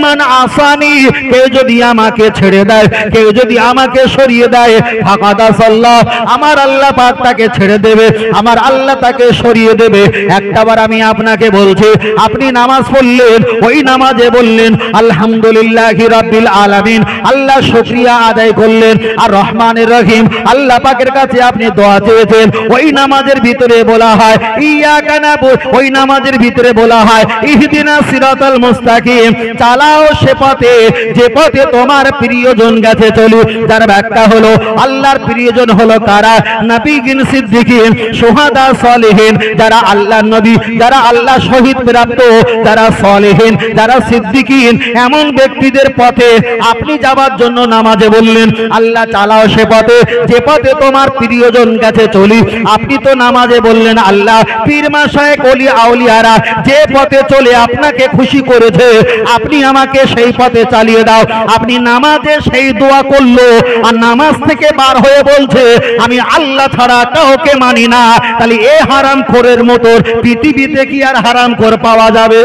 মান আসানি, কেউ যদি আমাকে ছেড়ে দেয়, কেউ যদি আমাকে সরিয়ে দেয়, ফাকাদ আসাল্লাহ, আমার আল্লাহ পাক তাকে ছেড়ে দেবে, আমার আল্লাহ তাকে সরিয়ে দেবে। একটাবার আমি আপনাকে বলছি, আপনি নামাজ পড়লেন, ওই নামাজে বললেন আলহামদুলিল্লাহি রাব্বিল আলামিন, আল্লাহ শুকরিয়া আদায় করলেন, আর রহমানির রহিম আল্লাহ পাকের কাছে আপনি দোয়া চেয়েছেন। ওই নামাজের ভিতরে বলা হয় ইয়াকা নাবুদ, ওই নামাজের ভিতরে বলা হয় ইহদিনাস সিরাতাল মুস্তাকিম, চালাও সে পথে যে পথে তোমার প্রিয়জন গেছে চলু। যার ব্যাখ্যা হলো আল্লাহর প্রিয়জন হলো কারা? নবীগণ, সিদ্দিকিন, শুহাদা, সালেহিন, যারা আল্লাহর নবী, যারা আল্লাহ শহীদ প্রাপ্ত, যারা সালেহিন, যারা সিদ্দিকিন, এমন ব্যক্তিদের পথে আপনি যাবার জন্য নামাজে বললেন আল্লাহ চালাও সে পথে যে পথে তোমার প্রিয়জন গেছে চলি। আপনি তো নামাজে বললেন আল্লাহ পীর মাশায়েখ ওলি আউলিয়ারা যে পথে চলে আপনাকে খুশি করেছে, আপনি আমাকে সেই পথে চালিয়ে দাও। আপনি নামাজে সেই দোয়া করলো, আর নামাজ থেকে বার হয়ে বলছে আমি আল্লাহ ছাড়া কাউকে মানি না। তাহলে এ হারামখোরের মতো পৃথিবীতে কি আর হারামখোর পাওয়া যাবে?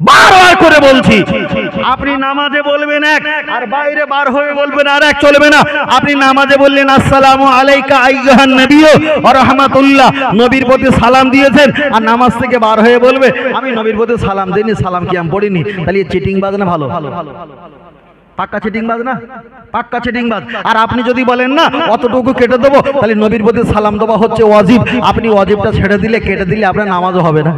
বারবার করে বলছি, আপনি নামাজে বলবেন এক, আর বাইরে বার হয়ে বলবেন আর এক, চলবে না। আপনি নামাজে বললেন আসসালামু আলাইকা আইয়ুহান নবিয়্যু ওয়া রাহমাতুল্লাহ, নবীর প্রতি সালাম দিয়েছেন, আর নামাজ থেকে বার হয়ে বলবে আমি নবীর প্রতি সালাম দিইনি, সালাম কি আমি পড়িনি। তাহলে চিটিং বাজ না? ভালো পাক্কা চিটিং বাজ না? পাক্কা চিটিং বাজ। আর আপনি যদি বলেন না অতটুকু কেটে দেবো, তাহলে নবীর প্রতি সালাম দেওয়া হচ্ছে ওয়াজিব, আপনি ওয়াজিবটা ছেড়ে দিলে, কেটে দিলে আপনার নামাজও হবে না।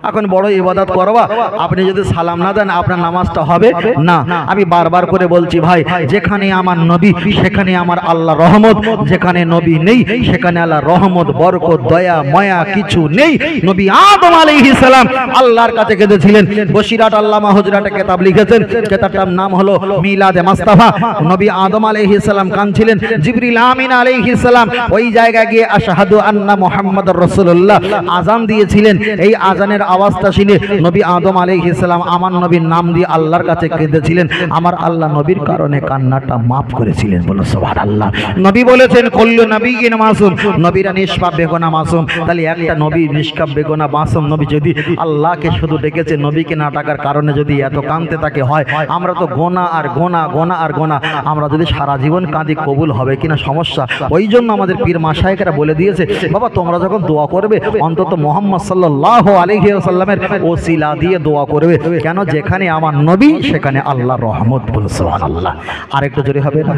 এখন বড় ইবাদত করবা, আপনি যদি সালাম না দেন আপনার নামাজটা হবে না। আমি বারবার করে বলছি ভাই, যেখানে আমার নবী সেখানে আমার আল্লাহ রহমত, যেখানে নবী নেই সেখানে আল্লাহ রহমত, বরকত, দয়া, মায়া কিছু নেই। নবী আদম আলাইহিস সালাম আল্লাহর কাছে কেঁদেছিলেন। বসিরাট আল্লামা হুজরাট কিতাব লিখেছেন, কিতাবটার নাম হলো মিলাদে মুস্তাফা। নবী আদম আলাইহিস সালাম কাঁদছিলেন, জিবরিল আমিন আলাইহিস সালাম ওই জায়গায় গিয়ে আশহাদু আন্না মুহাম্মাদুর রাসূলুল্লাহ আযান দিয়েছিলেন। এই আযানের আওয়াজটা শুনে নবী আদম আলাইহিস সালাম আমার নবীর নাম দিয়ে আল্লাহর কাছে কেঁদেছিলেন, আমার আল্লাহ নবীর কারণে কান্নাটা মাফ করেছিলেন। বলো সুবহানাল্লাহ। নবী বলেছেন কুল্লু নবিয়্যিন মাসুম, নবীরা নিষ্পাপ বেগুনা মাসুম। তাহলে একটা নবী নিষ্পাপ বেগুনা মাসুম নবী যদি আল্লাহকে শুধু ডেকেছে, নবীকে না ডাকার কারণে যদি এত কাঁদতে তাকে হয়, আমরা তো গোনা আর গোনা, গোনা আর গোনা, আমরা যদি সারা জীবন কাঁদি কবুল হবে কিনা সমস্যা। ওই জন্য আমাদের পীর মাশায়েখরা বলে দিয়েছে, বাবা তোমরা যখন দোয়া করবে অন্তত মুহাম্মদ সাল্লাল্লাহু আলাইহি ওয়াসাল্লামের ওসিলা দিয়ে দোয়া করবে। কেন? যেখানে আমার নবী সেখানে আল্লাহর রহমত। বল সুবহানাল্লাহ। আরেকটু জোরে হবে না?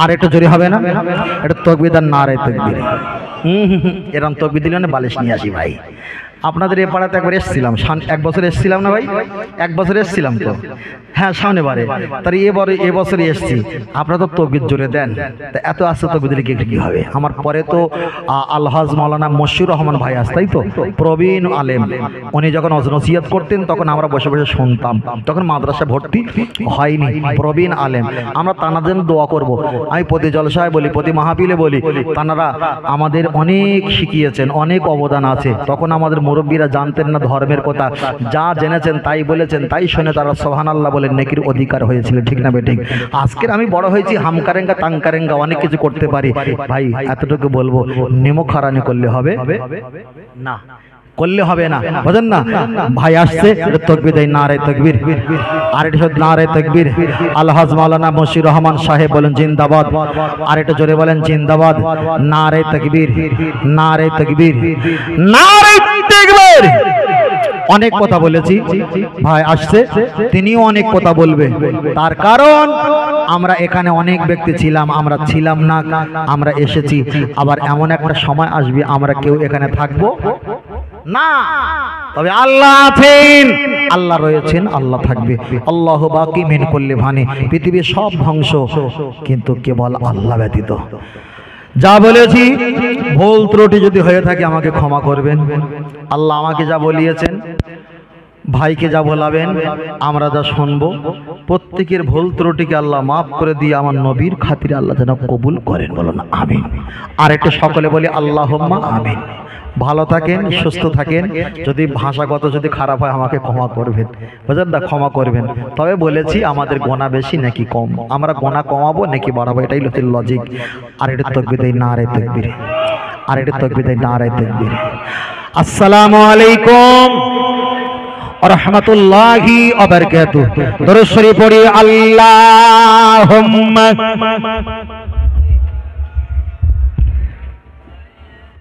আরেকটু জোরে হবে না? এটা তাকবীর আর নারে তাকবীর। এরকম তাকবীর দিলে না বালিশ নিয়ে আসি ভাই। আপনাদের এ পাড়াতে একবার এসেছিলাম, 1 বছর এসেছিলাম না ভাই, 1 বছর এসেছিলাম তো, হ্যাঁ সামনে বারে, তার এবছরই এসেছি। আপনারা তো তকবীর জোরে দেন, তা এত আসতে তকবীর দিলে কি হবে? আমার পরে তো আলহাজ মাওলানা মশিউর রহমান ভাই আস, তাই তো, প্রবীণ আলেম, উনি যখন নসিহত করতেন তখন আমরা বসে বসে শুনতাম, তখন মাদ্রাসা ভর্তি হয়নি, প্রবীণ আলেম। আমরা তানার জন্য দোয়া করব। আমি প্রতি জলসায় বলি, প্রতি মাহফিলে বলি, তানারা আমাদের অনেক শিখিয়েছেন, অনেক অবদান আছে। তখন আমাদের মুরব্বীরা জানতেন না ধর্মের কথা, যা জেনেছেন তাই বলেছেন, তাই শুনে তারা সুবহানাল্লাহ বলে নেকির অধিকার হয়েছিল, ঠিক না বেঠিক? আজকের আমি বড় হয়েছি, হামকারেঙ্গা তাংকারেঙ্গা অনেক কিছু করতে পারি। ভাই এতটুকু বলবো, নিমখারানি করলে হবে না, করলে হবে না, বুঝেন না? ভাই আসছে, তাকবীর দেয়, নারে তাকবীর। আর এটা হচ্ছে নারে তাকবীর। আলহাজ মাওলানা মশিউর রহমান সাহেব বলেন জিন্দাবাদ। আর এটা জোরে বলেন জিন্দাবাদ। নারে তাকবীর, নারে তাকবীর, নারে তাকবীর। অনেক কথা বলেছি, ভাই আসছে, তিনিও অনেক কথা বলবে। তার কারণ আমরা এখানে অনেক ব্যক্তি ছিলাম, আমরা ছিলাম না, আমরা এসেছি। আবার এমন একটা সময় আসবে আমরা কেউ এখানে থাকবো না, তবে আল্লাহ আছেন, আল্লাহ রয়েছেন, আল্লাহ থাকবে। আল্লাহু বাকি মিন কুল্লি ফানি, পৃথিবীর সব ধ্বংস কিন্তু কেবল আল্লাহ ব্যতীত। যা বলেছি ভুল ত্রুটি যদি হয়ে থাকে আমাকে ক্ষমা করবেন। আল্লাহ আমাকে যা বলিয়েছেন, ভাইকে যা বলাবেন, আমরা যা শুনবো, প্রত্যেকের ভুল ত্রুটিকে আল্লাহ মাফ করে দিয়ে আমার নবীর খাতিরে আল্লাহ যেন কবুল করেন, বলুন আমিন। আর একটু সকলে বলি আল্লাহুম্মা আমিন। ভালো থাকেন, সুস্থ থাকেন। যদি ভাষাগত যদি খারাপ হয় আমাকে ক্ষমা করবেন, বুঝলেন না, ক্ষমা করবেন। তবে বলেছি আমাদের গোনা বেশি নাকি কম, আমরা গোনা কমাবো নাকি বাড়াবো, এটাই হচ্ছে লজিক। আর এটা তাকবীর দেয়, নারে তাকবীর। আর এটা তাকবীর দেয়, নারে তাকবীর। আসসালামু আলাইকুম ওয়া রাহমাতুল্লাহি ওয়া বারাকাতুহু। দরুদ শরীফ পড়ি। আল্লাহুম্মা